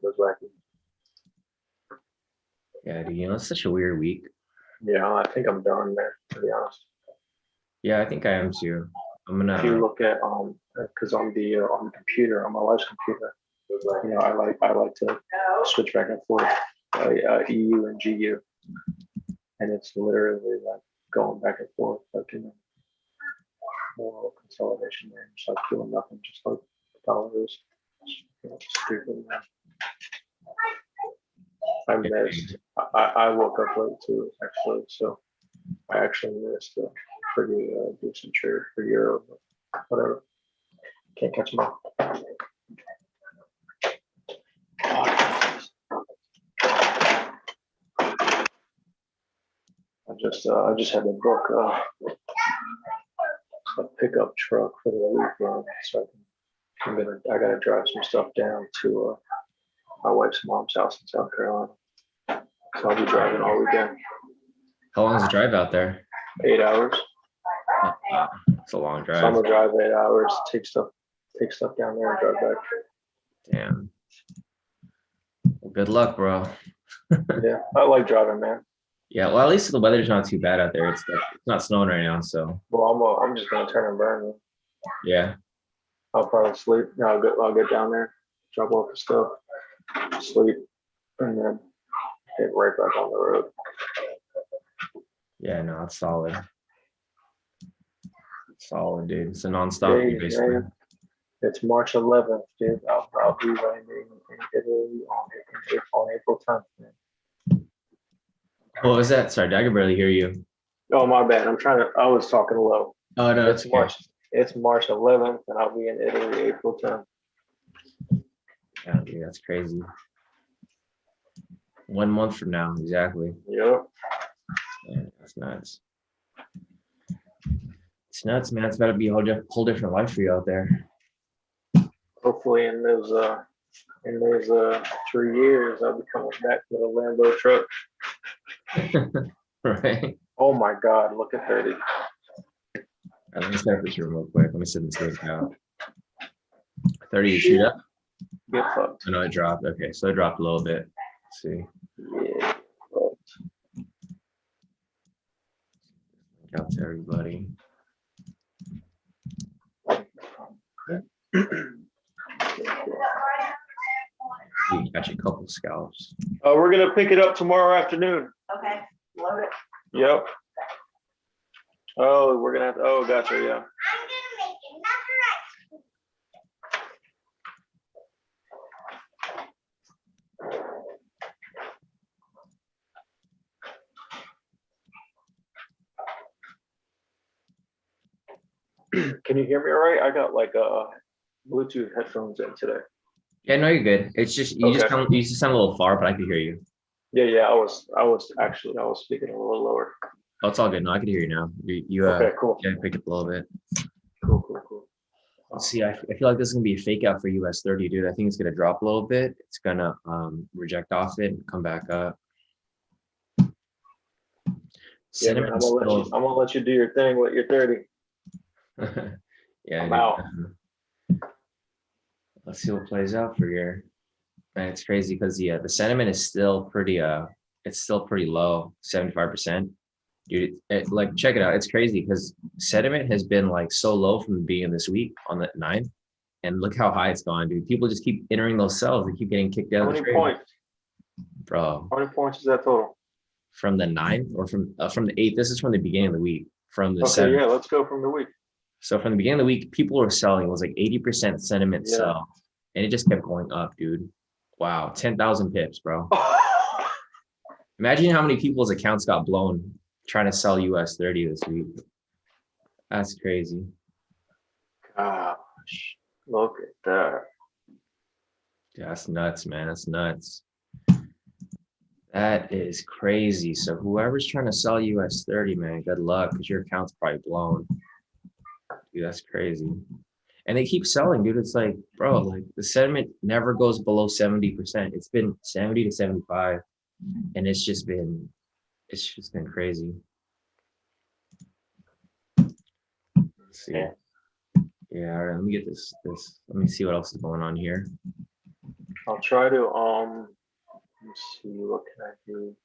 goes wacky. Yeah, dude, you know, it's such a weird week. Yeah, I think I'm done there, to be honest. Yeah, I think I am too. I'm If you gonna, look at because on the computer, on my wife's computer, you know, I like to switch back and forth, EU and GU, and it's literally like going back and forth, like in more consolidation there, just like doing nothing, just like dollars. You know, stupid. I missed. I woke up late too, actually, so I actually missed a pretty decent trade for Euro, but whatever. Can't catch them all. I just had to book a pickup truck for the weekend, so I gotta drive some stuff down to my wife's mom's house in South Carolina. So I'll be driving all weekend. how long is the drive out there? 8 hours. It's a long drive. So I'm gonna drive 8 hours, take stuff down there and drive back. Damn. Well, good luck, bro. Yeah, I like driving, man. Yeah, well, at least the weather's not too bad out there. It's not snowing right now, so Well, I'm just gonna turn and burn. yeah. I'll probably sleep. No, I'll get down there, drop off the stuff, sleep, and then hit right back on the road. Yeah, no, it's solid. Solid, dude. It's a nonstop, Days, basically. man. It's March 11th, dude. I'll be landing in Italy on April 10th, man. What was that? Sorry, I could barely hear you. Oh, my bad. I was talking low. Oh no, It's March 11th, and I'll be in Italy April 10th. Yeah, dude, that's crazy. 1 month from now, exactly. Yep. Yeah, that's nuts. It's nuts, man. It's about to be a whole different life for you out there. Hopefully, in those 3 years, I'll be coming back with a Lambo truck. Right. Oh my God! Look at 30. Let me set this room real quick. Let me set this link out. 30 to shoot up. Get fucked. I know it dropped. Okay, so it dropped a little bit. Let's see. Yeah. Out to everybody. You got your couple scalps. We're gonna pick it up tomorrow afternoon. Okay, load it. Yep. Oh, we're gonna have to. Oh, gotcha. Yeah. Can you hear me all right? I got like Bluetooth headphones in today. Yeah, no, you're good. It's just you just sound a little far, but I could hear you. Yeah. I was speaking a little lower. Oh, it's all good. No, I can hear you now. You Okay, cool. Yeah, pick up a little bit. Cool. Let's see. I feel like this is gonna be a fake out for US 30, dude. I think it's gonna drop a little bit. It's gonna reject off it and come back up. Yeah, man, I'm gonna let you do your thing with your 30. Yeah, I'm out. Let's see what plays out for here. And it's crazy because the sentiment is still pretty it's still pretty low, 75%. Dude, like check it out. It's crazy because sentiment has been like so low from the beginning of this week on the 9th, and look how high it's gone, dude. People just keep entering those sells. They keep getting kicked out of the trade. How many points? Bro. How many points is that total? From the 9th or from the 8th? This is from the beginning of the week. From the 7th. Yeah, let's go from the week. So from the beginning of the week, people were selling. It was like 80% sentiment sell, and it just kept going up, dude. Wow, 10,000 pips, bro. Imagine how many people's accounts got blown trying to sell US 30 this week. That's crazy. Gosh, look at that. Yeah, that's nuts, man. That's nuts. That is crazy. So whoever's trying to sell US 30, man, good luck, because your account's probably blown. Dude, that's crazy. And they keep selling, dude. It's like, bro, like the sentiment never goes below 70%. It's been 70 to 75, and it's just been crazy. Let's see. Yeah, all right, let me get this. Let me see what else is going on here. I'll try to let's see, what can I do?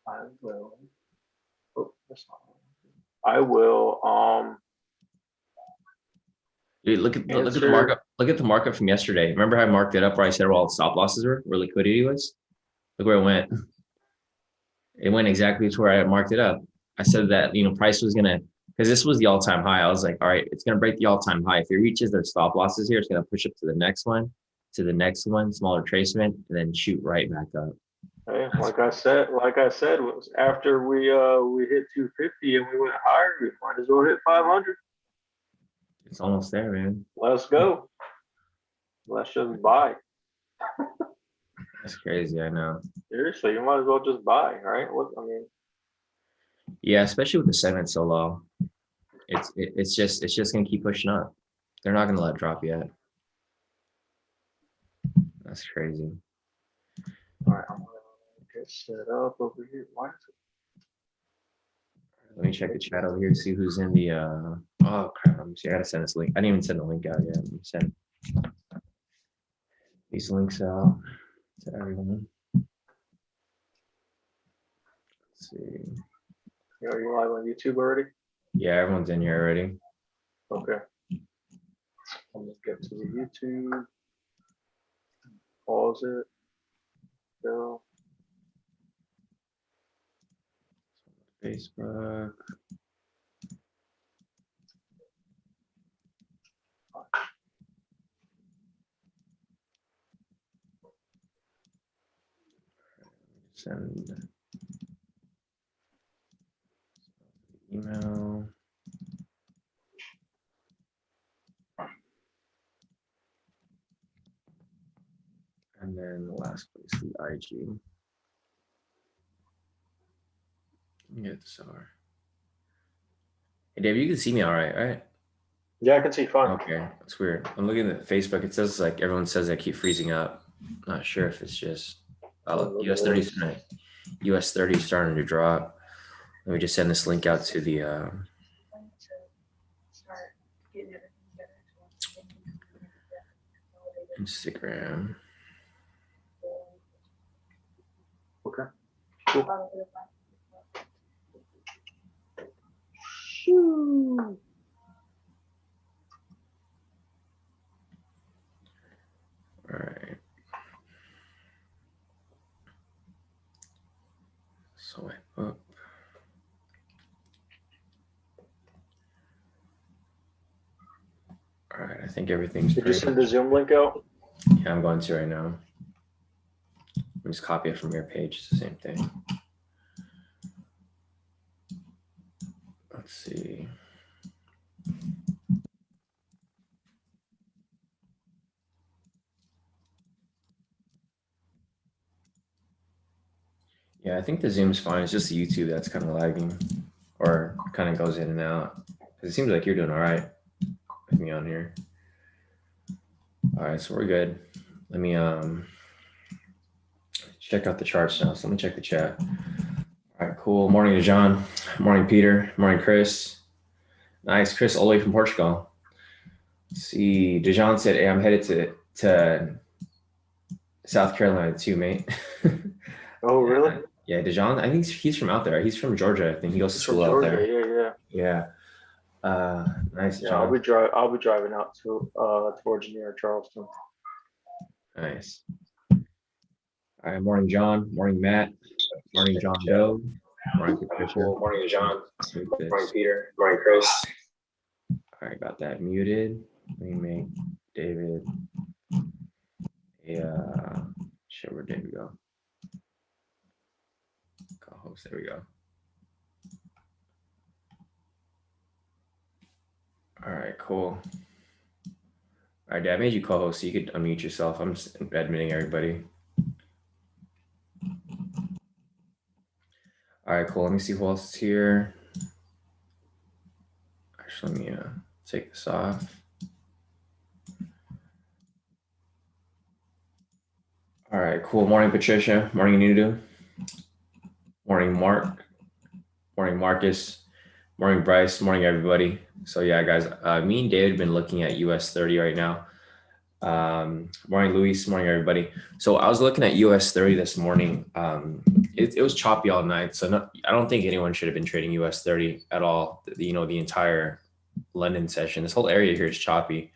I will. Oh, that's not. I will Dude, look at the answer. markup. Look at the markup from yesterday. Remember how I marked it up where I said where all the stop losses were, where liquidity was? Look where it went. It went exactly to where I marked it up. I said that, you know, price was gonna, because this was the all-time high. I was like, all right, it's gonna break the all-time high. If it reaches their stop losses here, it's gonna push up to the next one, smaller tracement, and then shoot right back up. Hey, like I said, was after we hit 250 and we went higher, we might as well hit 500. It's almost there, man. Let's go. Let's just buy. That's crazy, I know. Seriously, you might as well just buy, right? What I mean, Yeah, especially with the sentiment so low. It's just gonna keep pushing up. They're not gonna let it drop yet. That's crazy. all right, I'm gonna get set up over here. Why is it? Let me check the chat over here to see who's in the oh crap, I gotta send this link. I didn't even send the link out yet. Let me send these links out to everyone. Let's see. Are you live on YouTube already? Yeah, everyone's in here already. Okay. I'm gonna get to the YouTube. Pause it. Go. Facebook. Send email. And then the last place, the IG. Get this over. Hey, Dave, you can see me all right, right? Yeah, I can see fine. Okay, that's weird. I'm looking at Facebook. It says like everyone says I keep freezing up. Not sure if it's just US 30 US 30 starting to drop. Let me just send this link out to the Instagram. Okay. Cool. All right. Swipe up. All right, I think everything's. Did you send the Zoom link out? Yeah, I'm going to right now. Let me just copy it from your page. It's the same thing. Let's see. Yeah, I think the Zoom's fine. It's just the YouTube that's kind of lagging or kind of goes in and out. Because it seems like you're doing all right with me on here. All right, so we're good. Let me check out the charts now. So let me check the chat. All right, cool. Morning to John. Morning, Peter. Morning, Chris. Nice. Chris, all the way from Portugal. Let's see. Dejan said, hey, I'm headed to South Carolina too, mate. Oh, really? Yeah, Dejan, I think he's from out there. He's from Georgia. I think he goes to school out there. Yeah. Nice. Yeah, John. I'll be driving out to towards near Charleston. Nice. All right. Morning, John. Morning, Matt. Morning, John Doe. Morning, Patricia. Morning, John. Morning, Peter. Morning, Chris. All right, got that muted. Let me make David a shit. Where'd David go? Co-host. There we go. All right, cool. All right, Dad, I made you co-host, so you could unmute yourself. I'm just admitting everybody. All right, cool. Let me see who else is here. Actually, let me take this off. All right, cool. Morning, Patricia. Morning, Nudu. Morning, Mark. Morning, Marcus. Morning, Bryce. Morning, everybody. So yeah, guys, me and David have been looking at US 30 right now. Morning, Luis. Morning, everybody. So I was looking at US 30 this morning. It was choppy all night. So I don't think anyone should have been trading US 30 at all. The entire London session, this whole area here is choppy.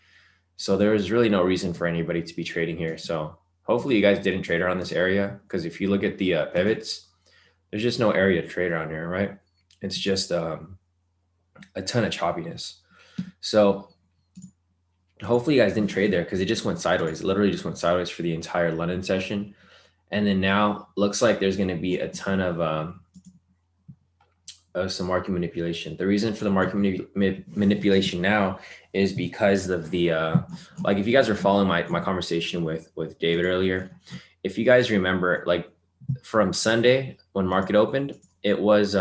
So there was really no reason for anybody to be trading here. So hopefully you guys didn't trade around this area, because if you look at the pivots, there's just no area to trade around here, right? It's just a ton of choppiness. So hopefully you guys didn't trade there, because it just went sideways. It literally just went sideways for the entire London session. And then now looks like there's going to be a ton of some market manipulation. The reason for the market manipulation now is because of the like, if you guys are following my conversation with David earlier, if you guys remember, like from Sunday when market opened, it was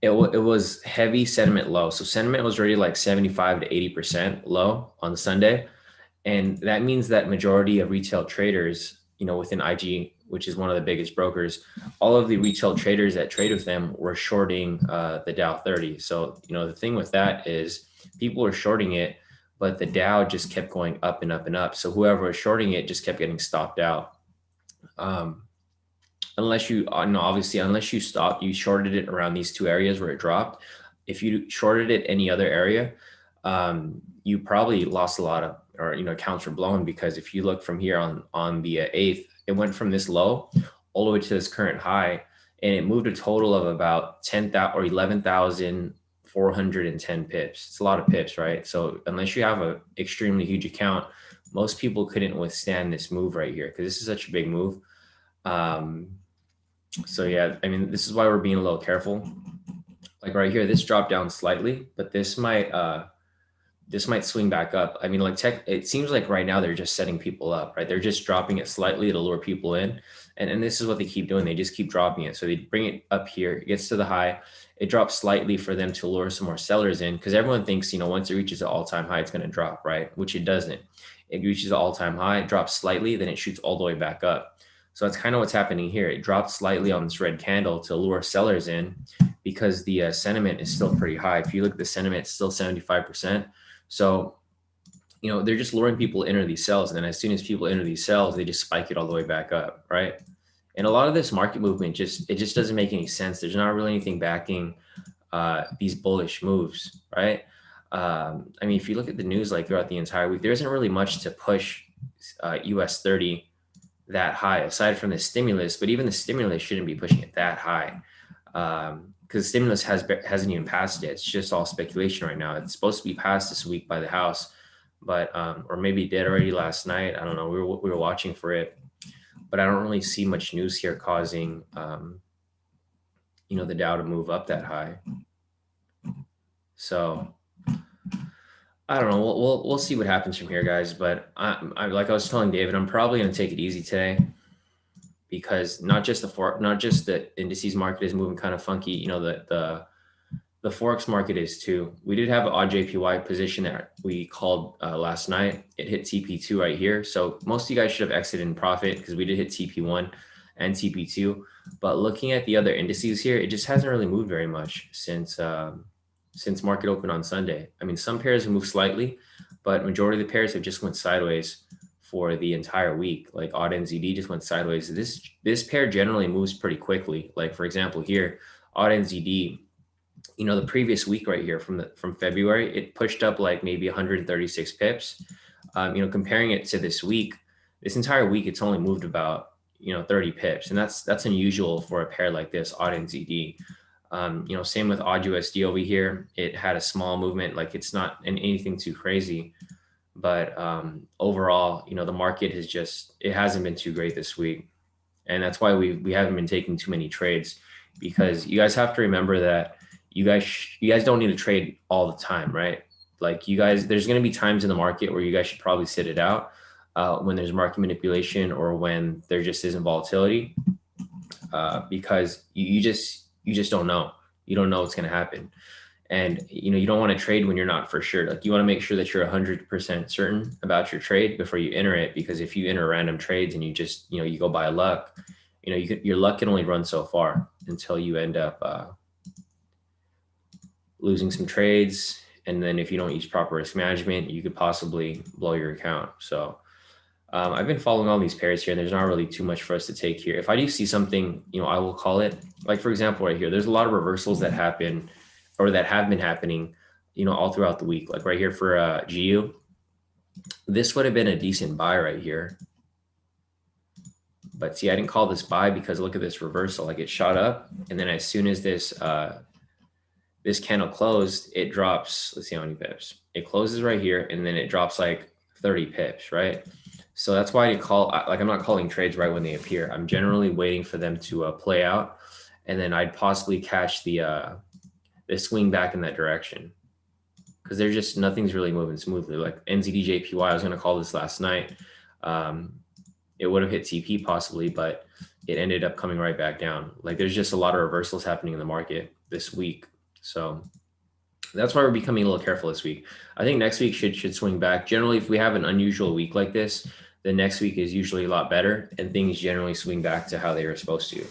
it was heavy sentiment low. So sentiment was already like 75 to 80% low on Sunday. And that means that majority of retail traders, within IG, which is one of the biggest brokers, all of the retail traders that trade with them were shorting the Dow 30. So, the thing with that is people were shorting it, but the Dow just kept going up and up and up. So whoever was shorting it just kept getting stopped out. Unless you, no, obviously, unless you shorted it around these two areas where it dropped. If you shorted it any other area, you probably lost a lot of, or accounts were blown, because if you look from here on the 8th, it went from this low all the way to this current high, and it moved a total of about 10,000 or 11,410 pips. It's a lot of pips, right? So unless you have an extremely huge account, most people couldn't withstand this move right here, because this is such a big move. So yeah, I mean, this is why we're being a little careful. Like right here, this dropped down slightly, but this might swing back up. I mean, like it seems like right now they're just setting people up, right? They're just dropping it slightly to lure people in. And this is what they keep doing. They just keep dropping it. So they bring it up here, it gets to the high, it drops slightly for them to lure some more sellers in, because everyone thinks, once it reaches an all-time high, it's going to drop, right? Which it doesn't. It reaches an all-time high, it drops slightly, then it shoots all the way back up. So that's kind of what's happening here. It dropped slightly on this red candle to lure sellers in, because the sentiment is still pretty high. If you look at the sentiment, it's still 75%. So, they're just luring people to enter these sells. And then as soon as people enter these sells, they just spike it all the way back up, right? And a lot of this market movement, it just doesn't make any sense. There's not really anything backing these bullish moves, right? I mean, if you look at the news, like throughout the entire week, there isn't really much to push US 30 that high, aside from the stimulus. But even the stimulus shouldn't be pushing it that high, because stimulus hasn't even passed yet. It's just all speculation right now. It's supposed to be passed this week by the House, but or maybe it did already last night. I don't know. We were watching for it, but I don't really see much news here causing the Dow to move up that high. So I don't know. We'll see what happens from here, guys. But I like I was telling David, I'm probably going to take it easy today, because not just the indices market is moving kind of funky. The Forex market is too. We did have an odd JPY position that we called last night. It hit TP2 right here. So most of you guys should have exited in profit, because we did hit TP1 and TP2. But looking at the other indices here, it just hasn't really moved very much since market open on Sunday. I mean, some pairs have moved slightly, but majority of the pairs have just went sideways for the entire week. Like odd NZD just went sideways. This pair generally moves pretty quickly. Like for example, here, odd NZD, the previous week right here from February, it pushed up like maybe 136 pips. Comparing it to this week, this entire week, it's only moved about 30 pips, and that's unusual for a pair like this, odd NZD. Same with odd USD over here. It had a small movement, like it's not anything too crazy, but overall, the market it hasn't been too great this week, and that's why we haven't been taking too many trades, because you guys have to remember that you guys don't need to trade all the time, right? Like there's going to be times in the market where you guys should probably sit it out when there's market manipulation, or when there just isn't volatility, because you just don't know. You don't know what's going to happen. And, you don't want to trade when you're not for sure. Like you want to make sure that you're 100% certain about your trade before you enter it, because if you enter random trades and you just, you go by luck, your luck can only run so far until you end up losing some trades And then if you don't use proper risk management, you could possibly blow your account. So I've been following all these pairs here, and there's not really too much for us to take here. If I do see something, I will call it. Like for example, right here, there's a lot of reversals that happen or that have been happening, all throughout the week. Like right here for GU, this would have been a decent buy right here. But see, I didn't call this buy because look at this reversal. Like it shot up, and then as soon as this this candle closed, it drops. Let's see how many pips. It closes right here, and then it drops like 30 pips, right? So that's why I call, like I'm not calling trades right when they appear. I'm generally waiting for them to play out, and then I'd possibly catch the swing back in that direction, because there's just nothing's really moving smoothly. Like NZDJPY, I was going to call this last night. It would have hit TP possibly, but it ended up coming right back down. Like there's just a lot of reversals happening in the market this week. So that's why we're becoming a little careful this week. I think next week should swing back. Generally, if we have an unusual week like this, the next week is usually a lot better, and things generally swing back to how they were supposed to.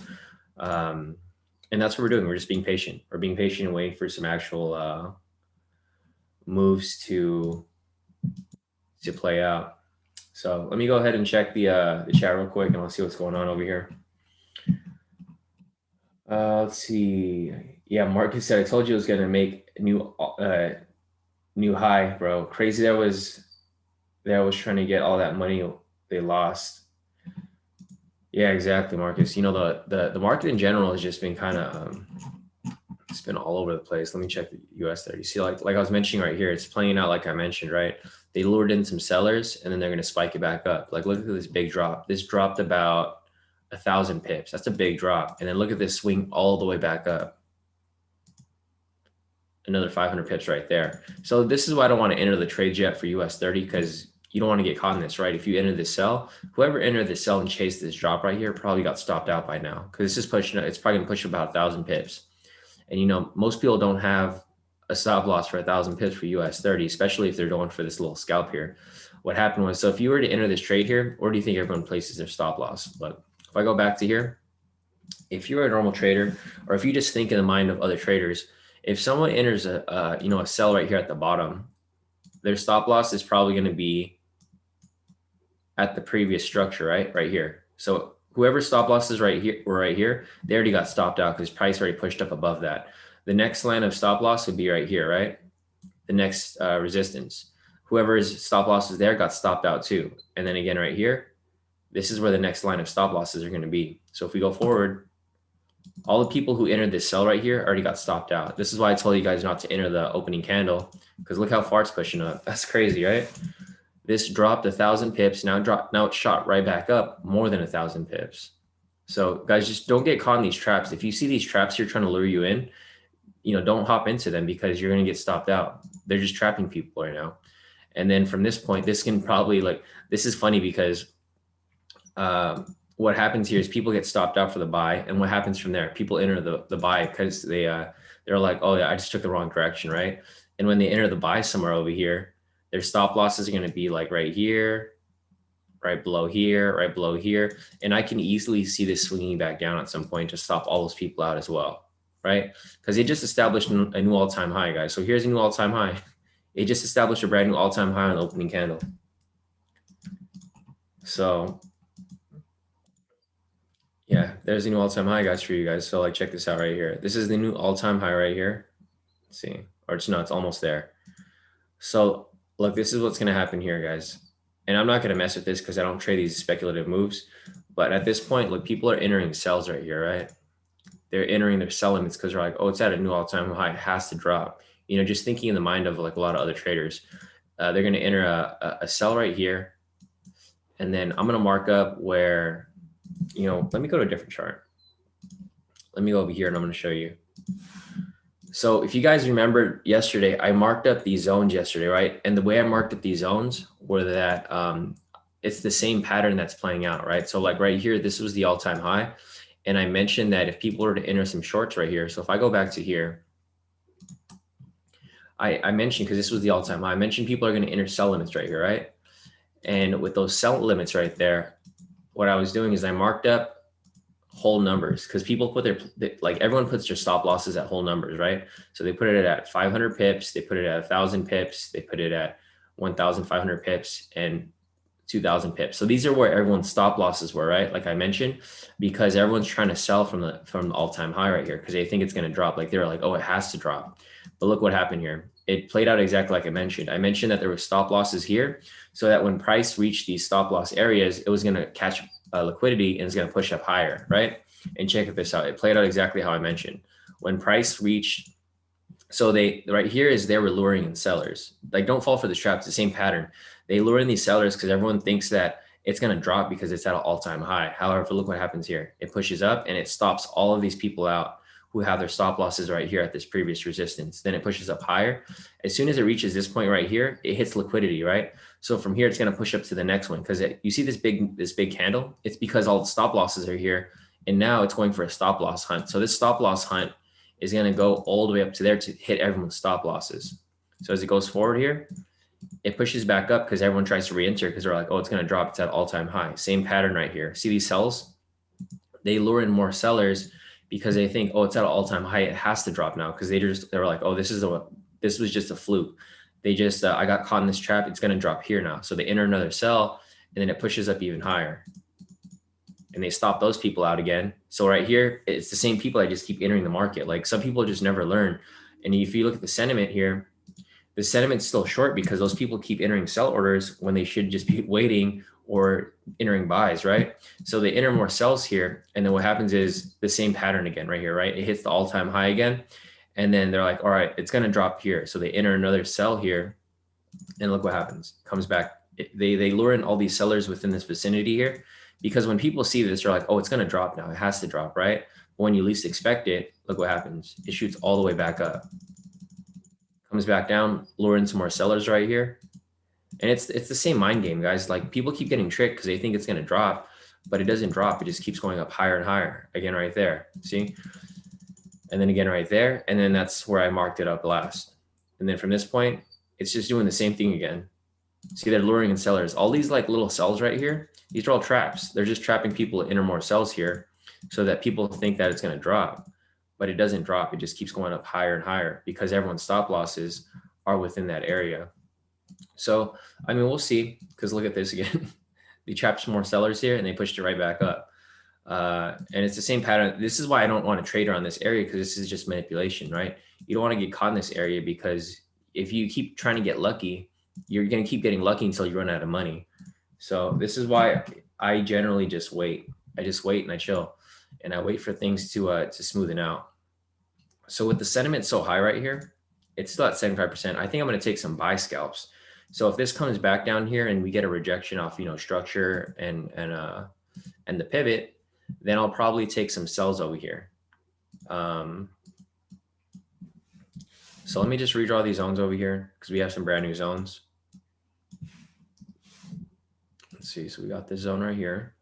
And that's what we're doing. We're just being patient. We're being patient and waiting for some actual moves to play out. So let me go ahead and check the chat real quick, and I'll see what's going on over here. Let's see. Yeah, Marcus said, I told you it was going to make a new high, bro. Crazy that was trying to get all that money they lost. Yeah, exactly, Marcus. The market in general has just been kind of it's been all over the place. Let me check the US there. You see, like I was mentioning right here, it's playing out like I mentioned, right? They lured in some sellers, and then they're going to spike it back up. Like, look at this big drop. This dropped about 1,000 pips. That's a big drop. And then look at this swing all the way back up. Another 500 pips right there. So this is why I don't want to enter the trades yet for US 30, because you don't want to get caught in this, right? If you enter this sell, whoever entered this sell and chased this drop right here probably got stopped out by now, because this is pushing, it's probably going to push about 1,000 pips. And most people don't have a stop loss for 1,000 pips for US 30, especially if they're going for this little scalp here. What happened was, so if you were to enter this trade here, where do you think everyone places their stop loss? Look, if I go back to here, if you're a normal trader, or if you just think in the mind of other traders, if someone enters a sell right here at the bottom, their stop loss is probably going to be at the previous structure, right here. So whoever stop loss is right here, they already got stopped out because price already pushed up above that. The next line of stop loss would be right here, right? The next resistance. Whoever's stop loss is there got stopped out too. And then again, right here, this is where the next line of stop losses are going to be. So if we go forward, all the people who entered this sell right here already got stopped out. This is why I told you guys not to enter the opening candle, because look how far it's pushing up. That's crazy, right? This dropped 1,000 pips. Now it's shot right back up more than 1,000 pips. So guys, just don't get caught in these traps. If you see these traps here trying to lure you in, don't hop into them, because you're going to get stopped out. They're just trapping people right now. And then from this point, this can probably, this is funny because what happens here is people get stopped out for the buy. And what happens from there? People enter the buy because they're like, oh yeah, I just took the wrong direction, right? And when they enter the buy somewhere over here, their stop losses are going to be like right here, right below here, right below here. And I can easily see this swinging back down at some point to stop all those people out as well, right? Because it just established a new all-time high, guys. So here's a new all-time high. It just established a brand new all-time high on the opening candle. So yeah, there's a new all-time high, guys, for you guys. So check this out right here. This is the new all-time high right here. Let's see, or it's not, it's almost there. So look, this is what's going to happen here, guys. And I'm not going to mess with this because I don't trade these speculative moves. But at this point, look, people are entering sells right here, right? They're entering their sell limits because they're like, oh, it's at a new all-time high. It has to drop. Just thinking in the mind of a lot of other traders, they're going to enter a sell right here. And then I'm going to mark up where, let me go to a different chart. Let me go over here and I'm going to show you. So if you guys remember yesterday, I marked up these zones yesterday, right? And the way I marked up these zones were that it's the same pattern that's playing out, right? So right here, this was the all-time high. And I mentioned that if people were to enter some shorts right here, so if I go back to here, I mentioned, because this was the all-time high, I mentioned people are going to enter sell limits right here, right? And with those sell limits right there, what I was doing is I marked up whole numbers, because people put like everyone puts their stop losses at whole numbers, right? So they put it at 500 pips, they put it at 1,000 pips, they put it at 1,500 pips and 2,000 pips. So these are where everyone's stop losses were, right? Like I mentioned, because everyone's trying to sell from the all-time high right here because they think it's going to drop. Like they're like, oh, it has to drop. But look what happened here. It played out exactly like I mentioned. I mentioned that there were stop losses here, so that when price reached these stop loss areas, it was going to catch liquidity and it's going to push up higher, right? And check this out. It played out exactly how I mentioned. When price reached, so they right here is they were luring in sellers. Like don't fall for the trap. It's the same pattern. They lure in these sellers because everyone thinks that it's going to drop because it's at an all-time high. However, look what happens here. It pushes up and it stops all of these people out who have their stop losses right here at this previous resistance. Then it pushes up higher. As soon as it reaches this point right here, it hits liquidity, right? So from here, it's going to push up to the next one because you see this big candle. It's because all the stop losses are here. And now it's going for a stop loss hunt. So this stop loss hunt is going to go all the way up to there to hit everyone's stop losses. So as it goes forward here, it pushes back up because everyone tries to re-enter because they're like, oh, it's going to drop. It's at all-time high. Same pattern right here. See these sells? They lure in more sellers because they think, oh, it's at an all-time high. It has to drop now because they're like, oh, this was just a fluke. They just, I got caught in this trap. It's going to drop here now. So they enter another sell and then it pushes up even higher. And they stop those people out again. So right here, it's the same people that just keep entering the market. Like some people just never learn. And if you look at the sentiment here, the sentiment's still short because those people keep entering sell orders when they should just be waiting or entering buys, right? So they enter more sells here. And then what happens is the same pattern again right here, right? It hits the all-time high again. And then they're like, all right, it's going to drop here. So they enter another sell here. And look what happens. Comes back. They lure in all these sellers within this vicinity here. Because when people see this, they're like, oh, it's going to drop now. It has to drop, right? But when you least expect it, look what happens. It shoots all the way back up. Comes back down, lure in some more sellers right here. And it's the same mind game, guys. Like people keep getting tricked because they think it's going to drop, but it doesn't drop. It just keeps going up higher and higher. Again, right there. See? And then again right there. And then that's where I marked it up last. And then from this point, it's just doing the same thing again. See, they're luring in sellers. All these like little cells right here, these are all traps. They're just trapping people to enter more cells here so that people think that it's going to drop, but it doesn't drop. It just keeps going up higher and higher because everyone's stop losses are within that area. So, I mean, we'll see, because look at this again. They trapped some more sellers here and they pushed it right back up. And it's the same pattern. This is why I don't want to trade around this area, because this is just manipulation, right? You don't want to get caught in this area because if you keep trying to get lucky, you're going to keep getting lucky until you run out of money. So this is why I generally just wait. I just wait and I chill and I wait for things to smoothen out. So with the sentiment so high right here, it's still at 75%. I think I'm going to take some buy scalps. So if this comes back down here and we get a rejection off, structure and the pivot, then I'll probably take some sells over here. So let me just redraw these zones over here because we have some brand new zones. Let's see. So we got this zone right here.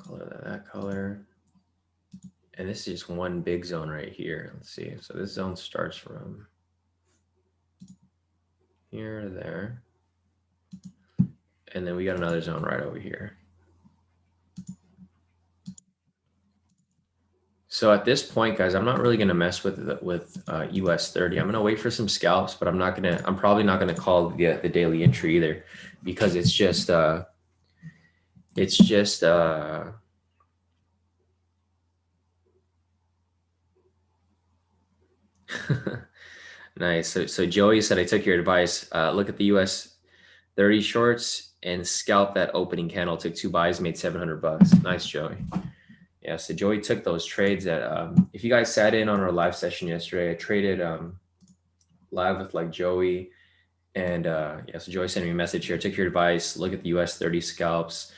Color that color. And this is just one big zone right here. Let's see. So this zone starts from here to there. And then we got another zone right over here. So at this point, guys, I'm not really going to mess with US 30. I'm going to wait for some scalps, but I'm probably not going to call the daily entry either, because it's just nice. So Joey said, I took your advice. Look at the US 30 shorts and scalp that opening candle. Took 2 buys, made $700. Nice, Joey. Yeah, so Joey took those trades that, if you guys sat in on our live session yesterday, I traded live with like Joey, and yeah, so Joey sent me a message here. Took your advice. Look at the US 30 scalps.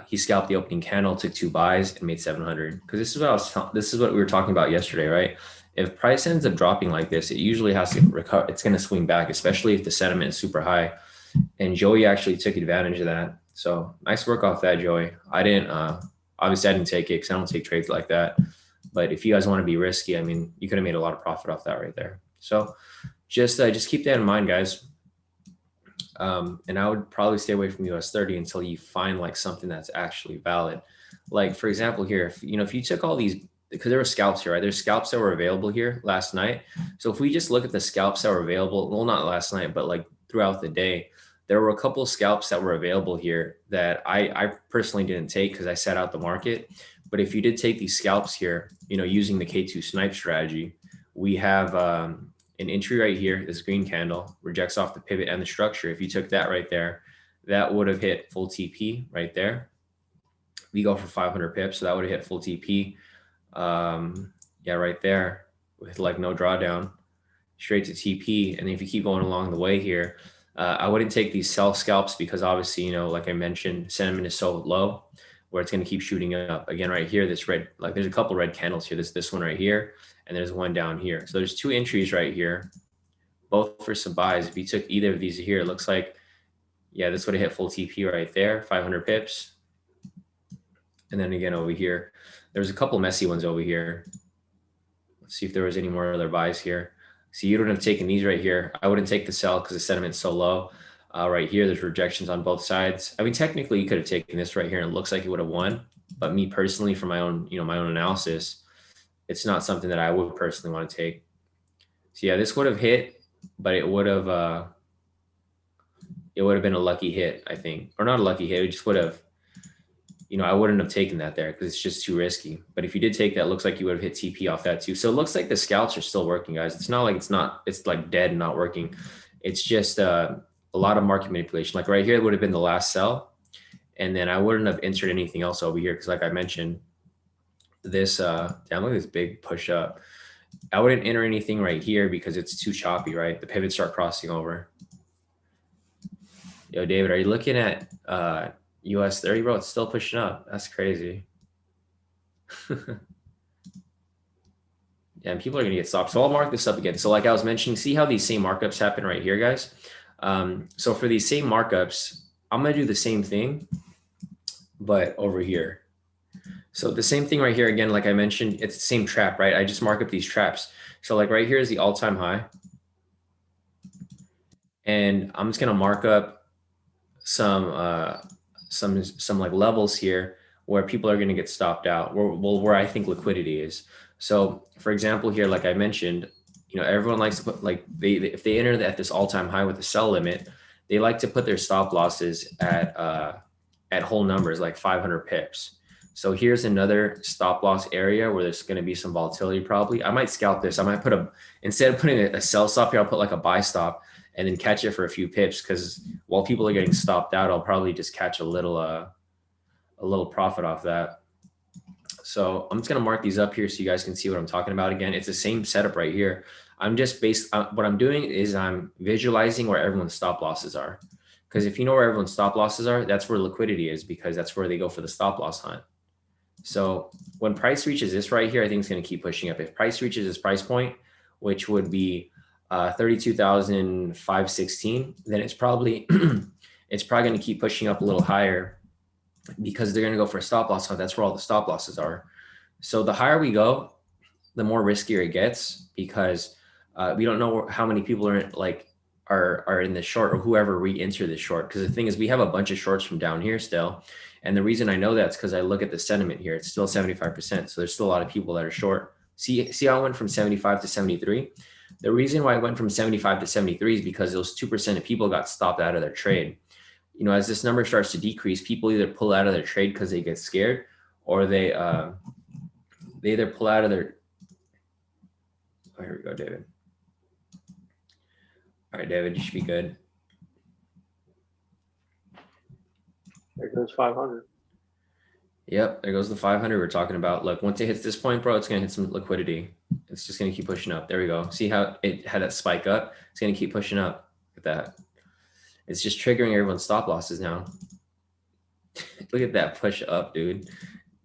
He scalped the opening candle, took 2 buys, and made 700. Because this is what we were talking about yesterday, right? If price ends up dropping like this, it usually has to recover. It's going to swing back, especially if the sentiment is super high. And Joey actually took advantage of that. So nice work off that, Joey. Obviously, I didn't take it because I don't take trades like that. But if you guys want to be risky, I mean, you could have made a lot of profit off that right there. So just keep that in mind, guys. And I would probably stay away from US 30 until you find like something that's actually valid. Like for example, here, if you know, if you took all these, because there were scalps here, right? There's scalps that were available here last night. So if we just look at the scalps that were available, well, not last night, but like throughout the day, there were a couple of scalps that were available here that I personally didn't take because I sat out the market. But if you did take these scalps here, you know, using the K2 snipe strategy, we have an entry right here, this green candle rejects off the pivot and the structure. If you took that right there, that would have hit full TP right there. We go for 500 pips, so that would have hit full TP. Yeah, right there with like no drawdown, straight to TP. And if you keep going along the way here, I wouldn't take these sell scalps because obviously, you know, like I mentioned, sentiment is so low where it's going to keep shooting up. Again, right here, this red, like there's a couple red candles here. This one right here, and there's one down here. So there's two entries right here, both for some buys. If you took either of these here, it looks like, yeah, this would have hit full TP right there, 500 pips. And then again over here, there's a couple messy ones over here. Let's see if there was any more other buys here. So you don't have taken these right here. I wouldn't take the sell because the sentiment's so low. Right here, there's rejections on both sides. I mean, technically, you could have taken this right here, and it looks like it would have won. But me personally, for my own, you know, my own analysis, it's not something that I would personally want to take. So yeah, this would have hit, but it would have been a lucky hit, I think, or not a lucky hit. It just would have, you know, I wouldn't have taken that there because it's just too risky. But if you did take that, it looks like you would have hit TP off that too. So it looks like the scalps are still working, guys. It's not like it's like dead and not working. It's just a lot of market manipulation. Like right here, it would have been the last sell. And then I wouldn't have entered anything else over here because like I mentioned, this, damn, look at this big push up. I wouldn't enter anything right here because it's too choppy, right? The pivots start crossing over. Yo, David, are you looking at US 30, bro? It's still pushing up. That's crazy. Yeah, and people are gonna get stopped. So I'll mark this up again. So like I was mentioning, see how these same markups happen right here, guys? So for these same markups, I'm gonna do the same thing, but over here. So the same thing right here, again, like I mentioned, it's the same trap, right? I just mark up these traps. So like right here is the all-time high. And I'm just gonna mark up some like levels here where people are gonna get stopped out, where I think liquidity is. So for example, here, like I mentioned, you know, everyone likes to put like if they enter at this all-time high with a sell limit, they like to put their stop losses at whole numbers, like 500 pips. So here's another stop loss area where there's going to be some volatility probably. I might scalp this. I might put instead of putting a sell stop here, I'll put like a buy stop and then catch it for a few pips because while people are getting stopped out, I'll probably just catch a little profit off that. So I'm just going to mark these up here so you guys can see what I'm talking about. Again, it's the same setup right here. I'm just what I'm doing is I'm visualizing where everyone's stop losses are. Because if you know where everyone's stop losses are, that's where liquidity is because that's where they go for the stop loss hunt. So when price reaches this right here, I think it's going to keep pushing up. If price reaches this price point, which would be 32,516, then it's probably going to keep pushing up a little higher because they're going to go for a stop loss hunt. That's where all the stop losses are. So the higher we go, the more riskier it gets because we don't know how many people are in the short or whoever re-enter the short. Because the thing is, we have a bunch of shorts from down here still. And the reason I know that's because I look at the sentiment here. It's still 75%. So there's still a lot of people that are short. See how I went from 75 to 73? The reason why I went from 75 to 73 is because those 2% of people got stopped out of their trade. You know, as this number starts to decrease, people either pull out of their trade because they get scared or they either pull out of their, oh, here we go, David. All right, David, you should be good. There goes 500. Yep, there goes the 500 we're talking about. Look, once it hits this point, bro, it's going to hit some liquidity. It's just going to keep pushing up. There we go. See how it had that spike up? It's going to keep pushing up. Look at that. It's just triggering everyone's stop losses now. Look at that push up, dude.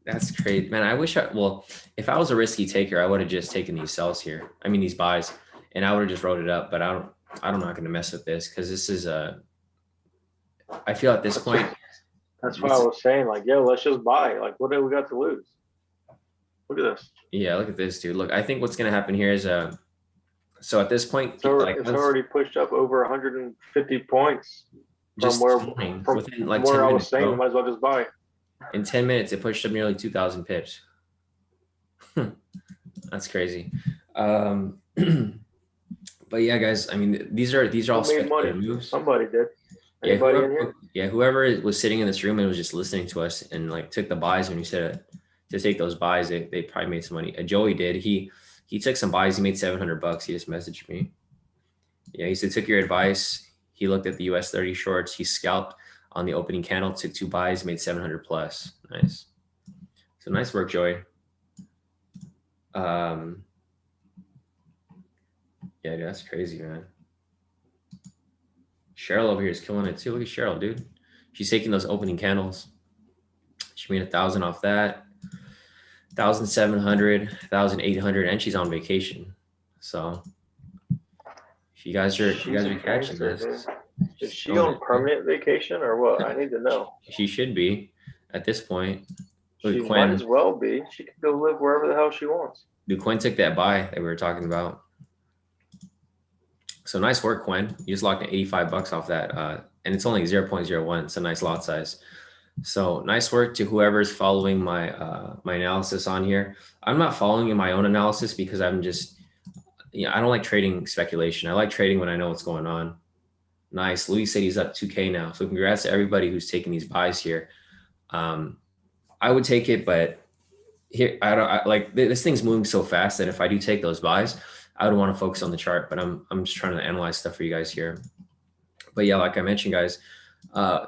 That's crazy, man. I wish well, if I was a risky taker, I would have just taken these sells here. I mean, these buys, and I would have just wrote it up, but I'm not going to mess with this because this is I feel at this point. That's why I was saying, like, yo, let's just buy. Like, what do we got to lose? Look at this. Yeah, look at this, dude. Look, I think what's going to happen here is So at this point, So like it's already pushed up over 150 points from just where this morning, from within like 10 where I was minutes, saying you bro. might as well just buy. In 10 minutes, it pushed up nearly 2,000 pips. That's crazy. Um, but yeah, guys, I mean, these are Who all made money? speculative moves. Somebody did. Yeah, Anybody in here? whoever was sitting in this room and was just listening to us and like took the buys when you said to take those buys, they probably made some money. Joey did. He took some buys. He made $700. He just messaged me. Yeah, he said took your advice. He looked at the US 30 shorts. He scalped on the opening candle, took 2 buys, made 700 plus. Nice. So nice work, Joey. Yeah, dude, that's crazy, man. Cheryl over here is killing it too. Look at Cheryl, dude. She's taking those opening candles. She made 1,000 off that, 1,700, 1,800, and she's on vacation. So if you guys are catching this, is she on permanent vacation or what? I need to know. She should be at this point. She might as well be. She can go live wherever the hell she wants. Dude, Quinn took that buy that we were talking about. So nice work, Quinn. You just locked in $85 off that. And it's only 0.01. It's a nice lot size. So nice work to whoever's following my my analysis on here. I'm not following in my own analysis because I'm just, I don't like trading speculation. I like trading when I know what's going on. Nice. Louis said he's up 2K now. So congrats to everybody who's taking these buys here. I would take it, but here like this thing's moving so fast that if I do take those buys, I would want to focus on the chart, but I'm just trying to analyze stuff for you guys here. But yeah, like I mentioned, guys,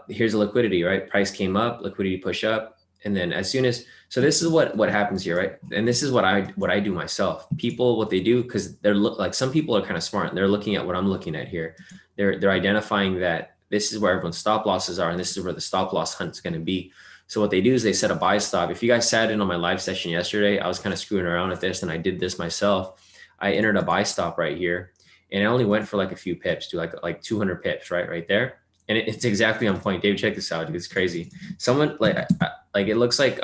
here's a liquidity, right? Price came up, liquidity push up. And then as soon as, so this is what happens here, right? And this is what I do myself. People, what they do, because they're like, some people are kind of smart. They're looking at what I'm looking at here. They're identifying that this is where everyone's stop losses are, and this is where the stop loss hunt is going to be. So what they do is they set a buy stop. If you guys sat in on my live session yesterday, I was kind of screwing around with this and I did this myself. I entered a buy stop right here and I only went for like a few pips to like 200 pips, right there. And it's exactly on point. Dave, check this out. It's crazy. Someone like it looks like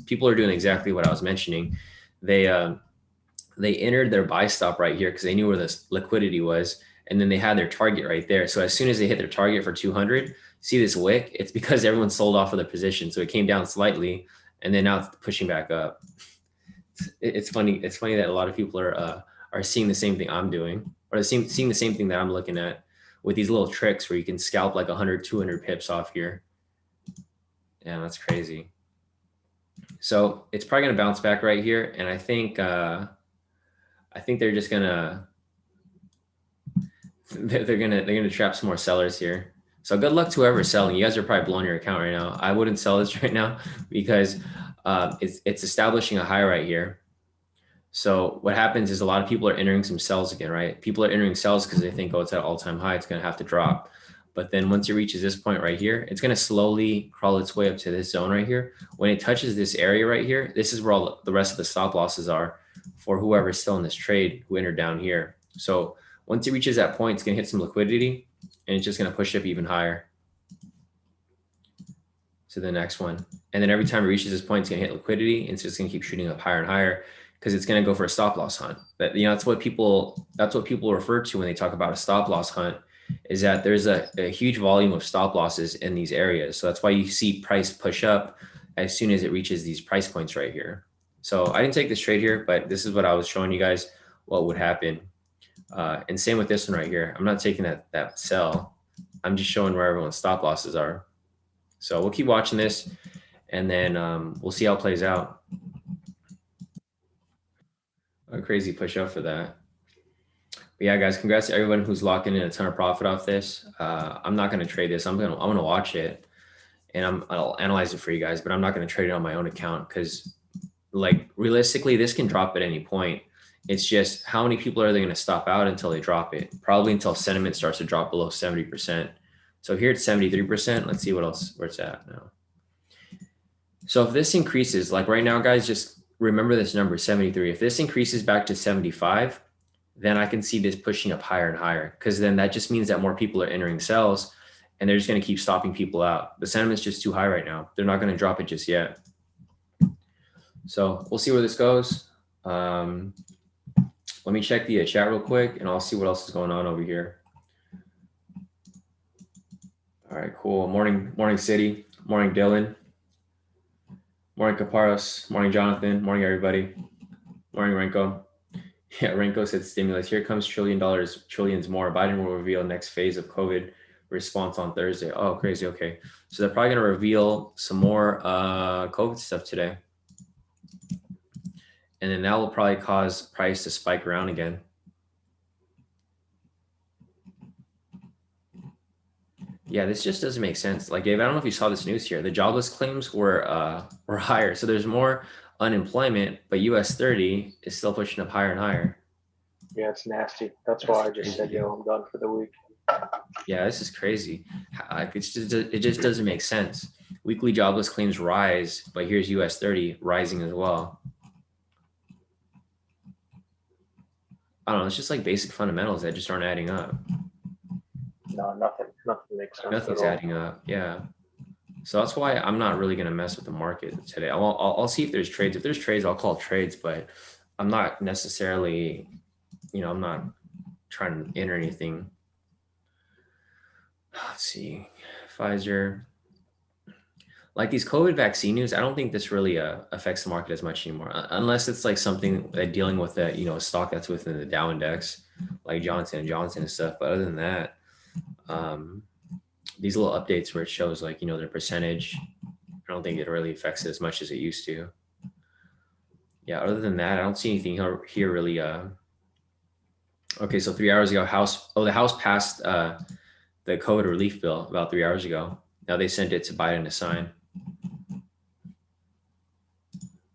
people are doing exactly what I was mentioning. They entered their buy stop right here because they knew where this liquidity was. And then they had their target right there. So as soon as they hit their target for 200, see this wick? It's because everyone sold off of their position. So it came down slightly and then now it's pushing back up. It's funny. It's funny that a lot of people are seeing the same thing I'm doing, or seeing the same thing that I'm looking at with these little tricks where you can scalp like 100, 200 pips off here. Yeah, that's crazy. So it's probably going to bounce back right here. And I think they're just going to, they're gonna trap some more sellers here. So good luck to whoever's selling. You guys are probably blowing your account right now. I wouldn't sell this right now because it's establishing a high right here. So what happens is a lot of people are entering some sells again, right? People are entering sells because they think, oh, it's at all-time high. It's going to have to drop. But then once it reaches this point right here, it's going to slowly crawl its way up to this zone right here. When it touches this area right here, this is where all the rest of the stop losses are for whoever's still in this trade who entered down here. So once it reaches that point, it's going to hit some liquidity and it's just going to push up even higher to the next one. And then every time it reaches this point, it's going to hit liquidity. And it's just going to keep shooting up higher and higher because it's going to go for a stop loss hunt. But that's what people refer to when they talk about a stop loss hunt, is that there's a huge volume of stop losses in these areas. So that's why you see price push up as soon as it reaches these price points right here. So I didn't take this trade here, but this is what I was showing you guys what would happen. And same with this one right here. I'm not taking that sell. I'm just showing where everyone's stop losses are. So we'll keep watching this and then we'll see how it plays out. A crazy push up for that. But yeah, guys, congrats to everyone who's locking in a ton of profit off this. I'm not going to trade this. I'm going to watch it and I'll analyze it for you guys, but I'm not going to trade it on my own account because like realistically, this can drop at any point. It's just how many people are they going to stop out until they drop it? Probably until sentiment starts to drop below 70%. So here it's 73%. Let's see what else, where it's at now. So if this increases, like right now, guys, just remember this number 73. If this increases back to 75, then I can see this pushing up higher and higher because then that just means that more people are entering sells and they're just going to keep stopping people out. The sentiment's just too high right now. They're not going to drop it just yet. So we'll see where this goes. Let me check the chat real quick and I'll see what else is going on over here. All right, cool. Morning City. Morning Dylan. Morning Kaparos. Morning Jonathan. Morning everybody. Morning Renko. Yeah, Renko said stimulus. Here comes $1 trillion, trillions more. Biden will reveal next phase of COVID response on Thursday. Oh, crazy. Okay. So they're probably going to reveal some more COVID stuff today. And then that will probably cause price to spike around again. Yeah, this just doesn't make sense. Like, Dave, I don't know if you saw this news here. The jobless claims were higher. So there's more unemployment, but US 30 is still pushing up higher and higher. Yeah, it's nasty. That's why I just said, yo, I'm done for the week. Yeah, this is crazy. It just doesn't make sense. Weekly jobless claims rise, but here's US 30 rising as well. I don't know. It's just like basic fundamentals that just aren't adding up. No, nothing makes sense. Nothing's adding up. Yeah. So that's why I'm not really going to mess with the market today. I'll see if there's trades. If there's trades, I'll call trades, but I'm not necessarily, I'm not trying to enter anything. Let's see. Pfizer. Like these COVID vaccine news, I don't think this really affects the market as much anymore, unless it's like something dealing with a a stock that's within the Dow index, like Johnson & Johnson and stuff. But other than that, these little updates where it shows like their percentage, I don't think it really affects it as much as it used to. Yeah, other than that, I don't see anything here really. Okay, so 3 hours ago, the House passed the COVID relief bill about 3 hours ago. Now they sent it to Biden to sign.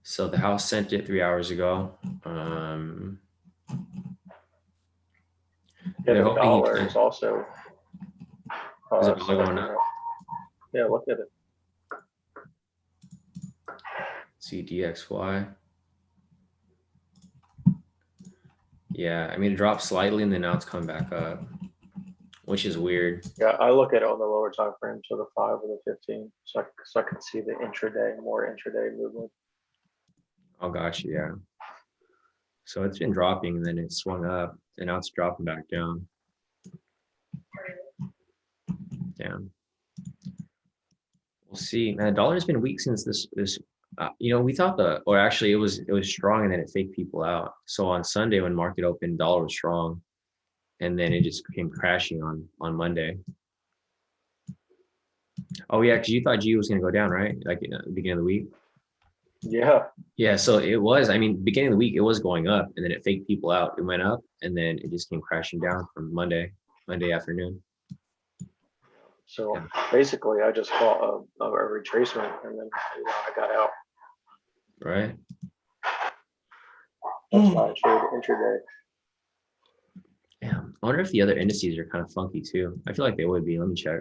So the House sent it 3 hours ago. Yeah, the dollar is also. Is it going up? Yeah, look at it. CDXY. Yeah, I mean, it dropped slightly and then now it's come back up, which is weird. Yeah, I look at it on the lower time frame, so the 5 or the 15, so I can see the more intraday movement. Oh, gotcha. Yeah. So it's been dropping and then it swung up and now it's dropping back down. Damn. We'll see. Man, the dollar's been weak since this. We thought actually it was strong and then it faked people out. So on Sunday when market opened, dollar was strong, and then it just came crashing on Monday. Oh yeah, because you thought G was going to go down, right? Like at the beginning of the week. Yeah. Yeah. So it was. I mean, beginning of the week it was going up, and then it faked people out. It went up, and then it just came crashing down from Monday afternoon. So basically, I just bought a retracement, and then I got out. Right. That's why I traded intraday. Yeah. I wonder if the other indices are kind of funky too. I feel like they would be. Let me check.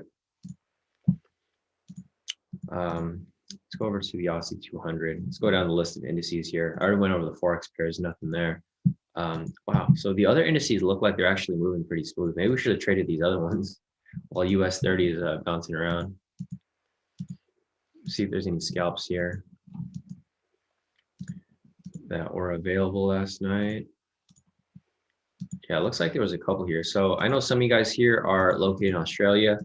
Let's go over to the Aussie 200. Let's go down the list of indices here. I already went over the Forex pairs, nothing there. Wow. So the other indices look like they're actually moving pretty smooth. Maybe we should have traded these other ones while US 30 is bouncing around. See if there's any scalps here that were available last night. Yeah, it looks like there was a couple here. So I know some of you guys here are located in Australia,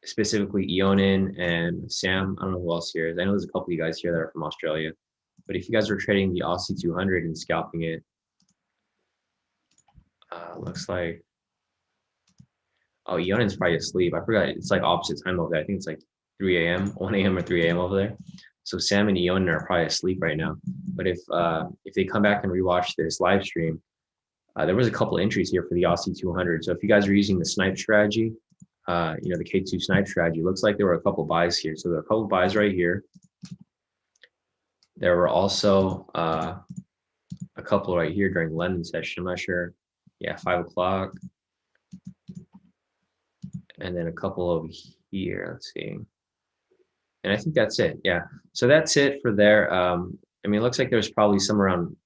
specifically Eonin and Sam. I don't know who else here is. I know there's a couple of you guys here that are from Australia. But if you guys are trading the Aussie 200 and scalping it, looks like, oh, Eonin's probably asleep. I forgot, it's like opposite time over there. I think it's like 3 a.m., 1 a.m. or 3 a.m. over there. So Sam and Eonin are probably asleep right now. But if they come back and rewatch this live stream, there was a couple entries here for the Aussie 200. So if you guys are using the snipe strategy, the K2 snipe strategy, looks like there were a couple buys here. So there are a couple buys right here. There were also a couple right here during the London session. I'm not sure. Yeah, 5 o'clock. And then a couple over here. Let's see. And I think that's it. Yeah. So that's it for there. I mean, it looks like there's probably some around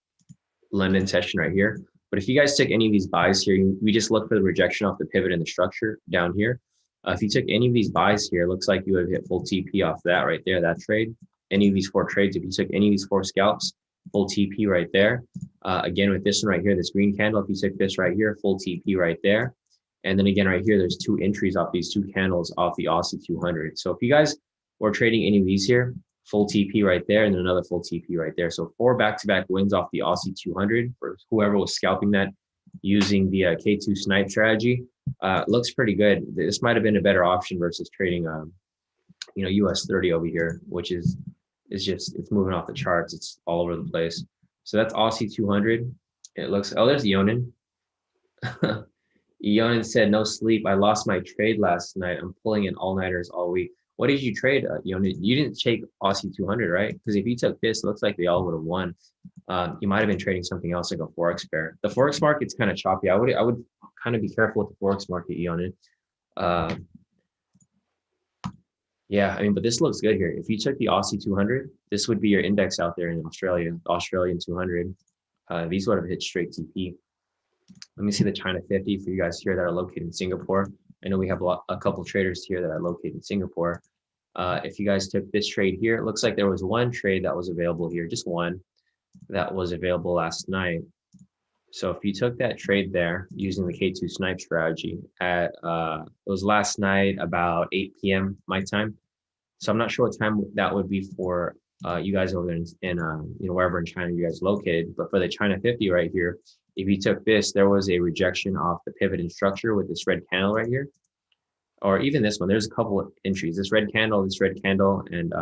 London session right here. But if you guys took any of these buys here, we just look for the rejection off the pivot in the structure down here. If you took any of these buys here, it looks like you would have hit full TP off that right there, that trade. Any of these 4 trades, if you took any of these 4 scalps, full TP right there. Again, with this one right here, this green candle, if you took this right here, full TP right there. And then again, right here, there's two entries off these two candles off the Aussie 200. So if you guys were trading any of these here, full TP right there, and then another full TP right there. So 4 back-to-back wins off the Aussie 200 for whoever was scalping that using the K2 snipe strategy. Looks pretty good. This might have been a better option versus trading, US 30 over here, which is just, it's moving off the charts. It's all over the place. So that's Aussie 200. It looks, oh, there's Yonan. Yonan said, no sleep. I lost my trade last night. I'm pulling in all-nighters all week. What did you trade, Yonan? You didn't take Aussie 200, right? Because if you took this, it looks like they all would have won. You might have been trading something else like a Forex pair. The Forex market's kind of choppy. I would kind of be careful with the Forex market, Yonan. Yeah, I mean, but this looks good here. If you took the Aussie 200, this would be your index out there in Australia, Australian 200. These would have hit straight TP. Let me see the China 50 for you guys here that are located in Singapore. I know we have a couple traders here that are located in Singapore. If you guys took this trade here, it looks like there was one trade that was available here, just one that was available last night. So if you took that trade there using the K2 snipe strategy at, it was last night about 8 p.m. my time. So I'm not sure what time that would be for you guys over there in wherever in China you guys located. But for the China 50 right here, if you took this, there was a rejection off the pivot and structure with this red candle right here, or even this one. There's a couple of entries. This red candle, and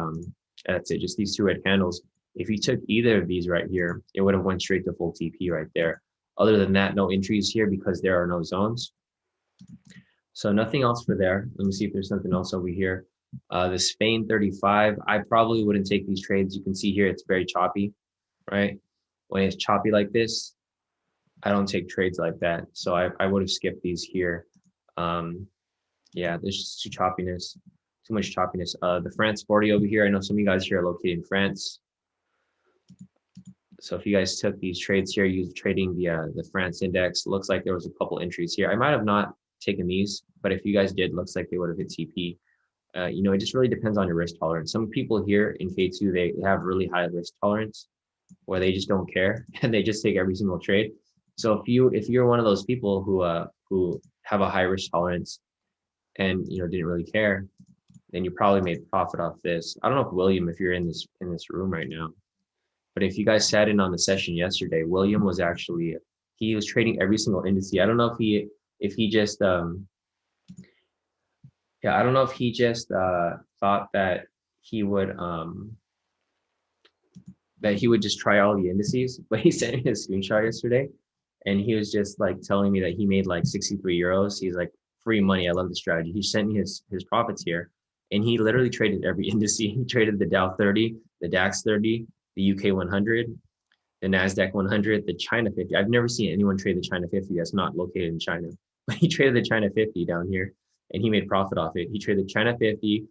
that's it. Just these two red candles. If you took either of these right here, it would have went straight to full TP right there. Other than that, no entries here because there are no zones. So nothing else for there. Let me see if there's something else over here. The Spain 35, I probably wouldn't take these trades. You can see here, it's very choppy, right? When it's choppy like this, I don't take trades like that. So I would have skipped these here. Yeah, there's just too much choppiness. The France 40 over here, I know some of you guys here are located in France. So if you guys took these trades here, you trading the France index, looks like there was a couple entries here. I might have not taken these, but if you guys did, looks like they would have hit TP. It just really depends on your risk tolerance. Some people here in K2, they have really high risk tolerance where they just don't care and they just take every single trade. So if you're one of those people who have a high risk tolerance and didn't really care, then you probably made profit off this. I don't know if William, if you're in this room right now, but if you guys sat in on the session yesterday, William was actually, he was trading every single index. I don't know if he just I don't know if he just thought that he would just try all the indices, but he sent me a screenshot yesterday and he was just like telling me that he made like 63 euros. He's like, free money. I love the strategy. He sent me his profits here and he literally traded every index. He traded the Dow 30, the DAX 30, the UK 100, the NASDAQ 100, the China 50. I've never seen anyone trade the China 50 that's not located in China, but he traded the China 50 down here and he made profit off it. He traded China 50,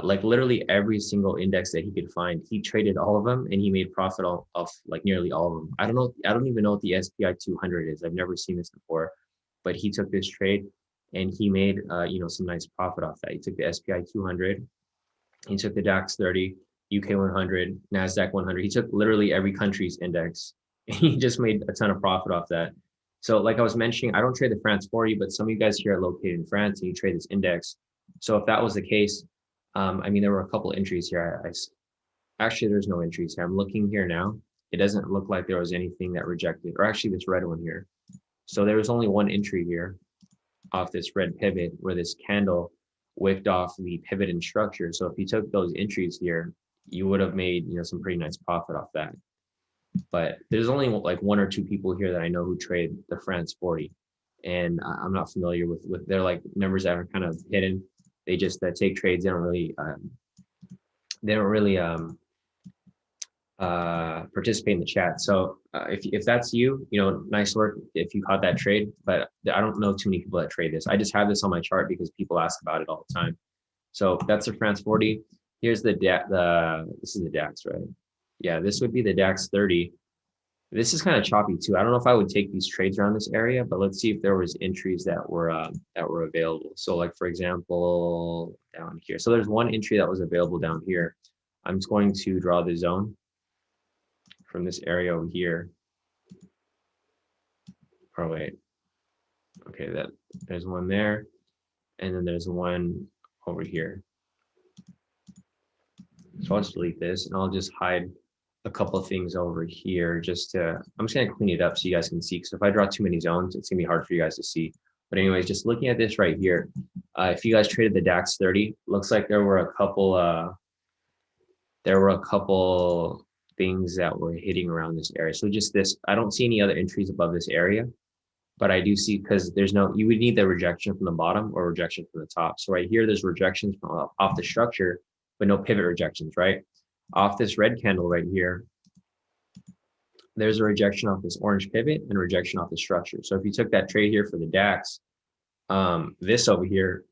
like literally every single index that he could find. He traded all of them and he made profit off like nearly all of them. I don't even know what the SPI 200 is. I've never seen this before, but he took this trade and he made some nice profit off that. He took the SPI 200, he took the DAX 30, UK 100, NASDAQ 100. He took literally every country's index and he just made a ton of profit off that. So like I was mentioning, I don't trade the France 40, but some of you guys here are located in France and you trade this index. So if that was the case, there were a couple entries here. Actually, there's no entries here. I'm looking here now. It doesn't look like there was anything that rejected, or actually this red one here. So there was only one entry here off this red pivot where this candle wicked off the pivot and structure. So if you took those entries here, you would have made some pretty nice profit off that. But there's only like one or two people here that I know who trade the France 40, and I'm not familiar with their like numbers that are kind of hidden. They just take trades. They don't really participate in the chat. So if that's you, nice work if you caught that trade. But I don't know too many people that trade this. I just have this on my chart because people ask about it all the time. So that's the France 40. Here's this is the DAX, right? Yeah, this would be the DAX 30. This is kind of choppy too. I don't know if I would take these trades around this area, but let's see if there was entries that were available. So like for example, down here. So there's one entry that was available down here. I'm just going to draw the zone from this area over here. Oh wait, okay, there's one there, and then there's one over here. So I'll just delete this, and I'll just hide a couple of things over here just to, I'm just gonna clean it up so you guys can see, because if I draw too many zones, it's gonna be hard for you guys to see. But anyways, just looking at this right here, if you guys traded the DAX 30, looks like there were a couple things that were hitting around this area. So just this, I don't see any other entries above this area, but I do see, because there's no, you would need the rejection from the bottom or rejection from the top. So right here, there's rejections from off the structure, but no pivot rejections, right? Off this red candle right here, there's a rejection off this orange pivot and rejection off the structure. So if you took that trade here for the DAX, this over here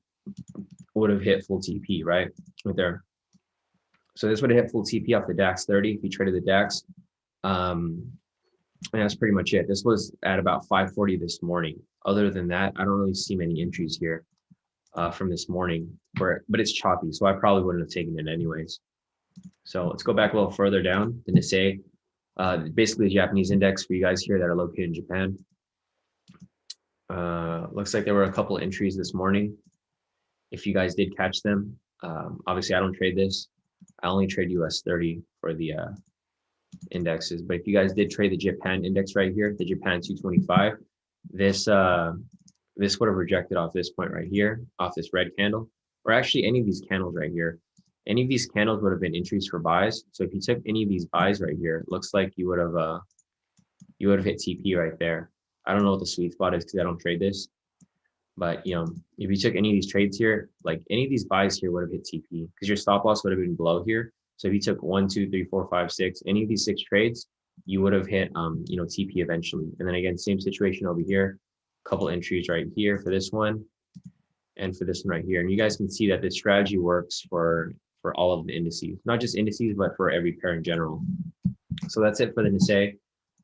would have hit full TP, right there. So this would have hit full TP off the DAX 30 if you traded the DAX. And that's pretty much it. This was at about 5:40 this morning. Other than that, I don't really see many entries here from this morning, but it's choppy, so I probably wouldn't have taken it anyways. So let's go back a little further down. The Nikkei, basically the Japanese index for you guys here that are located in Japan. Looks like there were a couple entries this morning. If you guys did catch them, obviously I don't trade this. I only trade US 30 for the indexes. But if you guys did trade the Japan index right here, the Japan 225, this would have rejected off this point right here, off this red candle, or actually any of these candles right here. Any of these candles would have been entries for buys. So if you took any of these buys right here, it looks like you would have hit TP right there. I don't know what the sweet spot is because I don't trade this. But you know, if you took any of these trades here, like any of these buys here would have hit TP because your stop loss would have been below here. So if you took 1, 2, 3, 4, 5, 6, any of these 6 trades, you would have hit you know, TP eventually. And then again, same situation over here, a couple entries right here for this one and for this one right here. And you guys can see that this strategy works for all of the indices, not just indices, but for every pair in general. So that's it for the Nikkei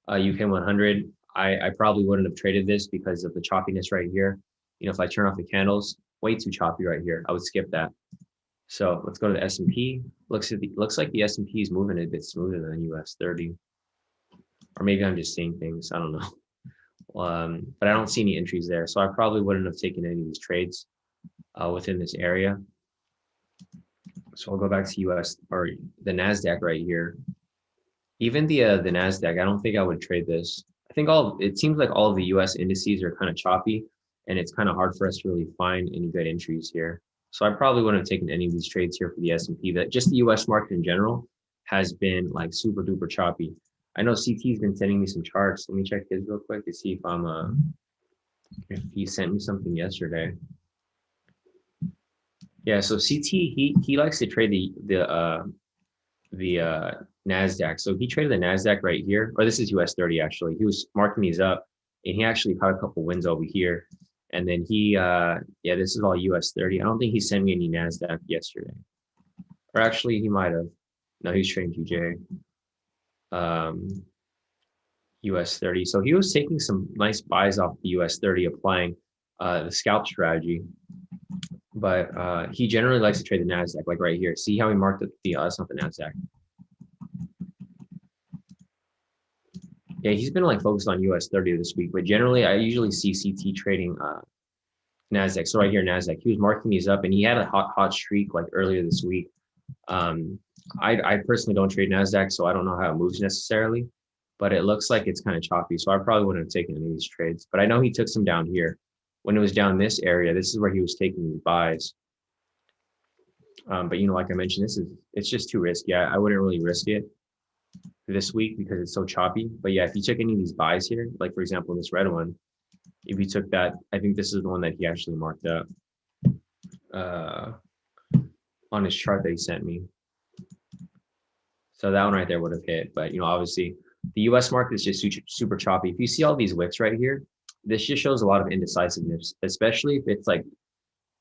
UK 100. I probably wouldn't have traded this because of the choppiness right here. You know, if I turn off the candles, way too choppy right here, I would skip that. So let's go to the S&P. Looks like the S&P is moving a bit smoother than US 30, or maybe I'm just seeing things. I don't know. But I don't see any entries there, so I probably wouldn't have taken any of these trades within this area. So I'll go back to US or the Nasdaq right here. Even the Nasdaq, I don't think I would trade this. I think it seems like all of the US indices are kind of choppy, and it's kind of hard for us to really find any good entries here. So I probably wouldn't have taken any of these trades here for the S&P. That just the US market in general has been like super duper choppy. I know CT's been sending me some charts. Let me check his real quick to see if if he sent me something yesterday. Yeah, so CT he likes to trade the Nasdaq. So he traded the Nasdaq right here, or this is US 30 actually. He was marking these up, and he actually caught a couple wins over here. And then yeah, this is all US 30. I don't think he sent me any Nasdaq yesterday, or actually he might have. No, he's trading QJ. US 30. So he was taking some nice buys off the US 30, applying the scalp strategy. But he generally likes to trade the Nasdaq, like right here. See how he marked that's not the Nasdaq. Yeah, he's been like focused on US 30 this week, but generally I usually see CT trading Nasdaq. So right here, Nasdaq, he was marking these up, and he had a hot streak like earlier this week. I personally don't trade Nasdaq, so I don't know how it moves necessarily, but it looks like it's kind of choppy. So I probably wouldn't have taken any of these trades, but I know he took some down here. When it was down this area, this is where he was taking these buys. But you know, like I mentioned, it's just too risky. I wouldn't really risk it this week because it's so choppy. But yeah, if you took any of these buys here, like for example, this red one, if you took that, I think this is the one that he actually marked up on his chart that he sent me. So that one right there would have hit. But you know, obviously the US market is just super choppy. If you see all these wicks right here, this just shows a lot of indecisiveness, especially if it's like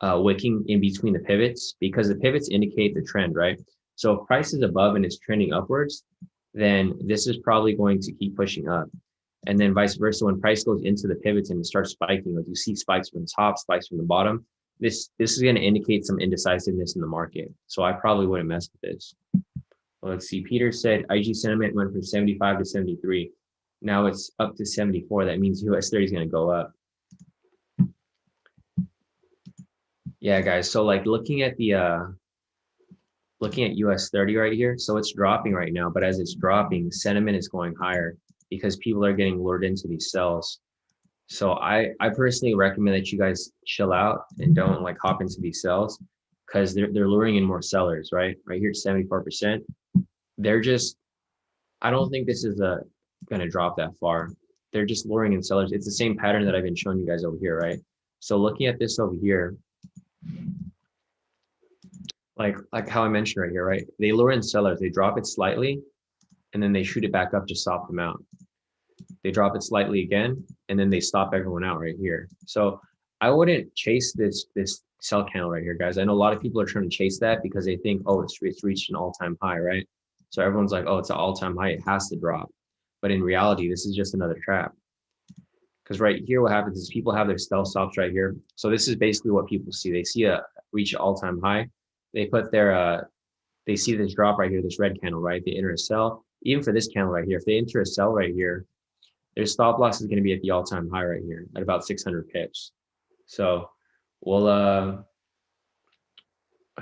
wicking in between the pivots, because the pivots indicate the trend, right? So if price is above and it's trending upwards, then this is probably going to keep pushing up. And then vice versa, when price goes into the pivots and it starts spiking, like you see spikes from the top, spikes from the bottom, this is going to indicate some indecisiveness in the market. So I probably wouldn't mess with this. let's see. Peter said IG sentiment went from 75 to 73. Now it's up to 74. That means US 30 is going to go up. Yeah, guys. So like looking at US 30 right here. So it's dropping right now, but as it's dropping, sentiment is going higher because people are getting lured into these sells. So I personally recommend that you guys chill out and don't like hop into these sells because they're luring in more sellers, right? Right here, 74%. They're just, I don't think this is gonna drop that far. They're just luring in sellers. It's the same pattern that I've been showing you guys over here, right? So looking at this over here, like how I mentioned right here, right? They lure in sellers, they drop it slightly, and then they shoot it back up to stop them out. They drop it slightly again, and then they stop everyone out right here. So I wouldn't chase this sell candle right here, guys. I know a lot of people are trying to chase that because they think, oh, it's reached an all-time high, right? So everyone's like, oh, it's an all-time high, it has to drop. But in reality, this is just another trap. Because right here, what happens is people have their sell stops right here. So this is basically what people see. They see a reach an all-time high. They put their they see this drop right here, this red candle, right? They enter a sell. Even for this candle right here, if they enter a sell right here, their stop loss is going to be at the all-time high right here at about 600 pips. So we'll, I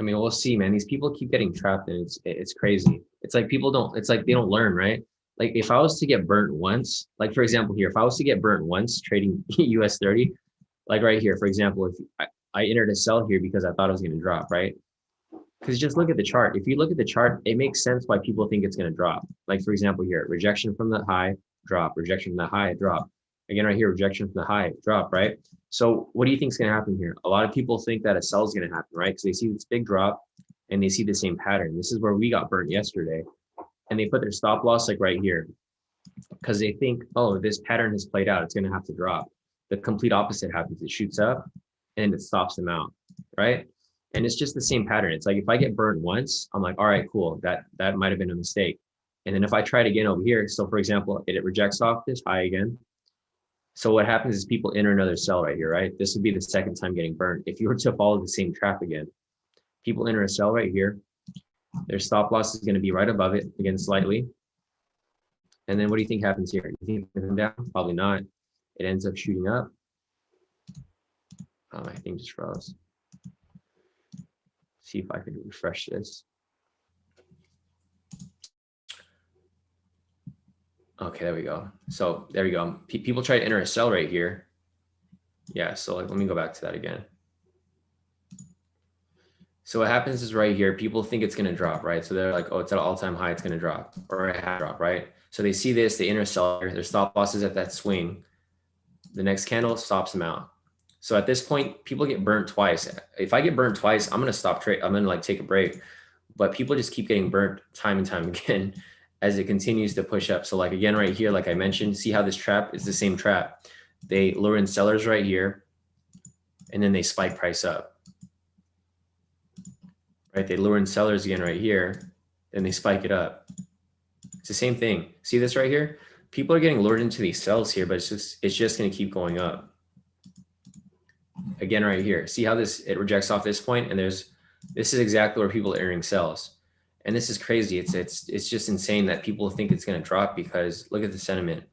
mean, we'll see, man. These people keep getting trapped, and it's crazy. It's like people don't. It's like they don't learn, right? Like if I was to get burnt once, like for example here, if I was to get burnt once trading US 30, like right here, for example, if I entered a sell here because I thought it was going to drop, right? Because just look at the chart. If you look at the chart, it makes sense why people think it's going to drop. Like for example here, rejection from the high, drop, rejection from the high, drop. Again, right here, rejection from the high, drop, right? So what do you think is going to happen here? A lot of people think that a sell is going to happen, right? Because they see this big drop and they see the same pattern. This is where we got burnt yesterday. And they put their stop loss like right here because they think, oh, this pattern has played out. It's going to have to drop. The complete opposite happens. It shoots up and it stops them out, right? And it's just the same pattern. It's like if I get burnt once, I'm like, all right, cool. That might have been a mistake. And then if I try it again over here, so for example, it rejects off this high again. So what happens is people enter another sell right here, right? This would be the second time getting burnt. If you were to follow the same trap again, people enter a sell right here. Their stop loss is going to be right above it, again, slightly. And then what do you think happens here? You think it comes down? Probably not. It ends up shooting up. Oh, my thing just froze. See if I can refresh this. Okay, there we go. So there we go. People try to enter a sell right here. Yeah, so like, let me go back to that again. So what happens is right here, people think it's going to drop, right? So they're like, oh, it's at an all-time high, it's going to drop, or it has drop, right? So they see this, they enter a sell, their stop loss is at that swing. The next candle stops them out. So at this point, people get burnt twice. If I get burnt twice, I'm going to stop trade. I'm going to like take a break. But people just keep getting burnt time and time again as it continues to push up. So like again, right here, like I mentioned, see how this trap is the same trap. They lure in sellers right here, and then they spike price up. Right? They lure in sellers again right here, and they spike it up. It's the same thing. See this right here? People are getting lured into these sells here, but it's just going to keep going up. Again, right here. See how it rejects off this point, and this is exactly where people are entering sells. And this is crazy. It's just insane that people think it's going to drop because look at the sentiment.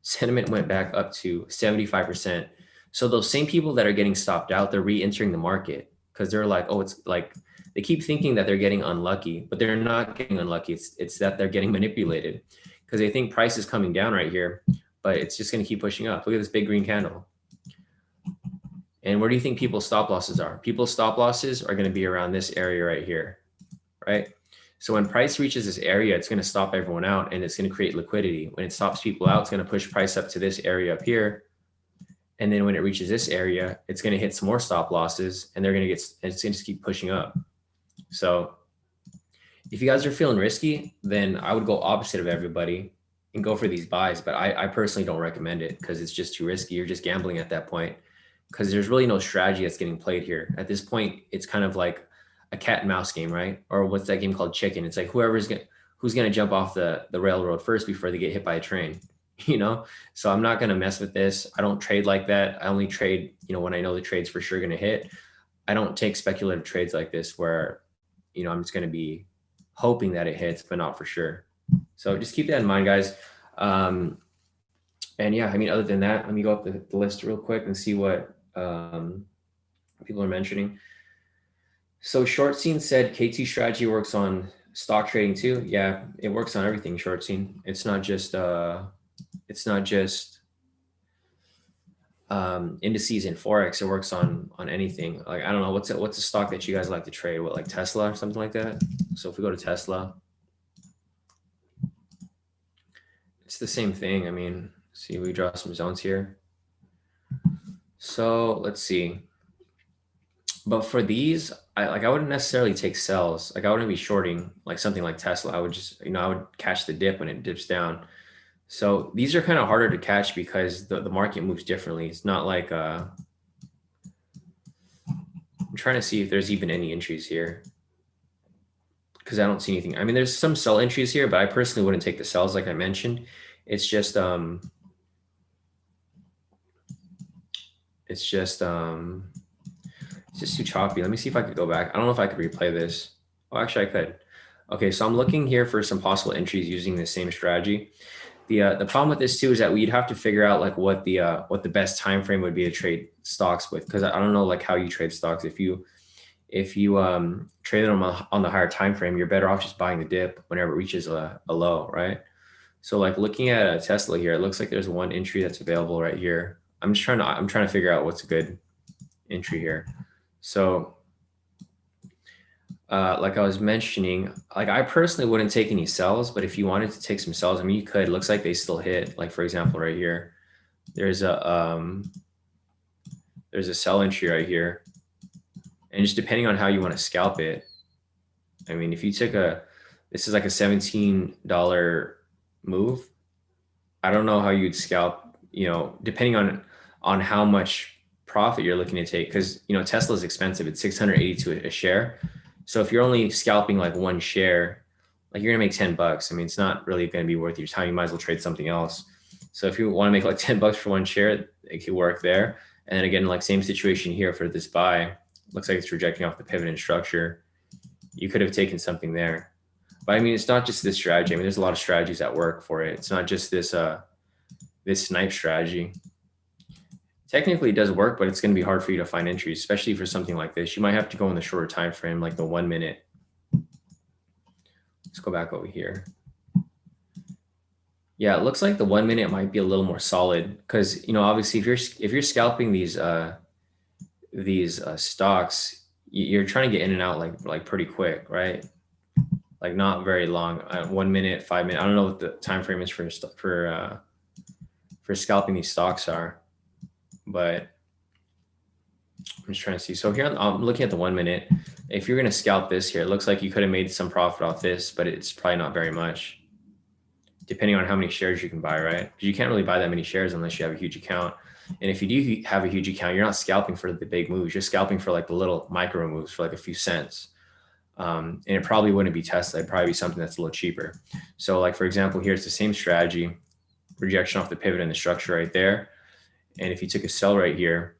Sentiment went back up to 75%. So those same people that are getting stopped out, they're re-entering the market because they're like, oh, it's like they keep thinking that they're getting unlucky, but they're not getting unlucky. It's that they're getting manipulated because they think price is coming down right here, but it's just going to keep pushing up. Look at this big green candle. And where do you think people's stop losses are? People's stop losses are going to be around this area right here, right? So when price reaches this area, it's going to stop everyone out and it's going to create liquidity. When it stops people out, it's going to push price up to this area up here. And then when it reaches this area, it's going to hit some more stop losses and it's going to just keep pushing up. So if you guys are feeling risky, then I would go opposite of everybody and go for these buys. But I personally don't recommend it because it's just too risky. You're just gambling at that point because there's really no strategy that's getting played here. At this point, it's kind of like a cat and mouse game, right? Or what's that game called, chicken? It's like who's going to jump off the railroad first before they get hit by a train, you know? So I'm not going to mess with this. I don't trade like that. I only trade, when I know the trade's for sure going to hit. I don't take speculative trades like this where, I'm just going to be hoping that it hits, but not for sure. So just keep that in mind, guys. And yeah, I mean, other than that, let me go up the list real quick and see what people are mentioning. So short scene said K2 strategy works on stock trading too. Yeah, it works on everything. Short scene. It's not just indices and Forex. It works on anything. Like, I don't know, what's a stock that you guys like to trade? What, like Tesla or something like that? So if we go to Tesla, it's the same thing. I mean, see, we draw some zones here. So let's see. But for these, I wouldn't necessarily take sells. Like, I wouldn't be shorting like something like Tesla. I would just, I would catch the dip when it dips down. So these are kind of harder to catch because the market moves differently. It's not like I'm trying to see if there's even any entries here, because I don't see anything. I mean, there's some sell entries here, but I personally wouldn't take the sells like I mentioned. It's just it's just too choppy. Let me see if I could go back. I don't know if I could replay this. Oh, actually I could. Okay, so I'm looking here for some possible entries using the same strategy. The problem with this too is that we'd have to figure out like what the best time frame would be to trade stocks with, because I don't know like how you trade stocks. If you trade them on the higher time frame, you're better off just buying the dip whenever it reaches a low, right? So like looking at a Tesla here, it looks like there's one entry that's available right here. I'm trying to figure out what's a good entry here. So like I was mentioning, like I personally wouldn't take any sells, but if you wanted to take some sells, I mean, you could. It looks like they still hit. Like, for example, right here, there's a sell entry right here, and just depending on how you want to scalp it. I mean, if you took this is like a $17 move. I don't know how you'd scalp, depending on how much profit you're looking to take, because Tesla is expensive. It's 682 a share. So if you're only scalping like one share, like you're gonna make $10. I mean, it's not really gonna be worth your time. You might as well trade something else. So if you want to make like $10 for one share, it could work there. And then again, like same situation here for this buy. Looks like it's rejecting off the pivot and structure. You could have taken something there. But I mean, it's not just this strategy. I mean, there's a lot of strategies that work for it. It's not just this snipe strategy. Technically it does work, but it's going to be hard for you to find entries, especially for something like this. You might have to go in the shorter time frame, like the 1 minute. Let's go back over here. Yeah, it looks like the 1 minute might be a little more solid, because obviously if you're scalping these stocks, you're trying to get in and out like pretty quick, right? Like not very long. 1 minute, 5 minutes. I don't know what the time frame is for scalping these stocks are, but I'm just trying to see. So here I'm looking at the 1 minute. If you're going to scalp this here, it looks like you could have made some profit off this, but it's probably not very much, depending on how many shares you can buy, right? Because you can't really buy that many shares unless you have a huge account. And if you do have a huge account, you're not scalping for the big moves. You're scalping for like the little micro moves for like a few cents. And it probably wouldn't be Tesla. It'd probably be something that's a little cheaper. So like, for example, here's the same strategy, rejection off the pivot and the structure right there. And if you took a sell right here,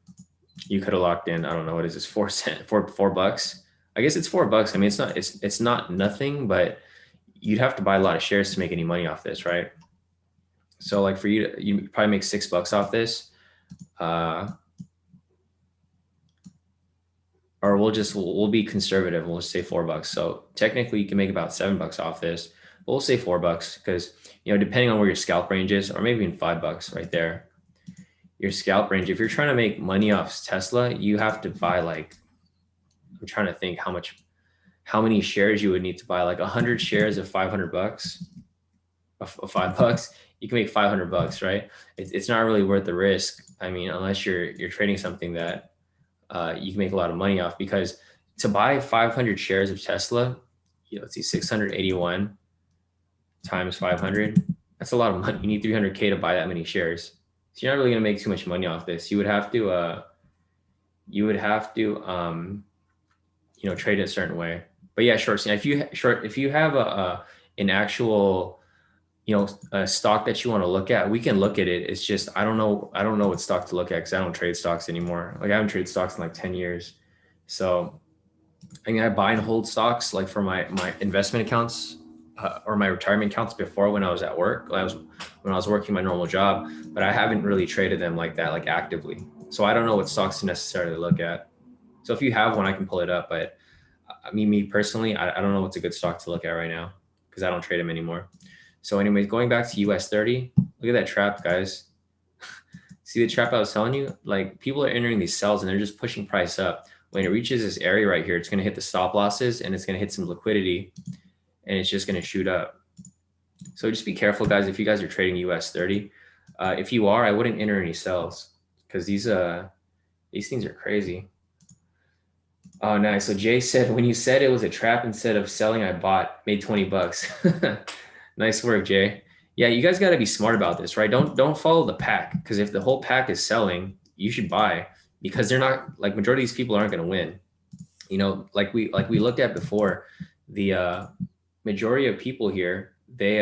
you could have locked in, I don't know, what is this, $4? I guess it's $4. I mean, it's not nothing, but you'd have to buy a lot of shares to make any money off this, right? So like for you probably make $6 off this. Or we'll be conservative. We'll just say $4. So technically you can make about $7 off this, but we'll say $4 because, depending on where your scalp range is, or maybe even $5 right there, your scalp range. If you're trying to make money off Tesla, you have to buy like, I'm trying to think how many shares you would need to buy, like 100 shares of $500 of $5. You can make $500, right? It's not really worth the risk. I mean, unless you're trading something that you can make a lot of money off, because to buy 500 shares of Tesla, let's see, 681 times 500. That's a lot of money. You need 300K to buy that many shares. So you're not really going to make too much money off this. You would have to, trade it a certain way. But yeah, short. If you have an actual, a stock that you want to look at, we can look at it. It's just, I don't know what stock to look at because I don't trade stocks anymore. Like I haven't traded stocks in like 10 years. So I mean, I buy and hold stocks like for my investment accounts or my retirement accounts before when I was at work. When I was working my normal job, but I haven't really traded them like that, like actively. So I don't know what stocks to necessarily look at. So if you have one, I can pull it up. But me personally, I don't know what's a good stock to look at right now because I don't trade them anymore. So anyways, going back to US 30, look at that trap, guys. See the trap I was telling you? Like people are entering these sells and they're just pushing price up. When it reaches this area right here, it's going to hit the stop losses and it's going to hit some liquidity and it's just going to shoot up. So just be careful, guys. If you guys are trading US 30, if you are, I wouldn't enter any sells because these things are crazy. Oh, nice. So Jay said, when you said it was a trap instead of selling, I bought, made 20 bucks. Nice work, Jay. Yeah, you guys got to be smart about this, right? Don't follow the pack because if the whole pack is selling, you should buy because they're not like majority of these people aren't going to win. You know, like we looked at before, the majority of people here, they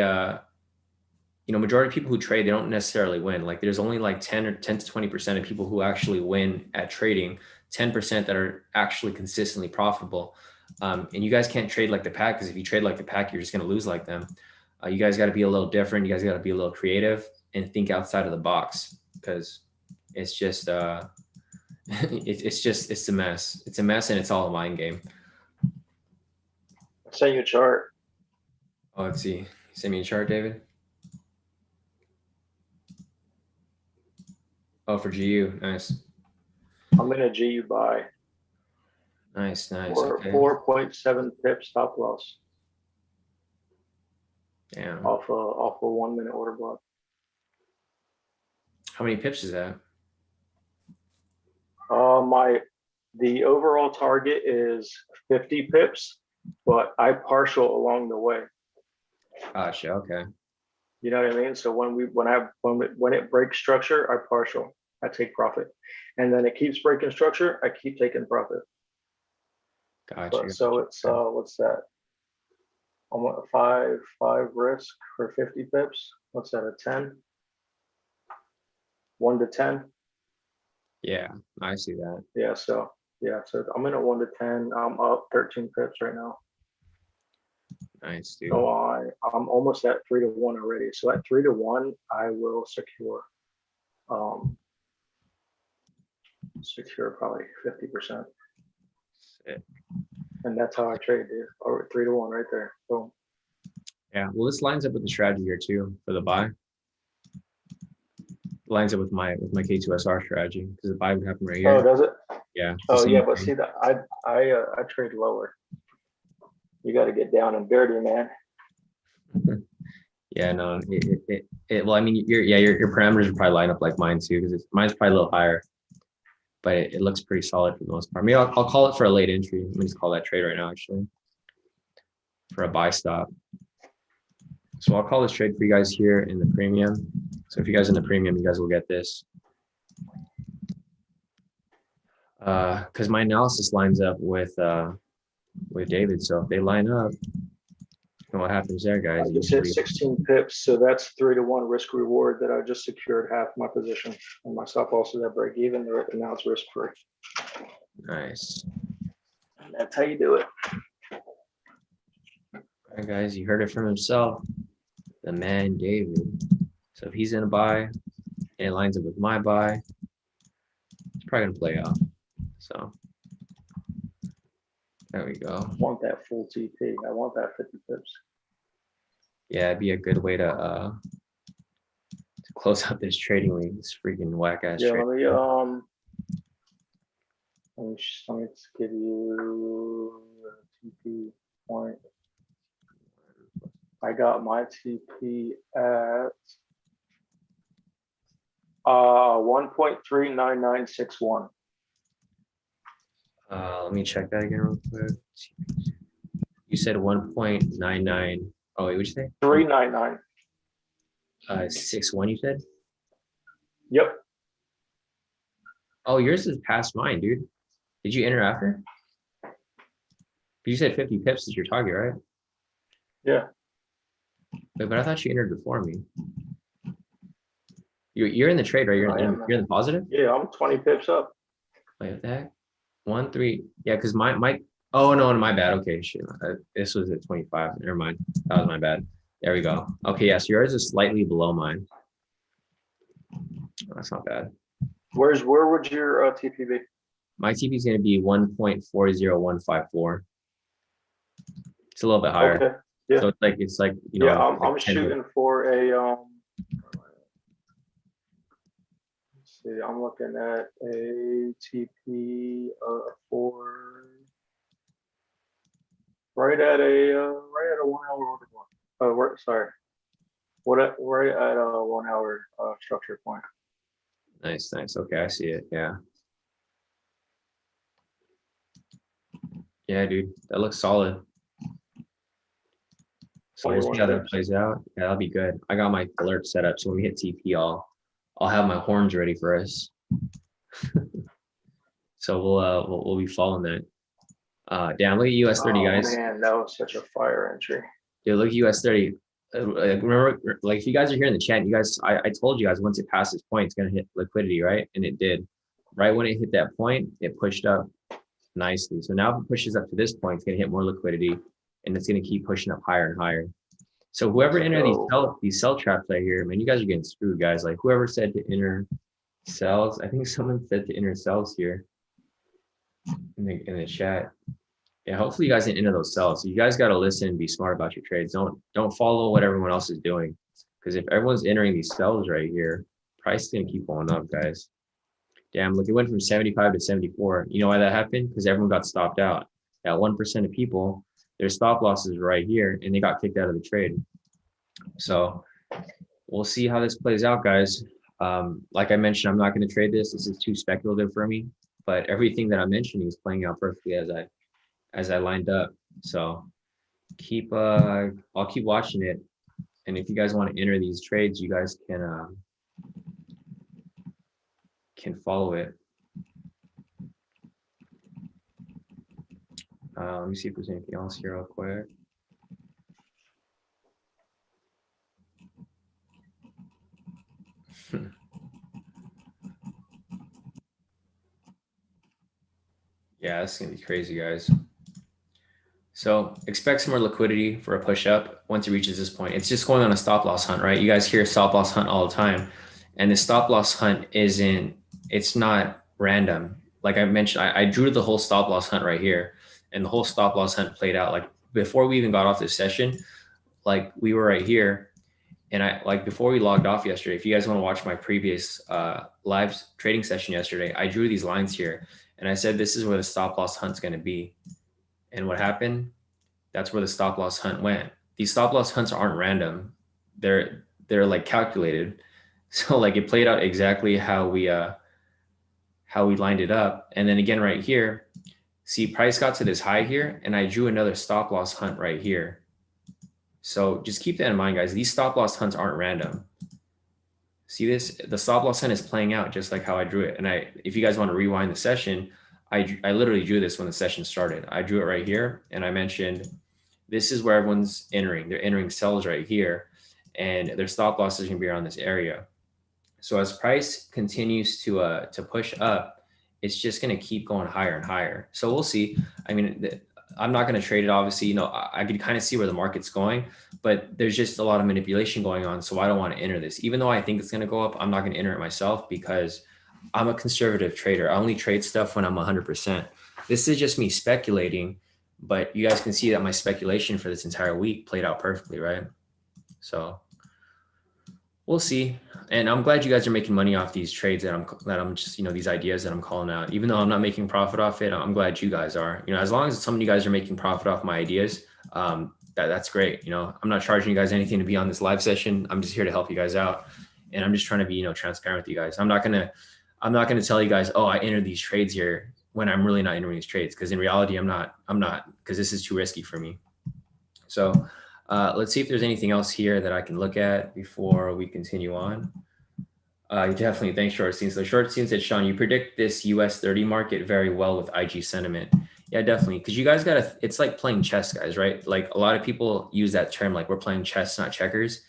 majority of people who trade, they don't necessarily win. Like there's only like 10 to 20% of people who actually win at trading, 10% that are actually consistently profitable. And you guys can't trade like the pack because if you trade like the pack, you're just going to lose like them. You guys got to be a little different. You guys got to be a little creative and think outside of the box because it's just it's a mess. It's a mess and it's all a mind game. I'll send you a chart. Oh, let's see. Send me a chart, David. Oh, for GU. Nice. I'm in a GU buy. Nice. For Okay. 4.7 pips stop loss. Damn. Off a 1 minute order block. How many pips is that? The overall target is 50 pips, but I partial along the way. Gotcha. Okay. You know what I mean? So when it breaks structure, I partial. I take profit, and then it keeps breaking structure. I keep taking profit. Gotcha. So it's what's that? Almost five risk for 50 pips. What's that? A 10? 1 to 10. Yeah, I see that. Yeah. So I'm in a 1 to 10. I'm up 13 pips right now. Nice, dude. So I'm almost at 3 to 1 already. So at 3 to 1, I will secure probably 50%. Sick. And that's how I trade, dude. Over 3 to 1 right there. Boom. Yeah. Well, this lines up with the strategy here too for the buy. Lines up with my K2SR strategy because the buy would happen right here. Oh, does it? Yeah. Oh yeah, but see that I trade lower. You got to get down and dirty, man. Yeah, no. Well, I mean, your parameters would probably line up like mine too because mine's probably a little higher, but it looks pretty solid for the most part. Maybe I'll call it for a late entry. Let me just call that trade right now, actually, for a buy stop. So I'll call this trade for you guys here in the premium. So if you guys in the premium, you guys will get this. Because my analysis lines up with David. So if they line up, what happens there, guys? I just hit 16 pips, so that's 3 to 1 risk reward that I just secured half my position, and my stop also that break even. And now it's risk free. Nice. And that's how you do it. All right, guys, you heard it from himself, the man David. So if he's in a buy and it lines up with my buy, it's probably gonna play out. So there we go. I want that full TP. I want that 50 pips. Yeah, it'd be a good way to close out this trading week. This freaking whack ass Yeah, trade. let me give you a TP point. I got my TP at 1.39961. Let me check that again real quick. You said 1.99. Oh, wait, what'd you say? 399. 61, you said? Yep. Oh, yours is past mine, dude. Did you enter after? You said 50 pips is your target, right? Yeah. Wait, but I thought you entered before me. You're in the trade, right? You're in the positive? Yeah, I'm 20 pips up. Wait, what the heck? 1, 3. Yeah, because my Oh no, my bad. Okay, shit. This was at 25. Never mind. That was my bad. There we go. Okay, yeah, so yours is slightly below mine. That's not bad. Where would your TP be? My TP is going to be 1.40154. It's a little bit higher. Okay. Yeah. So it's like Yeah, like I'm 10 shooting for a let's see, I'm looking at a TP for right at a 1 hour order block. Sorry. Right at a 1 hour structure point. Nice, nice. Okay, I see it. Yeah. Yeah, dude, that looks solid. So we'll see 21 how that pips. plays out. Yeah, that'll be good. I got my alert set up, so when we hit TP, I'll have my horns ready for us. So we'll be following that. Damn, look at US 30, guys. Man, that was such a fire entry. Dude, look at US 30. Remember, like if you guys are here in the chat, you guys, I told you guys once it passes point, it's gonna hit liquidity, right? And it did. Right when it hit that point, it pushed up nicely. So now if it pushes up to this point, it's gonna hit more liquidity, and it's gonna keep pushing up higher and higher. So whoever entered these sell traps right here, man, you guys are getting screwed, guys. Like whoever said to enter sells, I think someone said to enter sells here in the chat. Yeah, hopefully you guys didn't enter those sells. So you guys got to listen and be smart about your trades. Don't follow what everyone else is doing, because if everyone's entering these sells right here, price is gonna keep going up, guys. Damn, look, it went from 75 to 74. You know why that happened? Because everyone got stopped out. That 1% of people, their stop losses right here, and they got kicked out of the trade. So we'll see how this plays out, guys. Like I mentioned, I'm not going to trade this. This is too speculative for me. But everything that I'm mentioning is playing out perfectly as I lined up. So I'll keep watching it. And if you guys want to enter these trades, you guys can follow it. Let me see if there's anything else here real quick. Yeah, that's gonna be crazy, guys. So expect some more liquidity for a push up once it reaches this point. It's just going on a stop loss hunt, right? You guys hear stop loss hunt all the time. And the stop loss hunt it's not random. Like I mentioned, I drew the whole stop loss hunt right here, and the whole stop loss hunt played out. Like before we even got off this session, like we were right here. And before we logged off yesterday, if you guys want to watch my previous live trading session yesterday, I drew these lines here and I said, this is where the stop loss hunt's going to be. And what happened? That's where the stop loss hunt went. These stop loss hunts aren't random. They're like calculated. So like it played out exactly how we lined it up. And then again, right here, see price got to this high here and I drew another stop loss hunt right here. So just keep that in mind, guys. These stop loss hunts aren't random. See this? The stop loss hunt is playing out just like how I drew it. And if you guys want to rewind the session, I literally drew this when the session started. I drew it right here and I mentioned this is where everyone's entering. They're entering sells right here and their stop loss is going to be around this area. So as price continues to push up, it's just going to keep going higher and higher. So we'll see. I mean, I'm not going to trade it. Obviously, I could kind of see where the market's going, but there's just a lot of manipulation going on. So I don't want to enter this. Even though I think it's going to go up, I'm not going to enter it myself because I'm a conservative trader. I only trade stuff when I'm 100%. This is just me speculating, but you guys can see that my speculation for this entire week played out perfectly, right? So we'll see. And I'm glad you guys are making money off these trades that I'm just, these ideas that I'm calling out. Even though I'm not making profit off it, I'm glad you guys are. As long as some of you guys are making profit off my ideas, that's great. I'm not charging you guys anything to be on this live session. I'm just here to help you guys out. And I'm just trying to be, transparent with you guys. I'm not gonna tell you guys, oh, I entered these trades here when I'm really not entering these trades. Because in reality, I'm not, because this is too risky for me. So let's see if there's anything else here that I can look at before we continue on. Definitely, thanks, Shortstein. So Shortstein said, Shawn, you predict this US 30 market very well with IG sentiment. Yeah, definitely. Because you guys it's like playing chess, guys, right? Like a lot of people use that term, like we're playing chess, not checkers.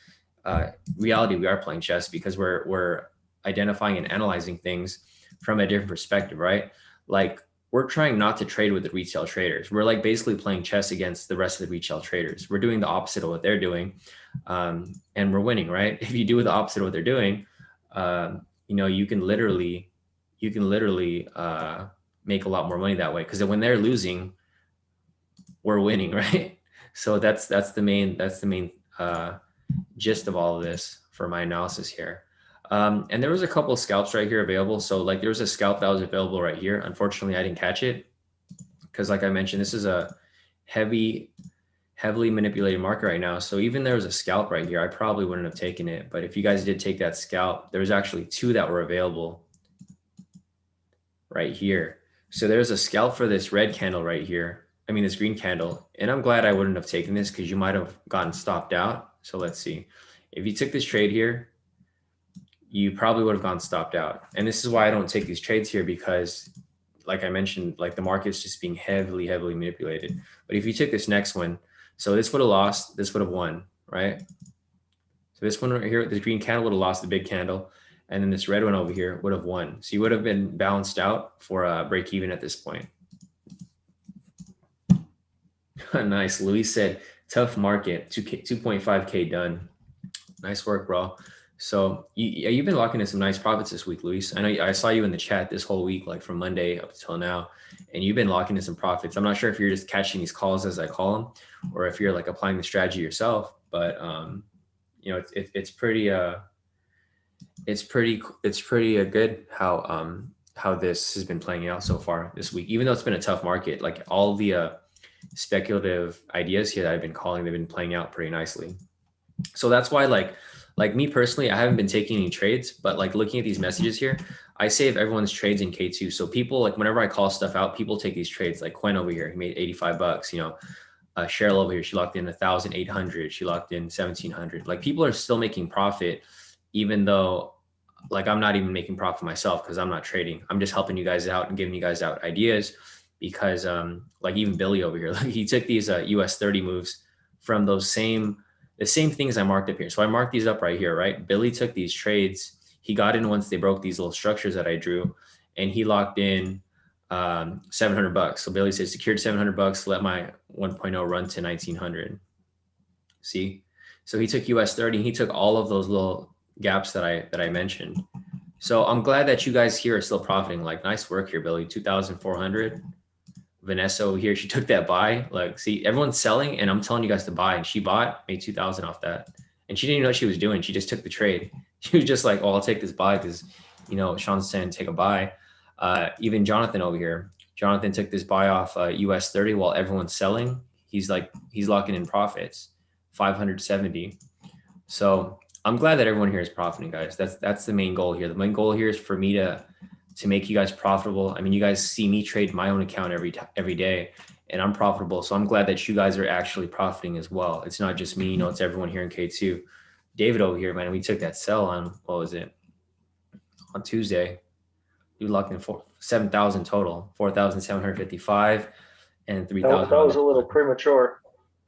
Reality, we are playing chess because we're identifying and analyzing things from a different perspective, right? Like we're trying not to trade with the retail traders. We're like basically playing chess against the rest of the retail traders. We're doing the opposite of what they're doing, and we're winning, right? If you do the opposite of what they're doing, you know, you can literally make a lot more money that way. Because when they're losing, we're winning, right? So that's the main gist of all of this for my analysis here. And there was a couple of scalps right here available. So like there was a scalp that was available right here. Unfortunately, I didn't catch it because like I mentioned, this is a heavily manipulated market right now. So even there was a scalp right here, I probably wouldn't have taken it. But if you guys did take that scalp, there was actually two that were available right here. So there's a scalp for this red candle right here. I mean, this green candle. And I'm glad I wouldn't have taken this because you might have gotten stopped out. So let's see. If you took this trade here, you probably would have gone stopped out. And this is why I don't take these trades here because like I mentioned, like the market's just being heavily manipulated. But if you took this next one, so this would have lost, this would have won, right? So this one right here, this green candle would have lost the big candle. And then this red one over here would have won. So you would have been balanced out for a break even at this point. Nice. Luis said, tough market, 2.5K done. Nice work, bro. So you've been locking in some nice profits this week, Luis. I know I saw you in the chat this whole week, like from Monday up until now, and you've been locking in some profits. I'm not sure if you're just catching these calls as I call them, or if you're like applying the strategy yourself. But you know, it's pretty good how this has been playing out so far this week. Even though it's been a tough market, like all the speculative ideas here that I've been calling, they've been playing out pretty nicely. So that's why like me personally, I haven't been taking any trades, but like looking at these messages here, I save everyone's trades in K2. So people, like whenever I call stuff out, people take these trades. Like Quen over here, he made $85. You know, Cheryl over here, she locked in 1,800. She locked in 1,700. Like people are still making profit, even though like I'm not even making profit myself because I'm not trading. I'm just helping you guys out and giving you guys out ideas because like even Billy over here, like he took these US 30 moves from the same things I marked up here. So I marked these up right here, right? Billy took these trades. He got in once they broke these little structures that I drew, and he locked in $700. So Billy says secured $700, let my 1.0 run to 1900. See? So he took US 30, he took all of those little gaps that I mentioned. So I'm glad that you guys here are still profiting. Like nice work here, Billy. 2,400. Vanessa over here, she took that buy. Like, see, everyone's selling, and I'm telling you guys to buy. And she bought, made 2,000 off that. And she didn't even know what she was doing. She just took the trade. She was just like, "Oh, I'll take this buy because, you know, Shawn's saying take a buy." Even Jonathan over here, Jonathan took this buy off US 30 while everyone's selling. He's locking in profits, 570. So I'm glad that everyone here is profiting, guys. That's the main goal here. The main goal here is for me to make you guys profitable. I mean, you guys see me trade my own account every day, and I'm profitable. So I'm glad that you guys are actually profiting as well. It's not just me, you know, it's everyone here in K2. David over here, man, we took that sell on, what was it? On Tuesday. We locked in 7,000 total, 4,755 and 3,000. That was a little premature.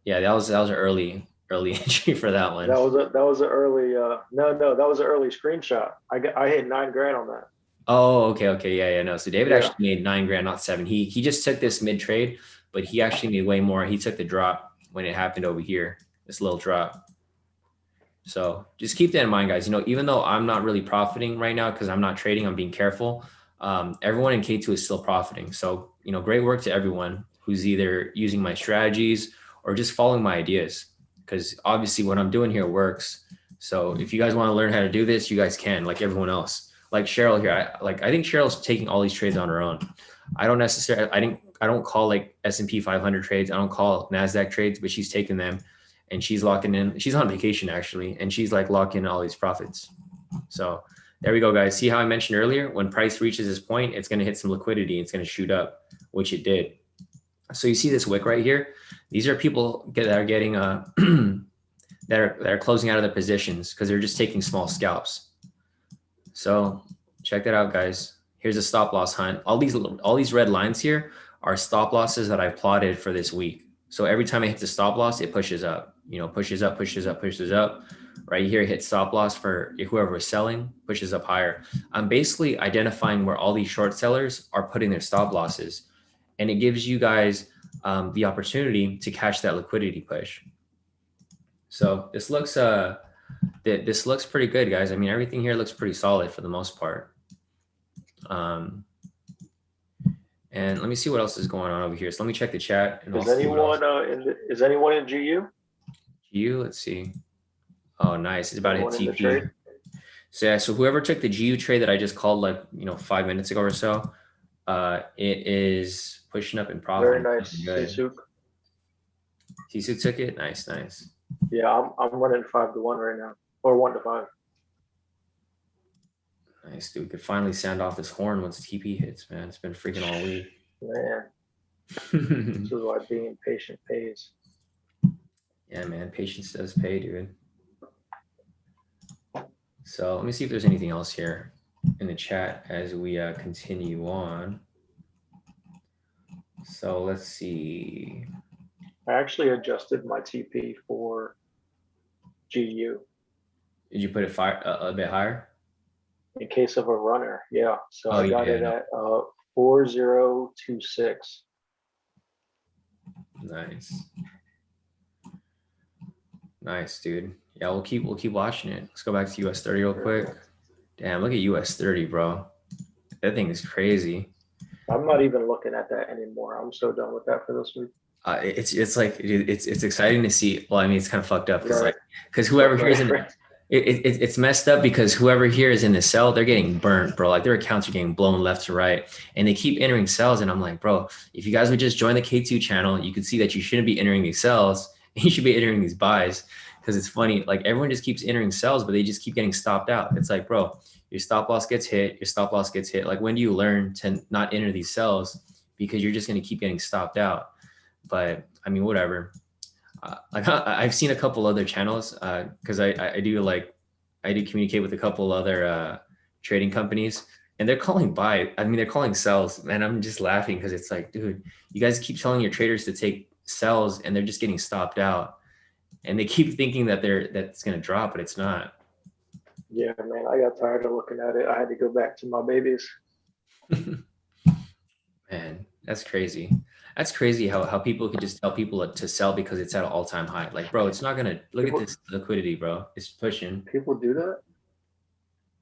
Yeah, that was an early entry for that one. That was an early that was an early screenshot. I hit $9,000 on that. Oh, okay. Yeah, no. So David actually made $9,000, not 7. He just took this mid trade, but he actually made way more. He took the drop when it happened over here, this little drop. So just keep that in mind, guys. You know, even though I'm not really profiting right now because I'm not trading, I'm being careful. Everyone in K2 is still profiting. So, you know, great work to everyone who's either using my strategies or just following my ideas, because obviously what I'm doing here works. So if you guys want to learn how to do this, you guys can, like everyone else. Like Cheryl here, I think Cheryl's taking all these trades on her own. I don't call like S&P 500 trades. I don't call NASDAQ trades, but she's taking them and she's locking in. She's on vacation actually, and she's like locking in all these profits. So there we go, guys. See how I mentioned earlier, when price reaches this point, it's going to hit some liquidity. It's going to shoot up, which it did. So you see this wick right here. These are people that are getting that are closing out of their positions because they're just taking small scalps. So check that out, guys. Here's a stop loss hunt. All these red lines here are stop losses that I plotted for this week. So every time I hit the stop loss, it pushes up, you know, pushes up, pushes up, pushes up. right here, hit stop loss for whoever is selling, pushes up higher. I'm basically identifying where all these short sellers are putting their stop losses. And it gives you guys the opportunity to catch that liquidity push. So this looks pretty good, guys. I mean, everything here looks pretty solid for the most part. And let me see what else is going on over here. So let me check the chat. And Is anyone is anyone in GU? GU, let's see. Oh, nice. It's about to hit Anyone in the TP. trade? So yeah, so whoever took the GU trade that I just called, like, 5 minutes ago or so, it is pushing up in profit. Very nice. Sisuk. Sisuk took it. Nice, nice. Yeah, I'm running 5 to 1 right now, or 1 to 5. Nice, dude. We could finally sound off this horn once TP hits, man. It's been freaking all week. Man, this is why being patient pays. Yeah, man. Patience does pay, dude. So let me see if there's anything else here in the chat as we continue on. So let's see. I actually adjusted my TP for GU. Did you put it a bit higher? In case of a runner, yeah. So I got it at 4026. Nice. Nice, dude. Yeah, we'll keep watching it. Let's go back to US 30 real quick. Damn, look at US 30, bro. That thing is crazy. I'm not even looking at that anymore. I'm so done with that for this week. It's like it's exciting to see. Well, I mean, it's kind of fucked up because whoever hears it's messed up because whoever here is in the sell, they're getting burnt, bro. Like their accounts are getting blown left to right, and they keep entering sells. And I'm like, bro, if you guys would just join the K2 channel, you could see that you shouldn't be entering these sells. You should be entering these buys, because it's funny. Like everyone just keeps entering sells, but they just keep getting stopped out. It's like, bro, your stop loss gets hit. Your stop loss gets hit. Like when do you learn to not enter these sells? Because you're just going to keep getting stopped out. But I mean, whatever. Like I've seen a couple other channels because I do communicate with a couple other trading companies, and they're calling buy. I mean, they're calling sells, and I'm just laughing because it's like, dude, you guys keep telling your traders to take sells, and they're just getting stopped out, and they keep thinking that that's gonna drop, but it's not. Yeah, man, I got tired of looking at it. I had to go back to my babies. Man, that's crazy. That's crazy how people can just tell people to sell because it's at an all-time high. Like, bro, it's not gonna look at this liquidity, bro. It's pushing. People do that?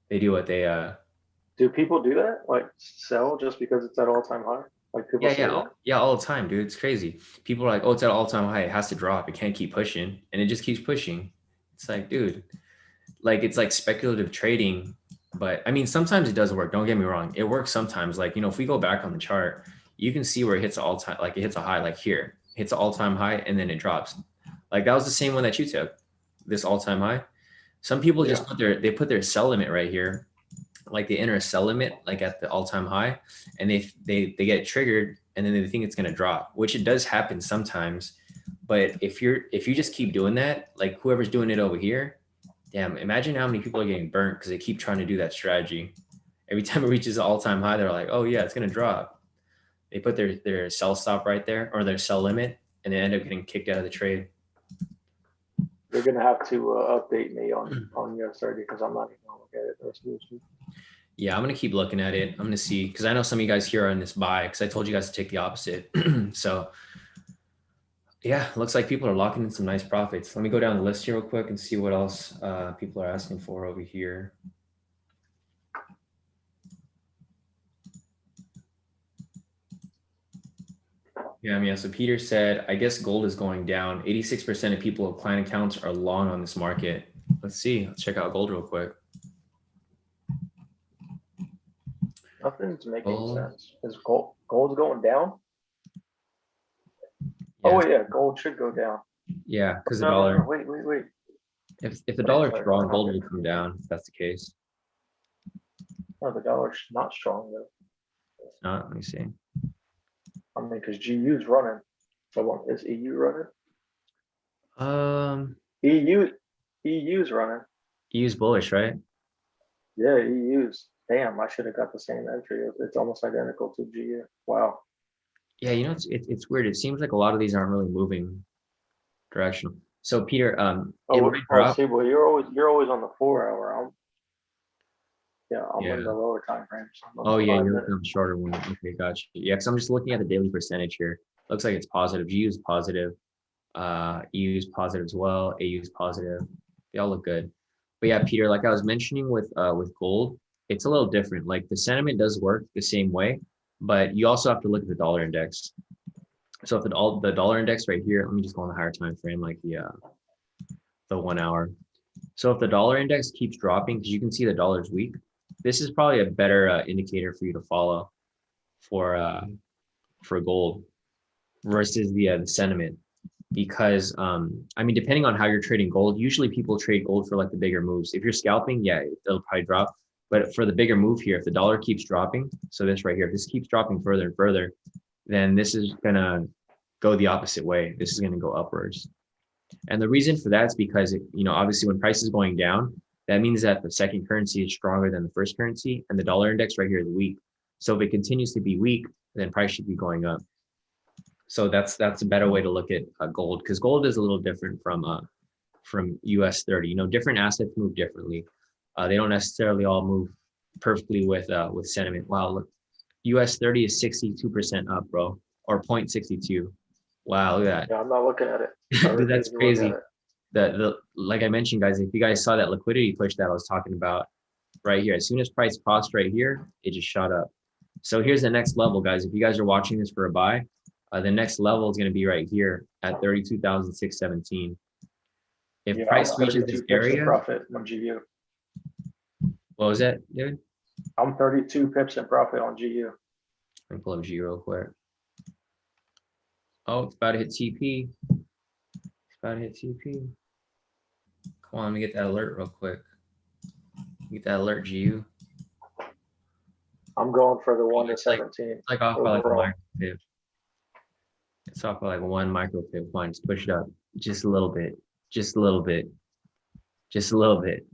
They do what they Do people do that? Like sell just because it's at all-time high? Like people say that? Yeah, all the time, dude. It's crazy. People are like, oh, it's at an all-time high. It has to drop. It can't keep pushing. And it just keeps pushing. It's like, dude, like it's like speculative trading. But I mean, sometimes it does work. Don't get me wrong. It works sometimes. Like, if we go back on the chart, you can see where it hits all-time, like it hits a high, like here, hits an all-time high, and then it drops. Like that was the same one that you took, this all-time high. Some people just put their sell limit right here. Like they enter a sell limit, like at the all-time high, and they get triggered, and then they think it's going to drop, which it does happen sometimes. But if you just keep doing that, like whoever's doing it over here, damn, imagine how many people are getting burnt because they keep trying to do that strategy. Every time it reaches an all-time high, they're like, oh yeah, it's going to drop. They put their sell stop right there, or their sell limit, and they end up getting kicked out of the trade. You're gonna have to update me on US 30 because I'm not even gonna look at it the rest of this week. Yeah, I'm gonna keep looking at it. I'm gonna see, because I know some of you guys here are in this buy, because I told you guys to take the opposite. So yeah, looks like people are locking in some nice profits. Let me go down the list here real quick and see what else people are asking for over here. Yeah, so Peter said, I guess gold is going down. 86% of people with client accounts are long on this market. Let's see. Let's check out gold real quick. Nothing's making sense. Is gold's going down? Yeah. Oh yeah, gold should go down. Yeah, because the dollar. Wait. If the dollar is strong, gold will come down. If that's the case. No, the dollar's not strong though. It's not. Let me see. I mean, because GU's running. So is EU running? EU's running. EU's bullish, right? Yeah, EU's. Damn, I should have got the same entry. It's almost identical to GU. Wow. Yeah, it's weird. It seems like a lot of these aren't really moving directional. So Peter, it Oh, might drop. see, well, you're always on the 4 hour. I'm in Yeah. the lower time frames. I'm on Oh the yeah, five you're minute. looking at the shorter one. Okay, gotcha. Yeah, because I'm just looking at the daily percentage here. Looks like it's positive. GU is positive. EU is positive as well. AU is positive. They all look good. But yeah, Peter, like I was mentioning with gold, it's a little different. Like the sentiment does work the same way, but you also have to look at the dollar index. So if the dollar index right here, let me just go on the higher time frame, like the 1 hour. So if the dollar index keeps dropping, because you can see the dollar's weak, this is probably a better indicator for you to follow for gold versus the sentiment. Because I mean, depending on how you're trading gold, usually people trade gold for like the bigger moves. If you're scalping, yeah, it'll probably drop. But for the bigger move here, if the dollar keeps dropping, so this right here, if this keeps dropping further and further, then this is gonna go the opposite way. This is gonna go upwards. And the reason for that is because, obviously when price is going down, that means that the second currency is stronger than the first currency and the dollar index right here is weak. So if it continues to be weak, then price should be going up. So that's a better way to look at gold, because gold is a little different from US 30. Different assets move differently. They don't necessarily all move perfectly with sentiment. Wow, look, US 30 is 62% up, bro, or 0.62. Wow, look at Yeah, I'm not looking at it. I that. Dude, refuse that's to look at crazy. it. The like I mentioned, guys, if you guys saw that liquidity push that I was talking about right here, as soon as price crossed right here, it just shot up. So here's the next level, guys. If you guys are watching this for a buy, the next level is going to be right here at 32,617. If Yeah, I'm price reaches 32 this pips in area, profit on GU. what was that, dude? I'm 32 pips in profit on GU. Let me pull up G real quick. Oh, it's about to hit TP. It's about to hit TP. Come on, let me get that alert real quick. Get that alert, GU. I'm going for the 1 to It's like 17 like off by like a overall. micro pip. It's off by like one micro pip. Fine, just push it up just a little bit, just a little bit, just a little bit.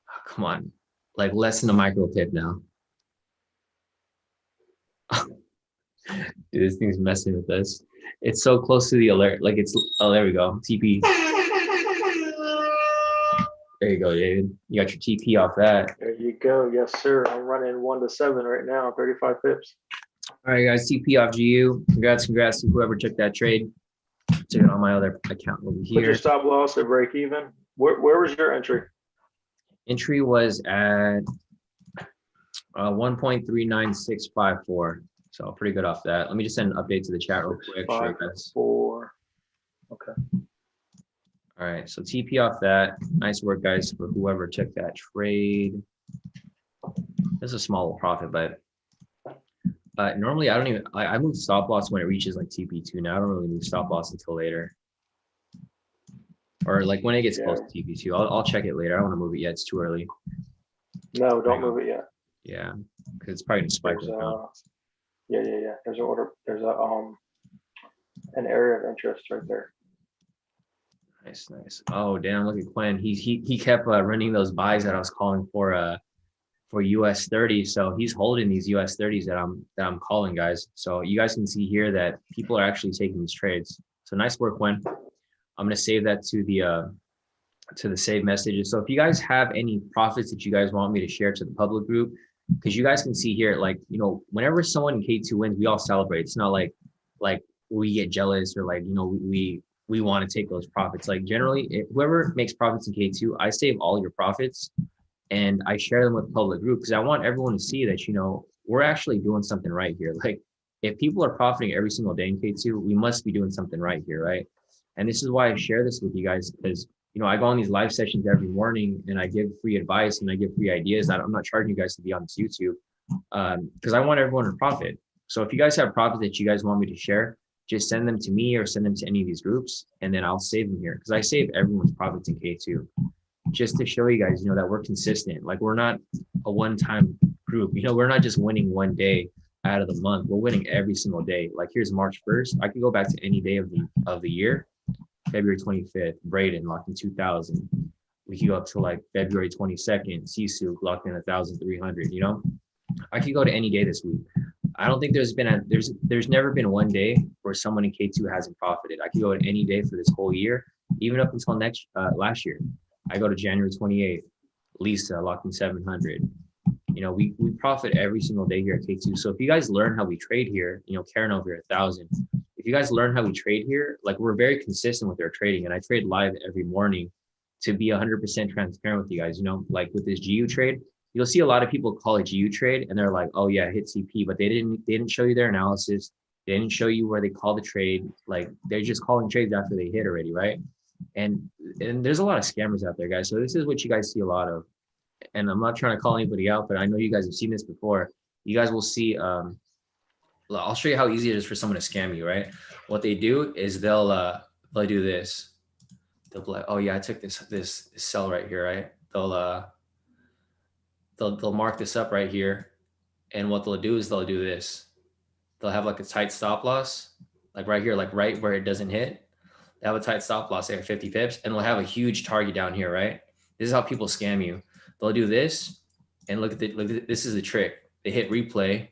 Oh, come on, like less than a micro pip now. Dude, this thing's messing with us. It's so close to the alert. Like oh, there we go. TP. There you go, David. You got your TP off that. There you go. Yes, sir. I'm running 1 to 7 right now, 35 pips. All right, guys. TP off GU. Congrats to whoever took that trade. Took it on my other account over Put your here. stop loss at break even. Where was your entry? Entry was at 1.39654. So pretty good off that. Let me just send an update to the chat real quick. Show you guys. 4. Okay. All right, so TP off that. Nice work, guys, for whoever took that trade. This is a small profit, but normally I don't even, I move stop loss when it reaches like TP2. Now I don't really move stop loss until later. Or like when it gets close to TP2. I'll check it later. I don't want to move it yet. It's too early. No, don't move it yet. Yeah, because it's probably gonna spike right now. Yeah. There's an order. There's an area of interest right there. Nice. Oh damn! Look at Quinn. He kept running those buys that I was calling for US 30. So he's holding these US 30s that I'm calling, guys. So you guys can see here that people are actually taking these trades. So nice work, Quinn. I'm gonna save that to the save messages. So if you guys have any profits that you guys want me to share to the public group, because you guys can see here, like, whenever someone in K2 wins, we all celebrate. It's not like we get jealous or like, we want to take those profits. Like generally, whoever makes profits in K2, I save all your profits and I share them with the public group because I want everyone to see that, we're actually doing something right here. Like if people are profiting every single day in K2, we must be doing something right here, right? And this is why I share this with you guys because, I go on these live sessions every morning and I give free advice and I give free ideas. I'm not charging you guys to be on this YouTube because I want everyone to profit. So if you guys have profits that you guys want me to share, just send them to me or send them to any of these groups and then I'll save them here because I save everyone's profits in K2 just to show you guys, that we're consistent. Like we're not a one-time group. We're not just winning one day out of the month. We're winning every single day. Like here's March 1st. I can go back to any day of the year. February 25th, Braden locked in 2,000. We could go up to like February 22nd, Sisu locked in 1,300. I could go to any day this week. I don't think there's never been one day where someone in K2 hasn't profited. I could go to any day for this whole year even up until last year. I go to January 28th, Lisa locked in 700. We profit every single day here at K2. So if you guys learn how we trade here, Karen over here 1,000. If you guys learn how we trade here, like we're very consistent with our trading, and I trade live every morning to be 100% transparent with you guys. Like with this GU trade, you'll see a lot of people call it GU trade, and they're like, "Oh yeah, hit CP," but they didn't show you their analysis. They didn't show you where they call the trade. Like they're just calling trades after they hit already, right? And there's a lot of scammers out there, guys. So this is what you guys see a lot of. And I'm not trying to call anybody out, but I know you guys have seen this before. You guys will see. I'll show you how easy it is for someone to scam you, right? What they do is they'll do this. They'll be like, "Oh yeah, I took this sell right here, right?" They'll mark this up right here, and what they'll do is they'll do this. They'll have like a tight stop loss, like right here, like right where it doesn't hit. They have a tight stop loss, like 50 pips, and they'll have a huge target down here, right? This is how people scam you. They'll do this, and look at this is the trick. They hit replay,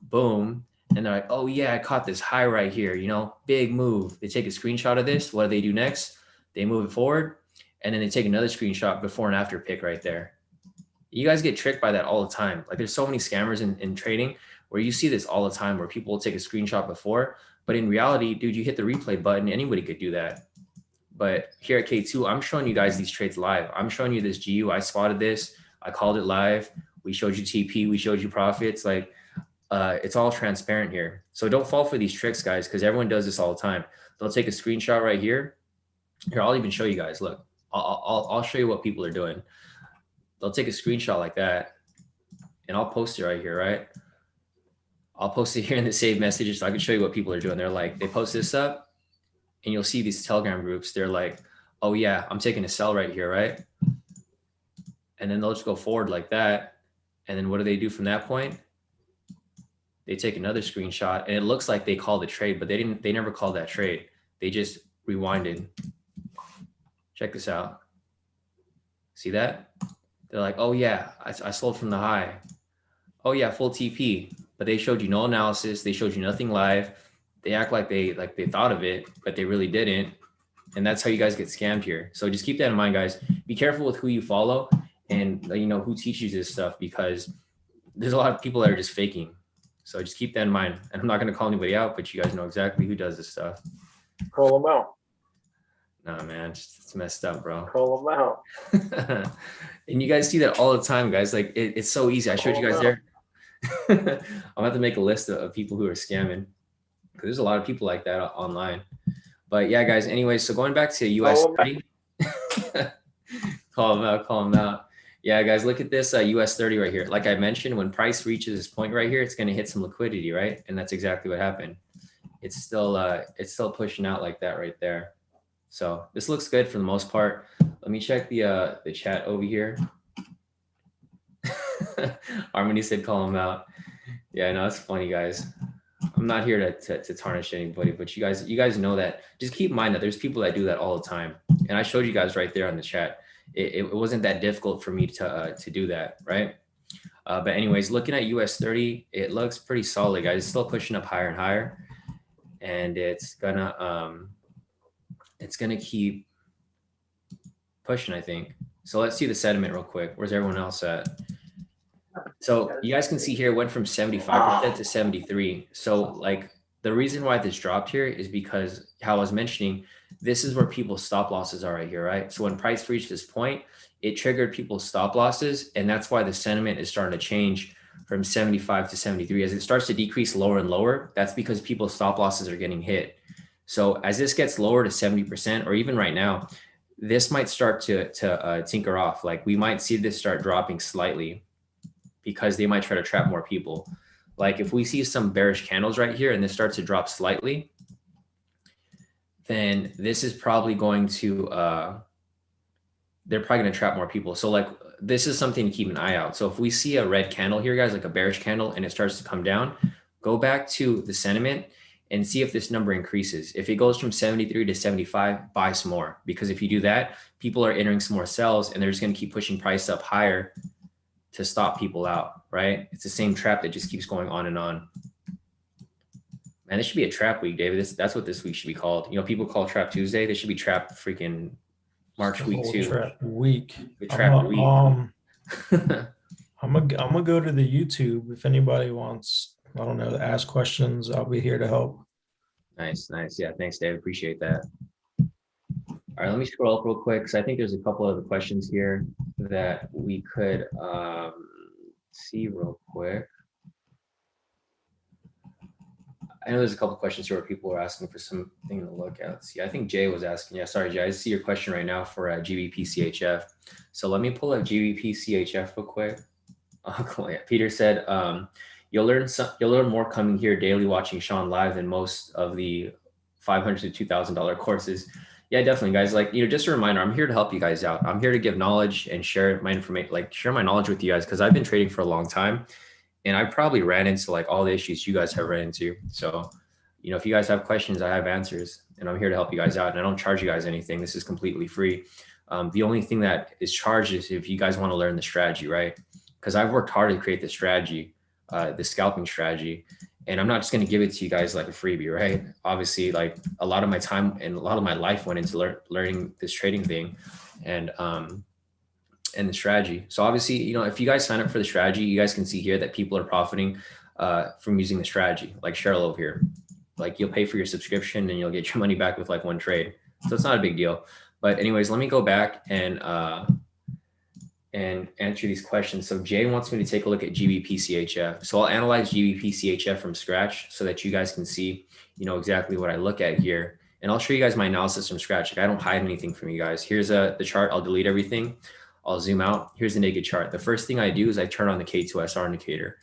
boom, and they're like, "Oh yeah, I caught this high right here, big move." They take a screenshot of this. What do they do next? They move it forward, and then they take another screenshot before and after pick right there. You guys get tricked by that all the time. Like there's so many scammers in trading where you see this all the time where people will take a screenshot before, but in reality, dude, you hit the replay button, anybody could do that. But here at K2, I'm showing you guys these trades live. I'm showing you this GU. I spotted this. I called it live. We showed you TP. We showed you profits. Like it's all transparent here. So don't fall for these tricks, guys, because everyone does this all the time. They'll take a screenshot right here. Here, I'll even show you guys. Look, I'll show you what people are doing. They'll take a screenshot like that, and I'll post it right here, right? I'll post it here in the saved messages so I can show you what people are doing. They're like, they post this up, and you'll see these Telegram groups. They're like, "Oh yeah, I'm taking a sell right here, right?" And then they'll just go forward like that. And then what do they do from that point? They take another screenshot, and it looks like they called the trade, but they never called that trade. They just rewinded. Check this out. See that? They're like, "Oh yeah, I sold from the high. Oh yeah, full TP." But they showed you no analysis. They showed you nothing live. They act like they thought of it, but they really didn't. And that's how you guys get scammed here. So just keep that in mind, guys. Be careful with who you follow and who teaches this stuff, because there's a lot of people that are just faking. So just keep that in mind. And I'm not going to call anybody out, but you guys know exactly who does this stuff. Call them out. Nah, man, it's messed up, bro. Call them out. And you guys see that all the time, guys. Like it's so easy. I showed you guys there. I'm gonna have to make a list of people who are scamming, because there's a lot of people like that online. But yeah, guys, anyways, so going back to US 30, call them out. Yeah, guys, look at this US 30 right here. Like I mentioned, when price reaches this point right here, it's going to hit some liquidity, right? And that's exactly what happened. It's still pushing out like that right there. So this looks good for the most part. Let me check the chat over here. Harmony said call him out. Yeah, no, it's funny, guys. I'm not here to tarnish anybody, but you guys know that. Just keep in mind that there's people that do that all the time. And I showed you guys right there on the chat. It wasn't that difficult for me to do that, right? But anyways, looking at US 30, it looks pretty solid, guys. It's still pushing up higher and higher, and it's gonna keep pushing, I think. So let's see the sentiment real quick. Where's everyone else at? So you guys can see here, it went from 75% to 73. So like the reason why this dropped here is because how I was mentioning, this is where people's stop losses are right here, right? So when price reached this point, it triggered people's stop losses. And that's why the sentiment is starting to change from 75 to 73. As it starts to decrease lower and lower, that's because people's stop losses are getting hit. So as this gets lower to 70%, or even right now, this might start to tinker off. Like we might see this start dropping slightly, because they might try to trap more people. Like if we see some bearish candles right here and this starts to drop slightly, then this is probably going to, they're probably going to trap more people. So like this is something to keep an eye out. So if we see a red candle here, guys, like a bearish candle, and it starts to come down, go back to the sentiment and see if this number increases. If it goes from 73 to 75, buy some more. Because if you do that, people are entering some more sells, and they're just going to keep pushing price up higher to stop people out, right? It's the same trap that just keeps going on and on. Man, this should be a trap week, David. That's what this week should be called. You know, people call Trap Tuesday. This should be Trap freaking It's March the week whole 2. trap week. The I'm trap a, week. I'm gonna go to the YouTube if anybody wants, I don't know, to ask questions. I'll be here to help. Nice, nice. Yeah, thanks, Dave. Appreciate that. All right, let me scroll up real quick because I think there's a couple of the questions here that we could see real quick. I know there's a couple of questions here where people are asking for something to look at. Let's see, I think Jay was asking. Yeah, sorry, Jay. I see your question right now for GBP So let me pull up GBP real quick. Oh, yeah. Peter said, you'll learn more coming here daily watching Shawn live than most of the $500 to $2,000 courses. Yeah, definitely, guys. Like, you know, just a reminder, I'm here to help you guys out. I'm here to give knowledge and share my information, like share my knowledge with you guys, because I've been trading for a long time and I probably ran into like all the issues you guys have ran into. So, you know, if you guys have questions, I have answers and I'm here to help you guys out. And I don't charge you guys anything. This is completely free. The only thing that is charged is if you guys want to learn the strategy, right? Because I've worked hard to create the strategy, the scalping strategy, and I'm not just going to give it to you guys like a freebie, right? Obviously, like a lot of my time and a lot of my life went into learning this trading thing and the strategy. So obviously, you know, if you guys sign up for the strategy, you guys can see here that people are profiting from using the strategy, like Cheryl over here. Like you'll pay for your subscription and you'll get your money back with like one trade. So it's not a big deal. But anyways, let me go back and answer these questions. So Jay wants me to take a look at GBP. So I'll analyze GBP from scratch so that you guys can see, you know, exactly what I look at here. And I'll show you guys my analysis from scratch. Like I don't hide anything from you guys. Here's the chart. I'll delete everything. I'll zoom out. Here's the naked chart. The first thing I do is I turn on the K²SR indicator.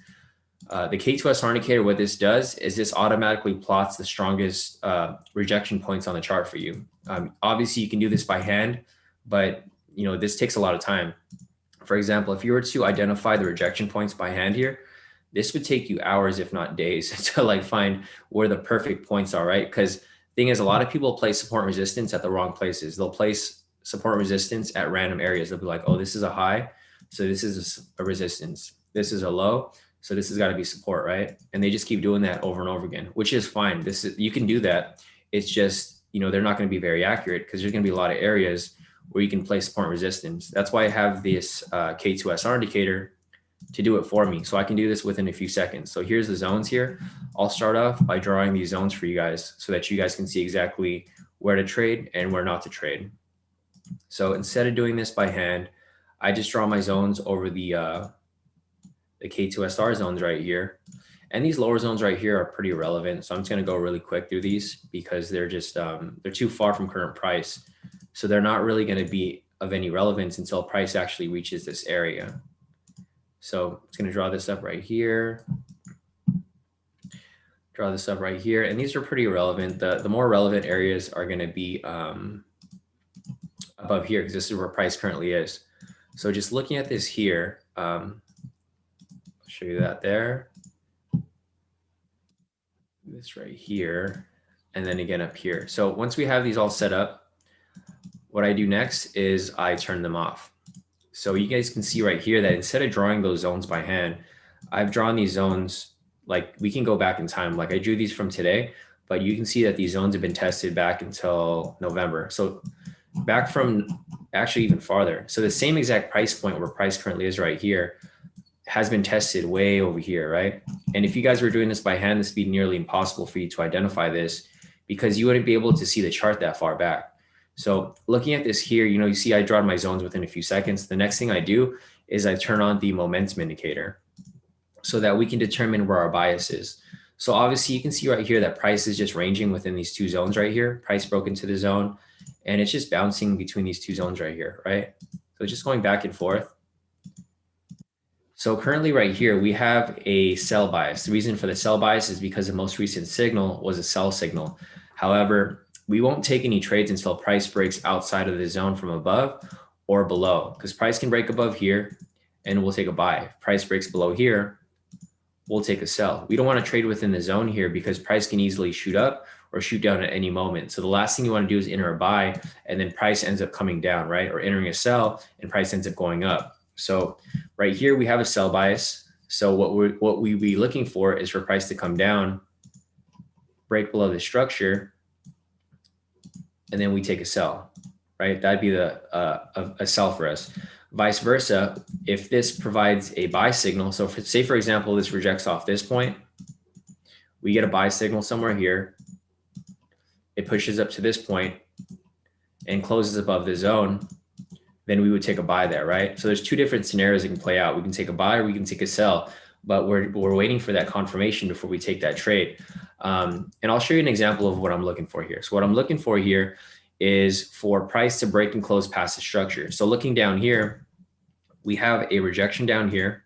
The K²SR indicator, what this does is this automatically plots the strongest rejection points on the chart for you. Obviously, you can do this by hand, but you know this takes a lot of time. For example, if you were to identify the rejection points by hand here, this would take you hours, if not days, to like find where the perfect points are, right? Because thing is, a lot of people place support and resistance at the wrong places. They'll place support and resistance at random areas. They'll be like, oh, this is a high, so this is a resistance. This is a low, so this has got to be support, right? And they just keep doing that over and over again, which is fine. This is, you can do that. It's just, you know, they're not going to be very accurate because there's going to be a lot of areas where you can place support and resistance. That's why I have this K²SR indicator to do it for me. So I can do this within a few seconds. So here's the zones here. I'll start off by drawing these zones for you guys so that you guys can see exactly where to trade and where not to trade. So instead of doing this by hand, I just draw my zones over the K²SR zones right here. And these lower zones right here are pretty irrelevant. So I'm just going to go really quick through these because they're just, they're too far from current price. So they're not really going to be of any relevance until price actually reaches this area. So it's going to draw this up right here. Draw this up right here. And these are pretty irrelevant. The more relevant areas are going to be above here because this is where price currently is. So just looking at this here, I'll show you that there. This right here. And then again up here. So once we have these all set up, what I do next is I turn them off. So you guys can see right here that instead of drawing those zones by hand, I've drawn these zones, like we can go back in time. Like I drew these from today, but you can see that these zones have been tested back until November. So back from actually even farther. So the same exact price point where price currently is right here has been tested way over here, right? And if you guys were doing this by hand, this would be nearly impossible for you to identify this because you wouldn't be able to see the chart that far back. So looking at this here, you know, you see I draw my zones within a few seconds. The next thing I do is I turn on the momentum indicator so that we can determine where our bias is. So obviously you can see right here that price is just ranging within these two zones right here. Price broke into the zone and it's just bouncing between these two zones right here, right? So just going back and forth. So currently right here, we have a sell bias. The reason for the sell bias is because the most recent signal was a sell signal. However, we won't take any trades until price breaks outside of the zone from above or below, because price can break above here and we'll take a buy. If price breaks below here, we'll take a sell. We don't want to trade within the zone here because price can easily shoot up or shoot down at any moment. So the last thing you want to do is enter a buy and then price ends up coming down, right? Or entering a sell and price ends up going up. So right here, we have a sell bias. So what we'd be looking for is for price to come down break below the structure, and then we take a sell, right? That'd be a sell for us. Vice versa, if this provides a buy signal, so say for example, this rejects off this point, we get a buy signal somewhere here, it pushes up to this point and closes above the zone, then we would take a buy there, right? So there's two different scenarios that can play out. We can take a buy or we can take a sell, but we're waiting for that confirmation before we take that trade. And I'll show you an example of what I'm looking for here. So what I'm looking for here is for price to break and close past the structure. So looking down here, we have a rejection down here.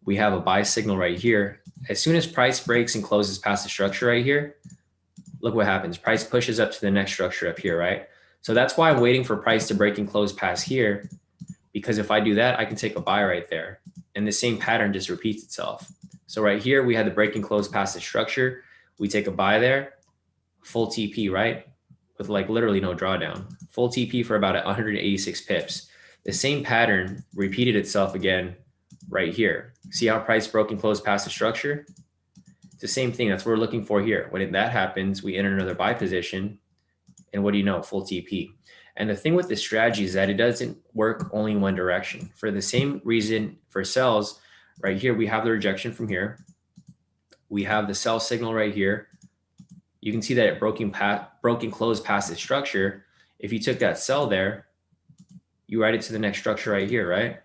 We have a buy signal right here. As soon as price breaks and closes past the structure right here, look what happens. Price pushes up to the next structure up here, right? So that's why I'm waiting for price to break and close past here, because if I do that, I can take a buy right there. And the same pattern just repeats itself. So right here, we had the break and close past the structure. We take a buy there, full TP, right? With like literally no drawdown. Full TP for about 186 pips. The same pattern repeated itself again right here. See how price broke and closed past the structure? It's the same thing. That's what we're looking for here. When that happens, we enter another buy position. And what do you know? Full TP. And the thing with this strategy is that it doesn't work only in one direction. For the same reason for sells, right here, we have the rejection from here. We have the sell signal right here. You can see that it broke and closed past the structure. If you took that sell there, you write it to the next structure right here, right?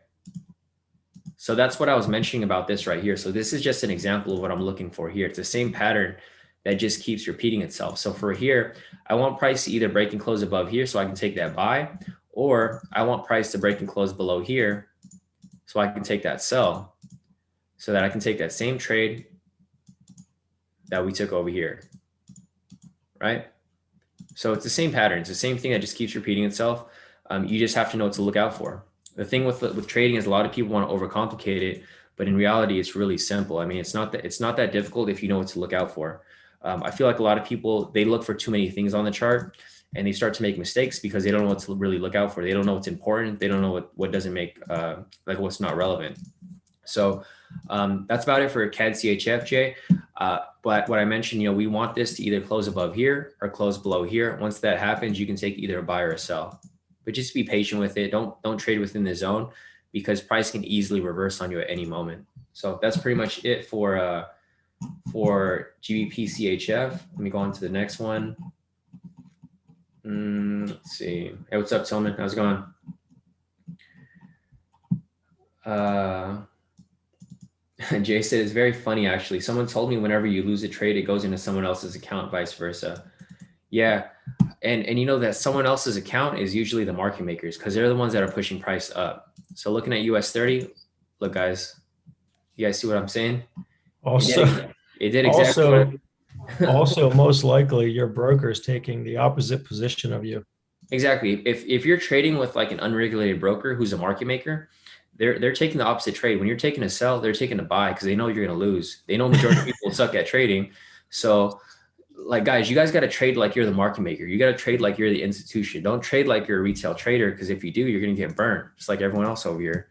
So that's what I was mentioning about this right here. So this is just an example of what I'm looking for here. It's the same pattern that just keeps repeating itself. So for here, I want price to either break and close above here so I can take that buy, or I want price to break and close below here so I can take that sell, so that I can take that same trade that we took over here, right? So it's the same pattern. It's the same thing that just keeps repeating itself. You just have to know what to look out for. The thing with trading is a lot of people want to overcomplicate it, but in reality, it's really simple. I mean, it's not that difficult if you know what to look out for. I feel like a lot of people, they look for too many things on the chart and they start to make mistakes because they don't know what to really look out for. They don't know what's important. They don't know what doesn't make, like what's not relevant. So that's about it for CAD CHFJ. But what I mentioned, we want this to either close above here or close below here. Once that happens, you can take either a buy or a sell, but just be patient with it. Don't trade within the zone because price can easily reverse on you at any moment. So that's pretty much it for GBP CHF. Let me go on to the next one. Let's see. Hey, what's up, Tillman? How's it going? Jay said it's very funny actually. Someone told me whenever you lose a trade, it goes into someone else's account, vice versa. Yeah. And that someone else's account is usually the market makers because they're the ones that are pushing price up. So looking at US 30, look guys, you guys see what I'm saying? Also, it did exactly also most likely your broker is taking the opposite position of you. Exactly. If you're trading with like an unregulated broker who's a market maker, they're taking the opposite trade. When you're taking a sell, they're taking a buy because they know you're going to lose. They know majority of people suck at trading. So like, guys, you guys got to trade like you're the market maker. You got to trade like you're the institution. Don't trade like you're a retail trader because if you do, you're going to get burned just like everyone else over here.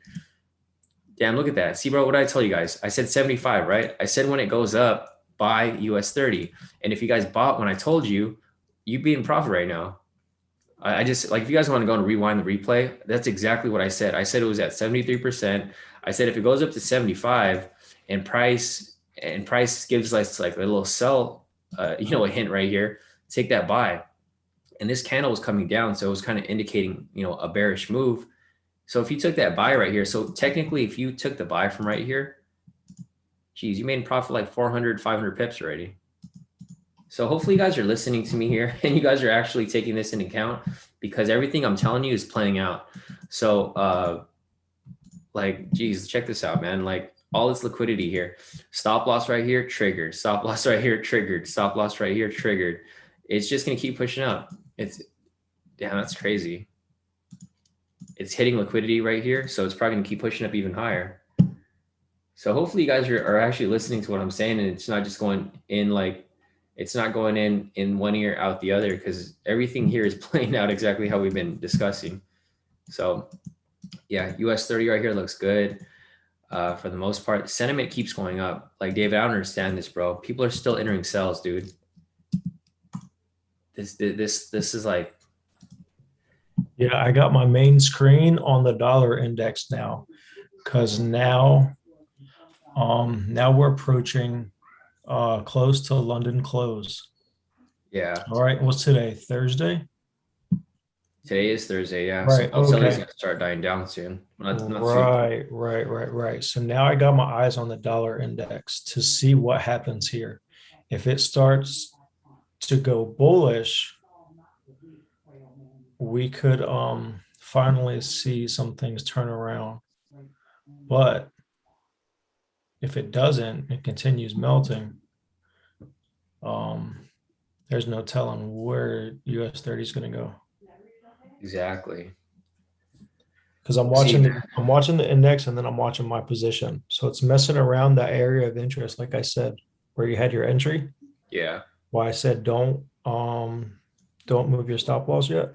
Damn, look at that. See, bro, what did I tell you guys? I said 75, right? I said when it goes up, buy US 30. And if you guys bought when I told you, you'd be in profit right now. I just, like, if you guys want to go and rewind the replay, that's exactly what I said. I said it was at 73%. I said if it goes up to 75 and price gives us like a little sell, a hint right here, take that buy. And this candle was coming down, so it was kind of indicating, a bearish move. So if you took that buy right here, so technically if you took the buy from right here, geez, you made a profit like 400, 500 pips already. So hopefully you guys are listening to me here and you guys are actually taking this into account because everything I'm telling you is playing out. So geez, check this out, man. Like all this liquidity here, stop loss right here, triggered, stop loss right here, triggered, stop loss right here, triggered. It's just going to keep pushing up. Damn, that's crazy. It's hitting liquidity right here. So it's probably going to keep pushing up even higher. So hopefully you guys are actually listening to what I'm saying and it's not just going in it's not going in one ear out the other because everything here is playing out exactly how we've been discussing. So yeah, US 30 right here looks good for the most part. Sentiment keeps going up. Like David, I don't understand this, bro. People are still entering sells, dude. This is like, Yeah, I got my main screen on the dollar index now, because now we're approaching close to London close. yeah. All right, what's today? Thursday? Today is Thursday, yeah. So Right, volatility is okay. gonna start dying down soon. Not soon. Right. So now I got my eyes on the dollar index to see what happens here. If it starts to go bullish, we could finally see some things turn around. But if it doesn't, it continues melting. Um, there's no telling where US 30 is going to go. Exactly. Because See, I'm watching the index and then I'm watching my position. So it's messing around that area of interest, like I said, where you had your entry. yeah. Why I said don't move your stop loss yet,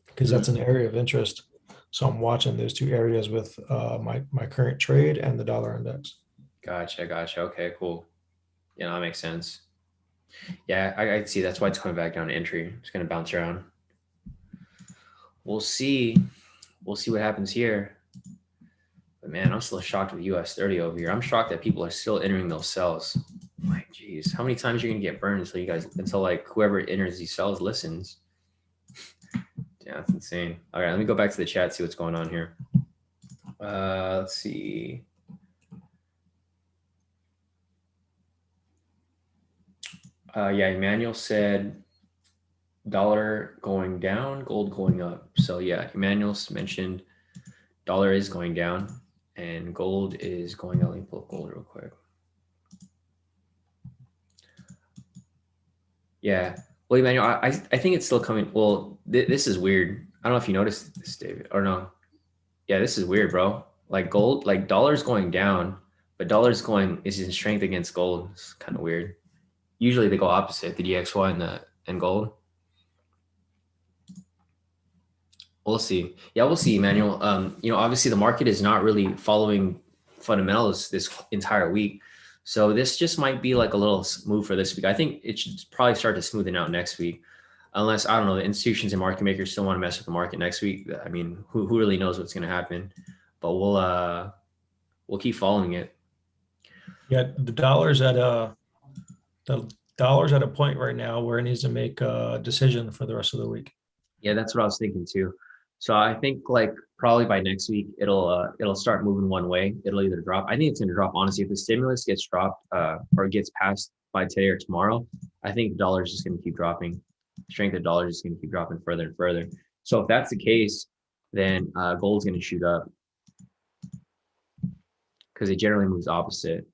because that's an area of interest. So I'm watching those two areas with my current trade and the dollar index. Gotcha. Okay, cool. Yeah, that makes sense. Yeah, I see. That's why it's coming back down to entry. It's gonna bounce around. We'll see. We'll see what happens here. But man, I'm still shocked with US 30 over here. I'm shocked that people are still entering those sells. Like, geez, how many times you're gonna get burned until like whoever enters these sells listens? Yeah, that's insane. All right, let me go back to the chat, see what's going on here. Let's see. Yeah, Emmanuel said dollar going down, gold going up. So yeah, Emmanuel's mentioned dollar is going down and gold is going up. Let me pull up gold real quick. Yeah. Well, Emmanuel, I think it's still coming. Well, this is weird. I don't know if you noticed this, David, or no. Yeah, this is weird, bro. Like gold, like dollar's going down, but dollar's going is in strength against gold. It's kind of weird. Usually they go opposite, the DXY and gold. We'll see. Yeah, we'll see, Emmanuel. Obviously the market is not really following fundamentals this entire week. So this just might be like a little move for this week. I think it should probably start to smoothen out next week. Unless, I don't know, the institutions and market makers still want to mess with the market next week. I mean, who really knows what's going to happen? But we'll keep following it. Yeah, the dollar's at a point right now where it needs to make a decision for the rest of the week. Yeah, that's what I was thinking too. So I think like probably by next week it'll start moving one way. It'll either drop. I think it's going to drop. Honestly, if the stimulus gets dropped or gets passed by today or tomorrow, I think the dollar is just going to keep dropping. Strength of the dollar is just going to keep dropping further and further. So if that's the case, then gold's going to shoot up because it generally moves opposite.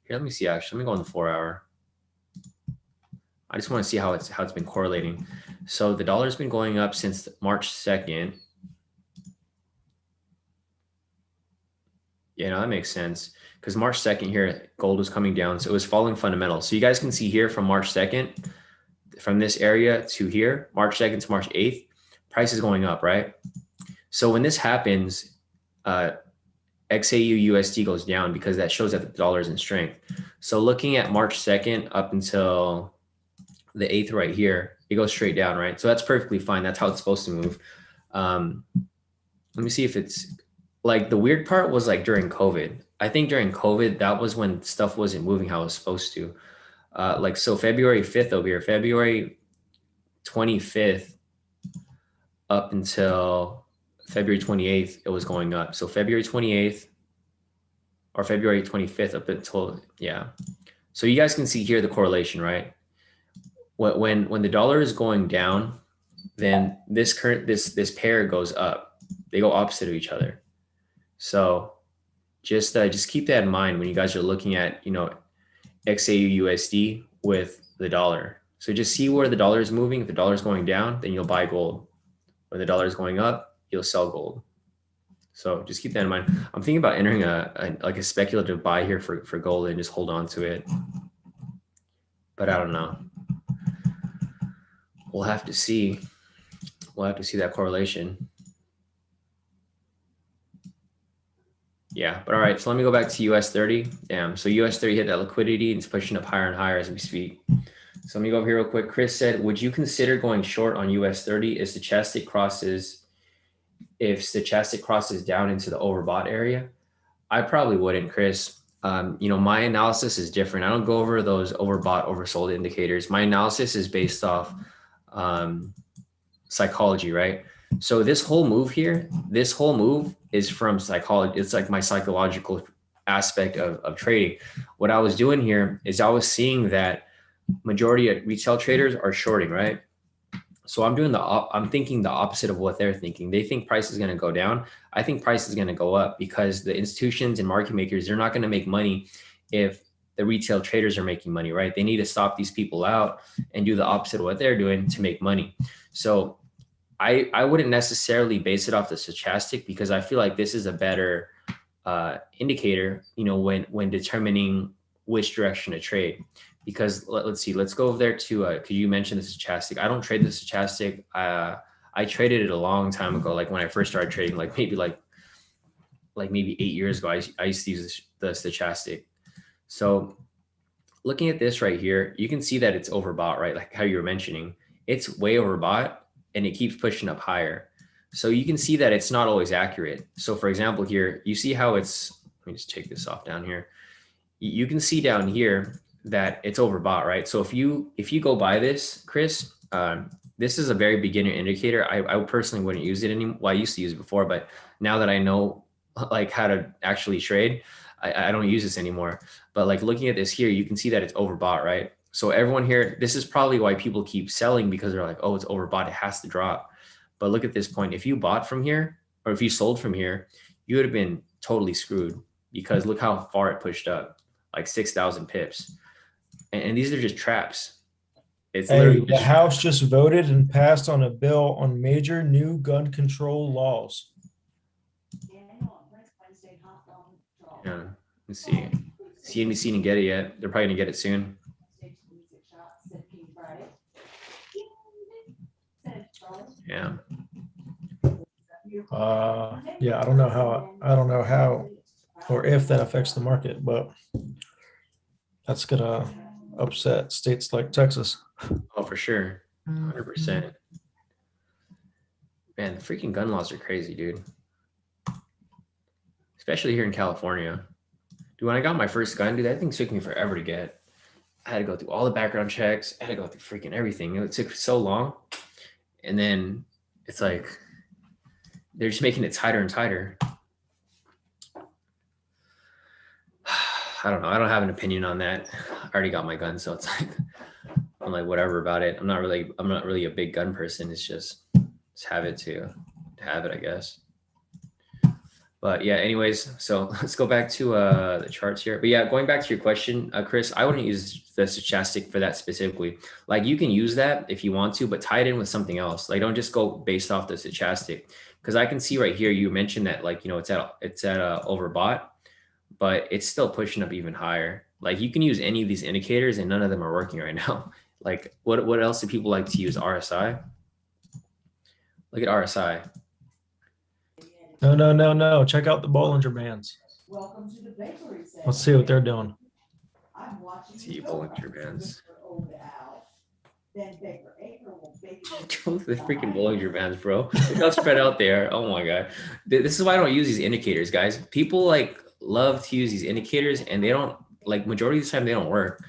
Here, let me see. Actually, let me go on the 4-hour. I just want to see how it's been correlating. So the dollar's been going up since March 2nd. Yeah, no, that makes sense. Because March 2nd here, gold was coming down. So it was following fundamentals. So you guys can see here from March 2nd, from this area to here, March 2nd to March 8th, price is going up, right? So when this happens, XAU USD goes down because that shows that the dollar is in strength. So looking at March 2nd up until the 8th right here, it goes straight down, right? So that's perfectly fine. That's how it's supposed to move. Let me see if it's like the weird part was like during COVID. I think during COVID, that was when stuff wasn't moving how it was supposed to. So February 5th over here, February 25th up until February 28th, it was going up. So February 28th or February 25th up until, yeah. So you guys can see here the correlation, right? When the dollar is going down, then this pair goes up. They go opposite of each other. So just keep that in mind when you guys are looking at, XAU USD with the dollar. So just see where the dollar is moving. If the dollar is going down, then you'll buy gold. When the dollar is going up, you'll sell gold. So just keep that in mind. I'm thinking about entering a speculative buy here for gold and just hold on to it. But I don't know. We'll have to see. We'll have to see that correlation. Yeah, but all right. So let me go back to US 30. Damn. So US 30 hit that liquidity and it's pushing up higher and higher as we speak. So let me go over here real quick. Chris said, would you consider going short on US 30 if stochastic crosses down into the overbought area? I probably wouldn't, Chris. My analysis is different. I don't go over those overbought, oversold indicators. My analysis is based off psychology, right? So this whole move is from psychology. It's like my psychological aspect of trading. What I was doing here is I was seeing that majority of retail traders are shorting, right? So I'm thinking the opposite of what they're thinking. They think price is going to go down. I think price is going to go up because the institutions and market makers, they're not going to make money if the retail traders are making money, right? They need to stop these people out and do the opposite of what they're doing to make money. So I wouldn't necessarily base it off the stochastic because I feel like this is a better indicator, when determining which direction to trade. Because let's see, let's go over there to, because you mentioned the stochastic. I don't trade the stochastic. I traded it a long time ago, like when I first started trading, like maybe 8 years ago, I used to use the stochastic. So looking at this right here, you can see that it's overbought, right? Like how you were mentioning, it's way overbought and it keeps pushing up higher. So you can see that it's not always accurate. So for example, here, you see how let me just take this off down here. You can see down here that it's overbought, right? So if you go by this, Chris, this is a very beginner indicator. I personally wouldn't use it anymore. Well, I used to use it before, but now that I know like how to actually trade, I don't use this anymore. But like looking at this here, you can see that it's overbought, right? So everyone here, this is probably why people keep selling, because they're like, oh, it's overbought, it has to drop. But look at this point. If you bought from here, or if you sold from here, you would have been totally screwed, because look how far it pushed up, like 6,000 pips. And these are just traps. It's literally The House just voted and passed on a bill on major new gun control laws. Yeah, let's see. CNBC didn't get it yet. They're probably gonna get it soon. Yeah. Yeah, I don't know how or if that affects the market, but that's gonna upset states like Texas. Oh, for sure. 100%. Man, the freaking gun laws are crazy, dude. Especially here in California. Dude, when I got my first gun, dude, that thing took me forever to get. I had to go through all the background checks. I had to go through freaking everything. It took so long. And then it's like, they're just making it tighter and tighter. I don't know. I don't have an opinion on that. I already got my gun, so it's like, I'm like, whatever about it. I'm not really a big gun person. It's just have it to have it, I guess. But yeah, anyways, so let's go back to the charts here. But yeah, going back to your question, Chris, I wouldn't use the stochastic for that specifically. Like you can use that if you want to, but tie it in with something else. Like don't just go based off the stochastic, because I can see right here, you mentioned that like, it's at overbought, but it's still pushing up even higher. Like you can use any of these indicators and none of them are working right now. Like what else do people like to use? RSI. Look at RSI. No. Check out the Bollinger Bands. Let's see what they're doing. See Bollinger Bands. The freaking Bollinger Bands, bro. Look how spread out there. Oh my god. This is why I don't use these indicators, guys. People like love to use these indicators and they don't, like, majority of the time they don't work.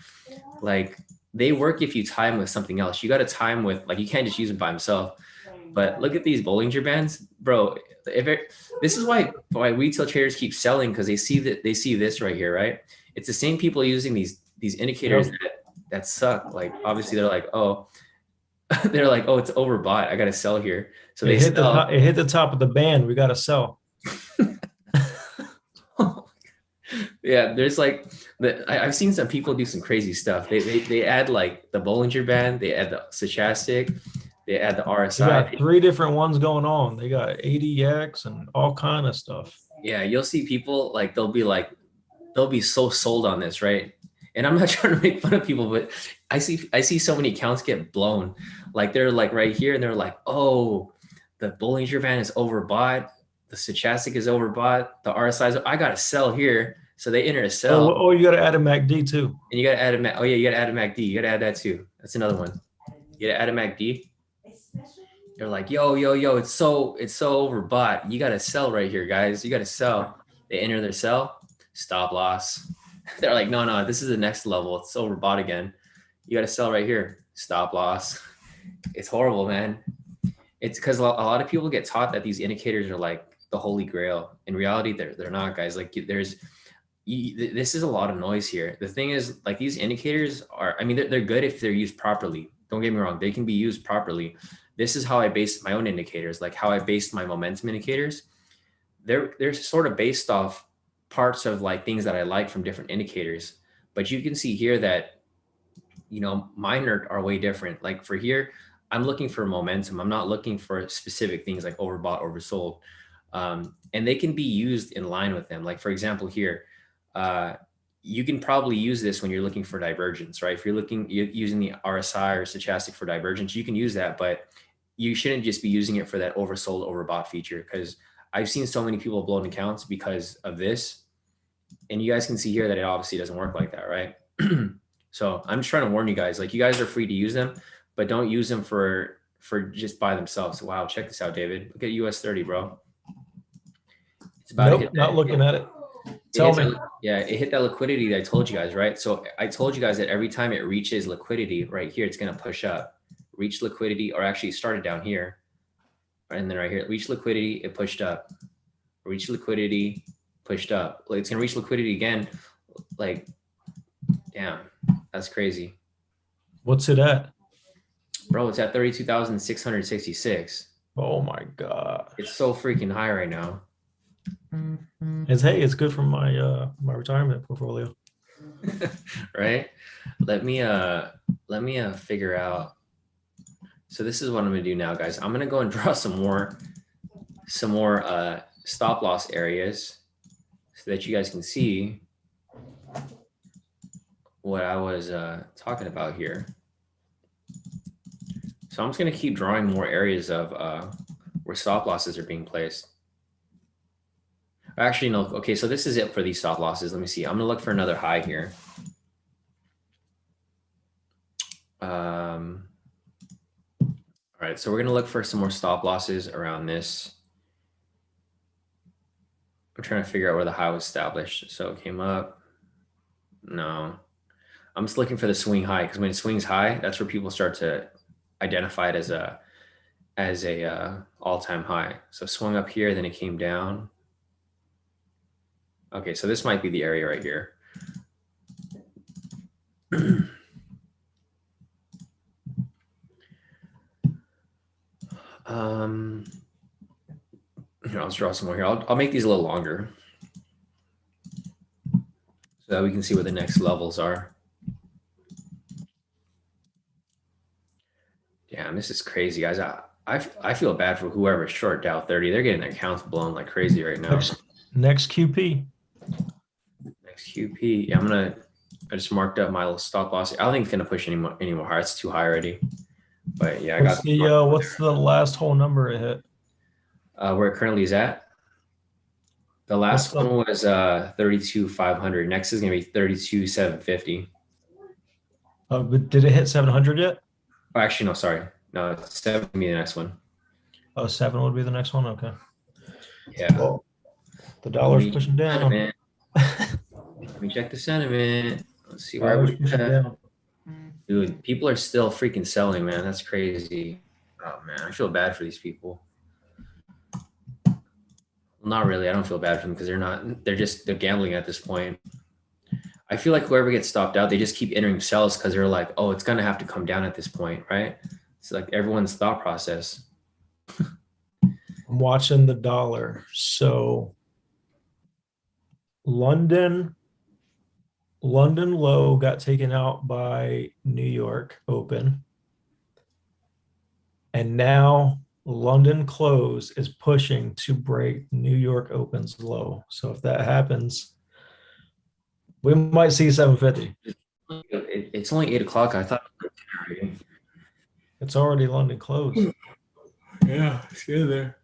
Like they work if you time with something else. You got to time with, like, you can't just use them by himself. But look at these Bollinger Bands, bro. This is why retail traders keep selling, because they see this right here, right? It's the same people using these indicators that suck. Like obviously they're like, oh, it's overbought. I got to sell here. So it hit the top of the band. We got to sell. Yeah, there's like I've seen some people do some crazy stuff. They add like the Bollinger Band, they add the stochastic, they add the RSI. They got 3 different ones going on. They got ADX and all kind of stuff. Yeah, you'll see people like they'll be so sold on this, right? And I'm not trying to make fun of people, but I see so many accounts get blown. Like they're like right here and they're like, oh, the Bollinger Band is overbought, the stochastic is overbought, the RSI I gotta sell here. So they enter a sell. Oh, you got to add a MACD too. And you got to add a oh yeah, you got to add a MACD. You got to add that too. That's another one. You got to add a MACD. They're like, yo, it's so overbought. You got to sell right here, guys. You got to sell. They enter their sell, stop loss. They're like, no, this is the next level. It's overbought again. You got to sell right here, stop loss. It's horrible, man. It's because a lot of people get taught that these indicators are like the holy grail. In reality, they're not, guys. Like this is a lot of noise here. The thing is, like, these indicators are, I mean, they're good if they're used properly. Don't get me wrong. They can be used properly. This is how I based my own indicators, like how I based my momentum indicators. They're sort of based off parts of like things that I like from different indicators. But you can see here that, mine are way different. Like for here, I'm looking for momentum. I'm not looking for specific things like overbought, oversold. And they can be used in line with them. Like for example, here, you can probably use this when you're looking for divergence, right? If you're using the RSI or stochastic for divergence, you can use that, but you shouldn't just be using it for that oversold, overbought feature, because I've seen so many people blow accounts because of this. And you guys can see here that it obviously doesn't work like that, right? So I'm just trying to warn you guys, like, you guys are free to use them, but don't use them for just by themselves. Wow, check this out, David. Look at US 30, bro. It's about to hit Not looking at it. Tell me. Yeah, it hit that liquidity that I told you guys, right? So I told you guys that every time it reaches liquidity right here, it's going to push up, reach liquidity, or actually started down here. And then right here, reach liquidity, it pushed up, reach liquidity, pushed up. Like, it's going to reach liquidity again. Like, damn, that's crazy. What's it at? Bro, it's at 32,666. Oh my God. It's so freaking high right now. It's good for my my retirement portfolio. Right? Let me figure out. So this is what I'm gonna do now, guys. I'm gonna go and draw some more stop loss areas so that you guys can see what I was talking about here. So I'm just gonna keep drawing more areas of where stop losses are being placed. Actually, no. Okay, so this is it for these stop losses. Let me see. I'm gonna look for another high here. All right, so we're gonna look for some more stop losses around this. I'm trying to figure out where the high was established. So it came up. No, I'm just looking for the swing high, because when it swings high, that's where people start to identify it as a all-time high. So swung up here, then it came down. Okay, so this might be the area right here. Here, I'll draw some more here. I'll make these a little longer so that we can see what the next levels are. Damn, this is crazy, guys. I feel bad for whoever's short Dow 30. They're getting their accounts blown like crazy right now. Next QP. Next QP. Yeah, I just marked up my little stop loss. I don't think it's gonna push any more higher. It's too high already. But yeah, what's the last whole number it hit? Where it currently is at. The last one was 32,500. Next is gonna be 32,750. Oh, but did it hit 700 yet? Oh, actually, no, sorry. No, 7 would be the next one. Oh, 7 would be the next one. Okay. Yeah. Well, the dollar's pushing down. Let me check the sentiment. Let's see where we're at. Dude, people are still freaking selling, man. That's crazy. Oh man, I feel bad for these people. Well, not really. I don't feel bad for them because they're gambling at this point. I feel like whoever gets stopped out, they just keep entering sells because they're like, oh, it's gonna have to come down at this point, right? It's like everyone's thought process. I'm watching the dollar. So London low got taken out by New York open. And now London close is pushing to break New York opens low. So if that happens, we might see 750. It's only 8 o'clock. I thought it's already London close. Yeah, it's good there.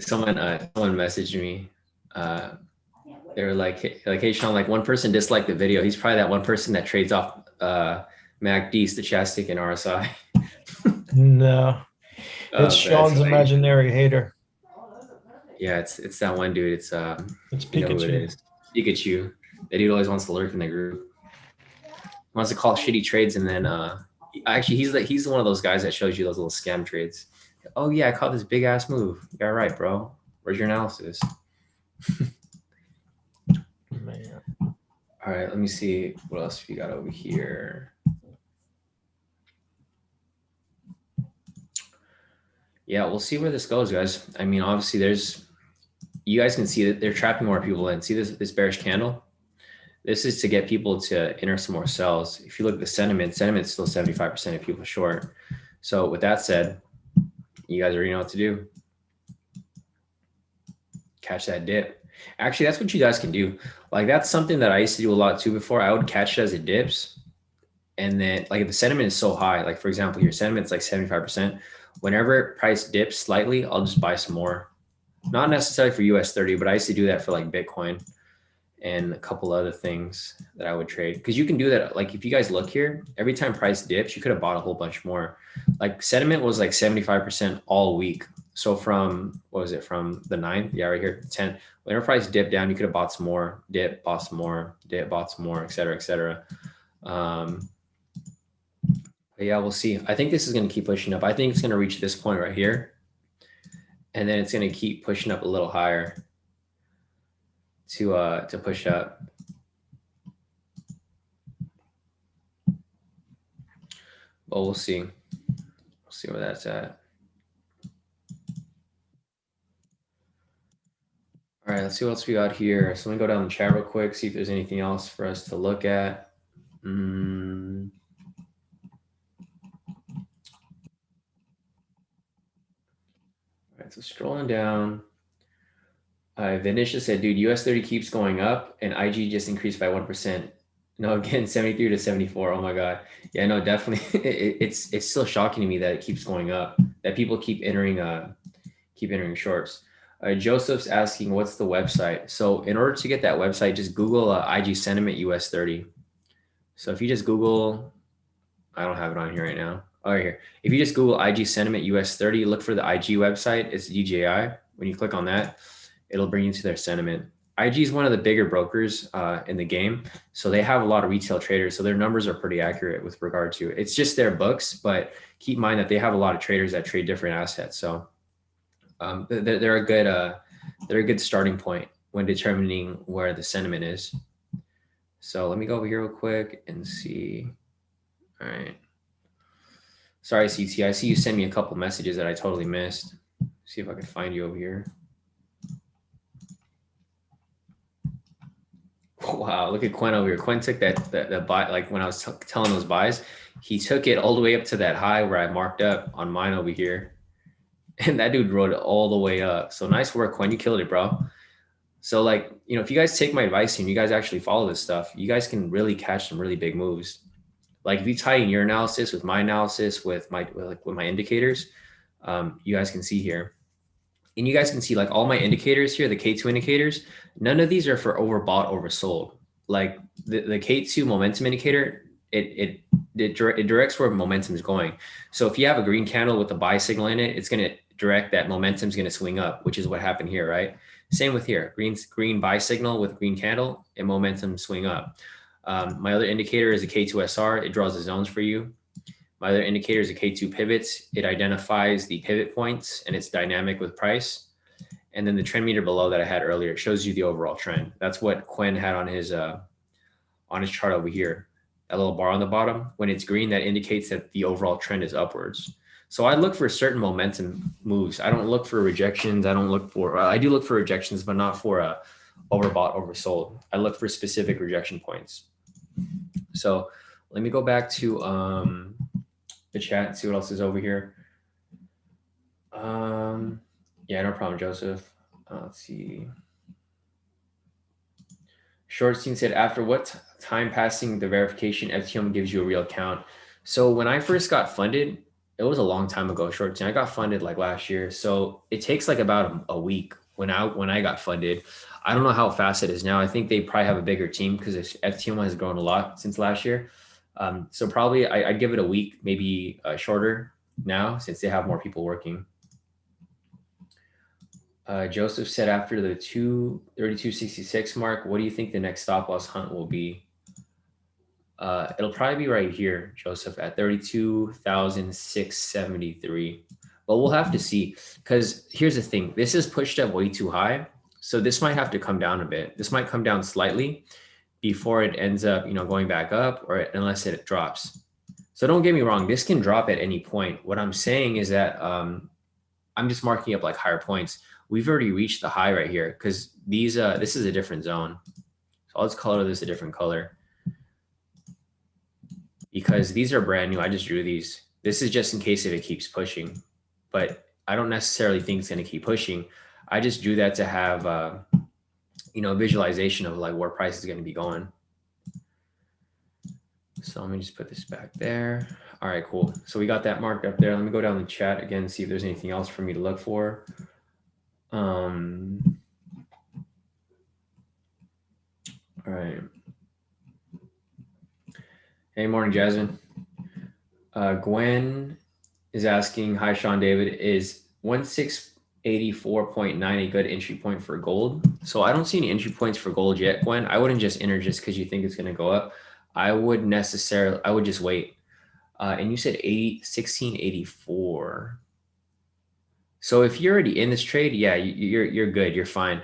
Someone messaged me. They were like, hey Shawn, like one person disliked the video. He's probably that one person that trades off MACD, stochastic, and RSI. No, it's That's Sean's funny. imaginary hater. Yeah, it's that one dude. It's It's you know who it Pikachu. is. Pikachu. That dude always wants to lurk in the group. Wants to call shitty trades, and then actually he's one of those guys that shows you those little scam trades. Oh yeah, I caught this big ass move. You're right, bro. Where's your analysis? Man. All right, let me see what else we got over here. Yeah, we'll see where this goes, guys. I mean, obviously, you guys can see that they're trapping more people in. See this bearish candle? This is to get people to enter some more sells. If you look at the sentiment's still 75% of people short. So with that said, you guys already know what to do. Catch that dip. Actually, that's what you guys can do. Like that's something that I used to do a lot too before. I would catch it as it dips. And then like if the sentiment is so high, like for example, your sentiment's like 75%. Whenever price dips slightly, I'll just buy some more. Not necessarily for US 30, but I used to do that for like Bitcoin and a couple other things that I would trade. Because you can do that. Like if you guys look here, every time price dips, you could have bought a whole bunch more. Like sentiment was like 75% all week. So from, what was it, from the 9th? Yeah, right here, 10. Whenever price dipped down, you could have bought some more, dip, bought some more, dip, bought some more, et cetera, et cetera. But yeah, we'll see. I think this is going to keep pushing up. I think it's going to reach this point right here. And then it's going to keep pushing up a little higher to push up. But we'll see. We'll see where that's at. All right, let's see what else we got here. So let me go down the chat real quick, see if there's anything else for us to look at. All right, so scrolling down. Vinisha said, dude, US 30 keeps going up and IG just increased by 1%. No, again, 73 to 74. Oh my God. Yeah, no, definitely. It's still shocking to me that it keeps going up, that people keep entering shorts. Joseph's asking, what's the website? So in order to get that website, just Google IG sentiment US 30. So if you just Google, I don't have it on here right now. Oh, right here. If you just Google IG sentiment US 30, look for the IG website. It's DJI. When you click on that, it'll bring you to their sentiment. IG is one of the bigger brokers in the game. So they have a lot of retail traders. So their numbers are pretty accurate with regard to it. It's just their books, but keep in mind that they have a lot of traders that trade different assets. So they're a good starting point when determining where the sentiment is. So let me go over here real quick and see. All right. Sorry, CT. I see you sent me a couple messages that I totally missed. See if I can find you over here. Wow, look at Quinn over here. Quinn took that buy, like when I was telling those buys, he took it all the way up to that high where I marked up on mine over here. And that dude rode it all the way up. So nice work, Quinn. You killed it, bro. So like, you know, if you guys take my advice and you guys actually follow this stuff, you guys can really catch some really big moves. Like if you tie in your analysis with my analysis with my indicators, you guys can see here. And you guys can see like all my indicators here, the K2 indicators, none of these are for overbought, oversold. Like the K2 momentum indicator, it directs where momentum is going. So if you have a green candle with a buy signal in it, it's going to direct that momentum is going to swing up, which is what happened here, right? Same with here, green buy signal with green candle and momentum swing up. My other indicator is a K2SR. It draws the zones for you. My other indicator is a K2 pivots. It identifies the pivot points and it's dynamic with price. And then the trend meter below that I had earlier, it shows you the overall trend. That's what Quinn had on his chart over here. That little bar on the bottom. When it's green, that indicates that the overall trend is upwards. So I look for certain momentum moves. I don't look for rejections. I do look for rejections, but not for overbought, oversold. I look for specific rejection points. So let me go back to the chat and see what else is over here. Yeah, no problem, Joseph. Let's see. Shortstein said, after what time passing the verification, FTM gives you a real count? So when I first got funded, it was a long time ago, short term. I got funded like last year. So it takes like about a week when I got funded. I don't know how fast it is now. I think they probably have a bigger team because FTM has grown a lot since last year. So probably I'd give it a week, maybe shorter now since they have more people working. Joseph said after the 32.66 mark, what do you think the next stop loss hunt will be? It'll probably be right here, Joseph, at 32,673. But we'll have to see, because here's the thing. This is pushed up way too high. So this might have to come down a bit. This might come down slightly before it ends up, going back up, or unless it drops. So don't get me wrong. This can drop at any point. What I'm saying is that I'm just marking up like higher points. We've already reached the high right here because this is a different zone. So I'll just color this a different color because these are brand new. I just drew these. This is just in case if it keeps pushing, but I don't necessarily think it's going to keep pushing. I just drew that to have, visualization of like where price is going to be going. So let me just put this back there. All right, cool. So we got that marked up there. Let me go down the chat again and see if there's anything else for me to look for. All right. Hey, morning, Jasmine. Gwen is asking, hi, Shawn David, is 1684.9 a good entry point for gold? So I don't see any entry points for gold yet, Gwen. I wouldn't just enter just because you think it's going to go up. I would just wait. And you said 1684. So if you're already in this trade, yeah, you're good, you're fine.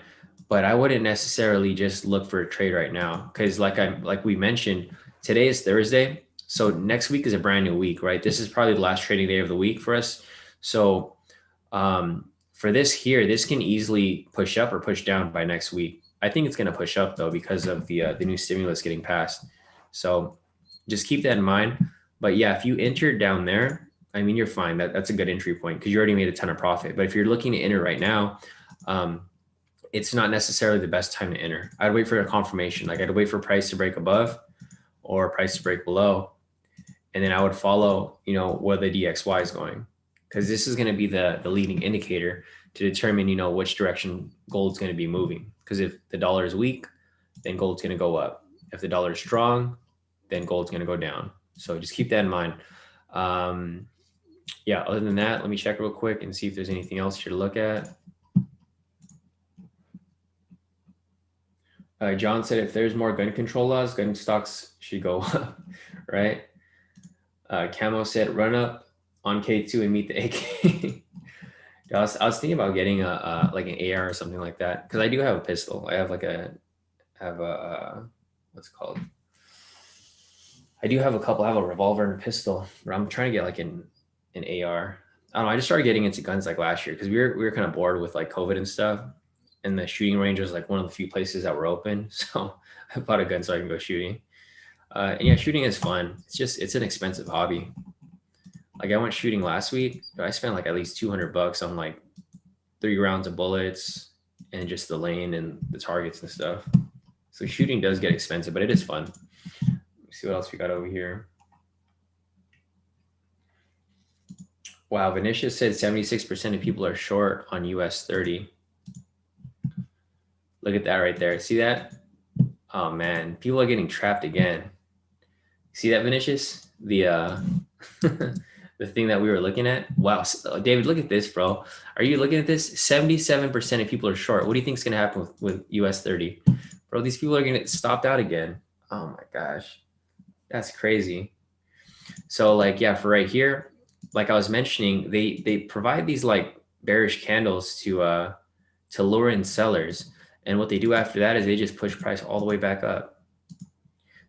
But I wouldn't necessarily just look for a trade right now because like we mentioned, today is Thursday. So next week is a brand new week, right? This is probably the last trading day of the week for us. So for this here, this can easily push up or push down by next week. I think it's going to push up though because of the new stimulus getting passed. So just keep that in mind. But yeah, if you entered down there, I mean, you're fine. That's a good entry point because you already made a ton of profit. But if you're looking to enter right now, it's not necessarily the best time to enter. I'd wait for a confirmation. Like I'd wait for price to break above or price to break below. And then I would follow, where the DXY is going. Because this is going to be the leading indicator to determine, which direction gold's going to be moving. Because if the dollar is weak, then gold's going to go up. If the dollar is strong, then gold's going to go down. So just keep that in mind. Yeah, other than that, let me check real quick and see if there's anything else here to look at. John said if there's more gun control laws, gun stocks should go up, right? Camo said run up on K2 and meet the AK. I was thinking about getting like an AR or something like that because I do have a pistol. I have what's it called? I do have a couple. I have a revolver and a pistol, but I'm trying to get like an AR. I don't know. I just started getting into guns like last year because we were kind of bored with like COVID and stuff, and the shooting range was like one of the few places that were open. So I bought a gun so I can go shooting. And yeah, shooting is fun. It's an expensive hobby. Like I went shooting last week, but I spent like at least $200 on like 3 rounds of bullets and just the lane and the targets and stuff. So shooting does get expensive, but it is fun. Let's see what else we got over here. Wow, Vinicius said 76% of people are short on US 30. Look at that right there. See that? Oh man, people are getting trapped again. See that, Vinicius? The the thing that we were looking at. Wow, David, look at this, bro. Are you looking at this? 77% of people are short. What do you think is going to happen with US 30? Bro, these people are going to get stopped out again. Oh my gosh, that's crazy. So like, yeah, for right here, like I was mentioning, they provide these like bearish candles to lure in sellers. And what they do after that is they just push price all the way back up.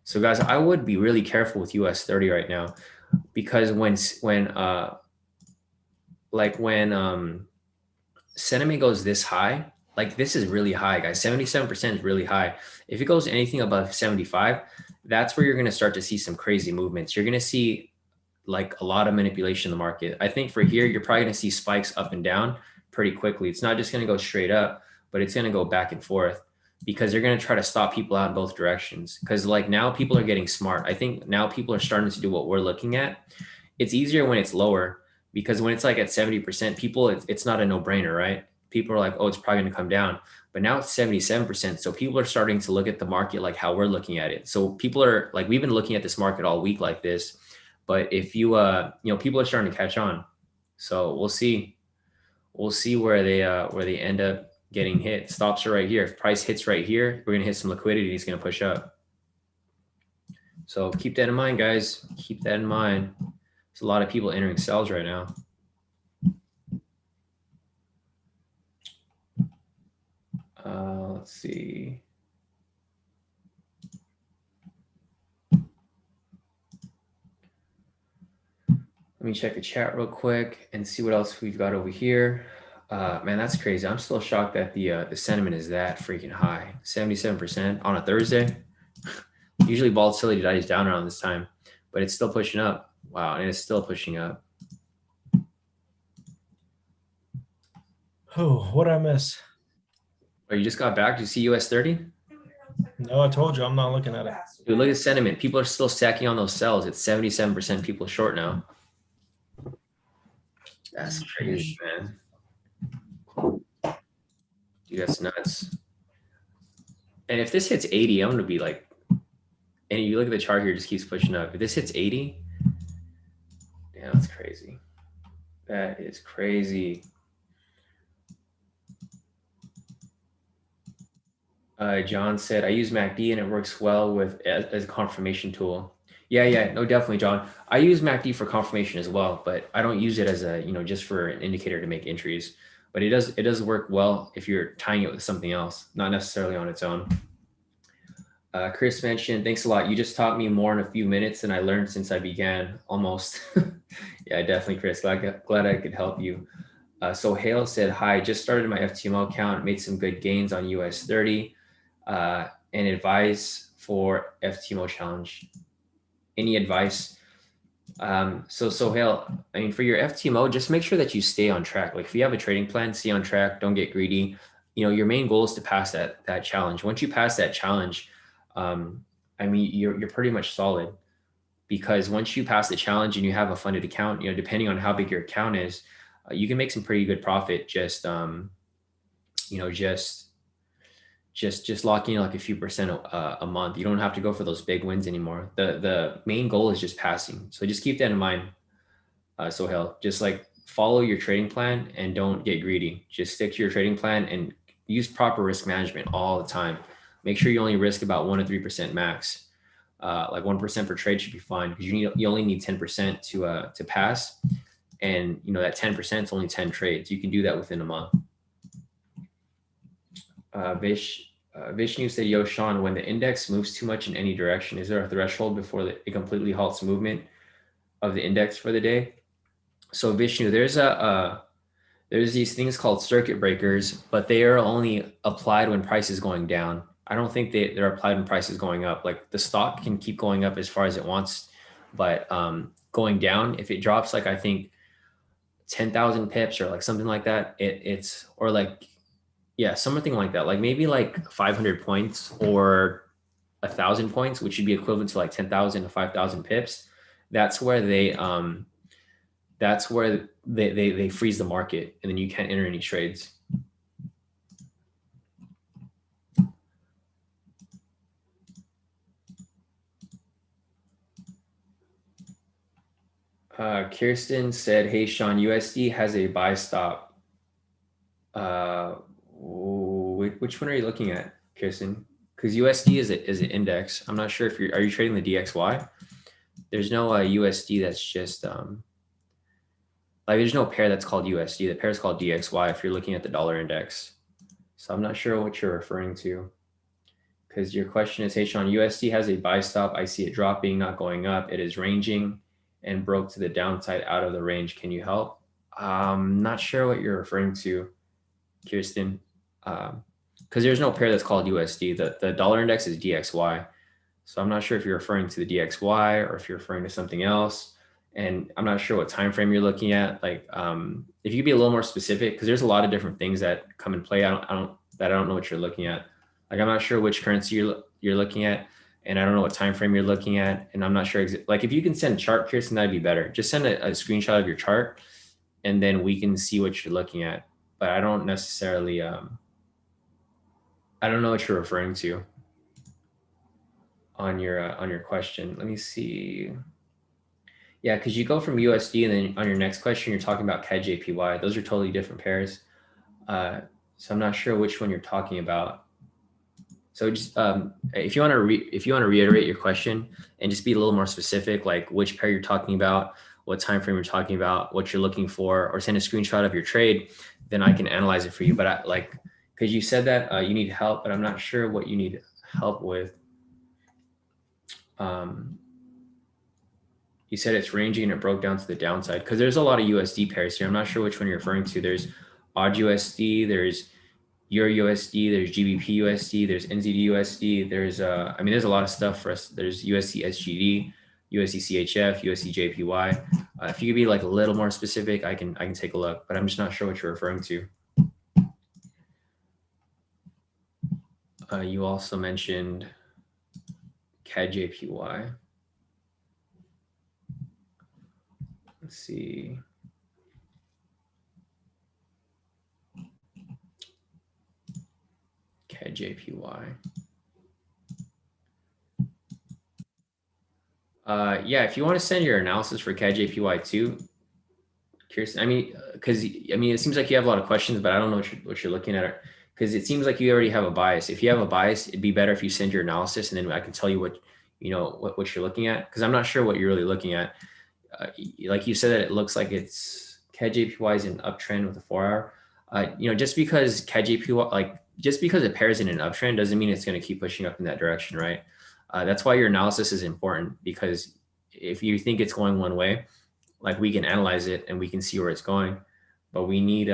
So guys, I would be really careful with US 30 right now because when sentiment goes this high, like this is really high, guys. 77% is really high. If it goes anything above 75, that's where you're going to start to see some crazy movements. You're going to see like a lot of manipulation in the market. I think for here, you're probably going to see spikes up and down pretty quickly. It's not just going to go straight up, but it's going to go back and forth because they're going to try to stop people out in both directions. Because like now people are getting smart. I think now people are starting to do what we're looking at. It's easier when it's lower because when it's like at 70%, people, it's not a no brainer, right? People are like, oh, it's probably going to come down, but now it's 77%. So people are starting to look at the market like how we're looking at it. So people are like, we've been looking at this market all week like this, but if you, people are starting to catch on. So we'll see where they end up getting hit. Stops are right here. If price hits right here, we're going to hit some liquidity. He's going to push up. So keep that in mind, guys. Keep that in mind. There's a lot of people entering sells right now. Let's see. Let me check the chat real quick and see what else we've got over here. Man, that's crazy. I'm still shocked that the sentiment is that freaking high. 77% on a Thursday. Usually volatility dies down around this time, but it's still pushing up. Wow, and it's still pushing up. Oh, what did I miss? Oh, you just got back? Did you see US 30? No, I told you I'm not looking at it. Dude, look at sentiment. People are still stacking on those sells. It's 77% people short now. That's crazy, man. Dude, that's nuts. And if this hits 80, I'm gonna be like, and you look at the chart here, it just keeps pushing up. If this hits 80, yeah, that's crazy. That is crazy. John said, I use MACD and it works well with as a confirmation tool. Yeah, no, definitely, John. I use MACD for confirmation as well, but I don't use it as a, just for an indicator to make entries. But it does work well if you're tying it with something else, not necessarily on its own. Chris mentioned, thanks a lot. You just taught me more in a few minutes than I learned since I began, almost. Yeah, definitely, Chris. Glad I could help you. So Hale said, hi, just started my FTMO account, made some good gains on US 30, and advice for FTMO challenge. Any advice? So Hale, I mean, for your FTMO, just make sure that you stay on track. Like if you have a trading plan, stay on track, don't get greedy. Your main goal is to pass that challenge. Once you pass that challenge, I mean, you're pretty much solid, because once you pass the challenge and you have a funded account, depending on how big your account is, you can make some pretty good profit just locking in like a few percent a month. You don't have to go for those big wins anymore. The main goal is just passing. So just keep that in mind. Sohail, just like follow your trading plan and don't get greedy. Just stick to your trading plan and use proper risk management all the time. Make sure you only risk about 1 to 3% max. Like 1% per trade should be fine, because you only need 10% to pass. And that 10% is only 10 trades. You can do that within a month. Vishnu said, yo, Shawn, when the index moves too much in any direction, is there a threshold before it completely halts movement of the index for the day? So Vishnu, there's these things called circuit breakers, but they are only applied when price is going down. I don't think they're applied when price is going up. Like the stock can keep going up as far as it wants, but going down, if it drops, like I think 10,000 pips or like something like that, it's or like, yeah, something like that, like maybe like 500 points or 1,000 points, which should be equivalent to like 10,000 to 5,000 pips. That's where they freeze the market, and then you can't enter any trades. Kirsten said, hey, Shawn, USD has a buy stop. Which one are you looking at, Kirsten? Because USD is an index. I'm not sure if are you trading the DXY? There's no USD that's just like there's no pair that's called USD. The pair is called DXY if you're looking at the dollar index. So I'm not sure what you're referring to, because your question is, hey, Shawn, USD has a buy stop. I see it dropping, not going up. It is ranging and broke to the downside out of the range. Can you help? Not sure what you're referring to, Kirsten, because there's no pair that's called USD. The dollar index is DXY. So I'm not sure if you're referring to the DXY or if you're referring to something else. And I'm not sure what time frame you're looking at. Like, if you could be a little more specific, because there's a lot of different things that come in play. I don't know what you're looking at. Like, I'm not sure which currency you're looking at, and I don't know what time frame you're looking at, and I'm not sure. Like, if you can send a chart, Kirsten, that'd be better. Just send a screenshot of your chart, and then we can see what you're looking at. But I don't necessarily, I don't know what you're referring to on your question. Let me see. Yeah, because you go from USD and then on your next question, you're talking about CAD/JPY. Those are totally different pairs. So I'm not sure which one you're talking about. So just if you want to reiterate your question and just be a little more specific, like which pair you're talking about, what time frame you're talking about, what you're looking for, or send a screenshot of your trade, then I can analyze it for you. But because you said that you need help, but I'm not sure what you need help with. You said it's ranging and it broke down to the downside because there's a lot of USD pairs here. I'm not sure which one you're referring to. There's AUD USD, there's Euro USD, there's GBP USD, there's NZD USD, there's I mean, there's a lot of stuff for us. There's USD SGD, USD CHF, USD JPY. If you could be like a little more specific, I can take a look, but I'm just not sure what you're referring to. You also mentioned CAD/JPY. Let's see. CAD/JPY. Yeah, if you want to send your analysis for CAD/JPY too, curious. I mean, because it seems like you have a lot of questions, but I don't know what you're looking at. Because it seems like you already have a bias. If you have a bias, it'd be better if you send your analysis, and then I can tell you what you're looking at. Because I'm not sure what you're really looking at. Like you said, that it looks like it's CAD/JPY is an uptrend with a 4 hour. Just because CAD/JPY, just because it pairs in an uptrend doesn't mean it's going to keep pushing up in that direction, right? That's why your analysis is important, because if you think it's going one way, like we can analyze it and we can see where it's going, but we need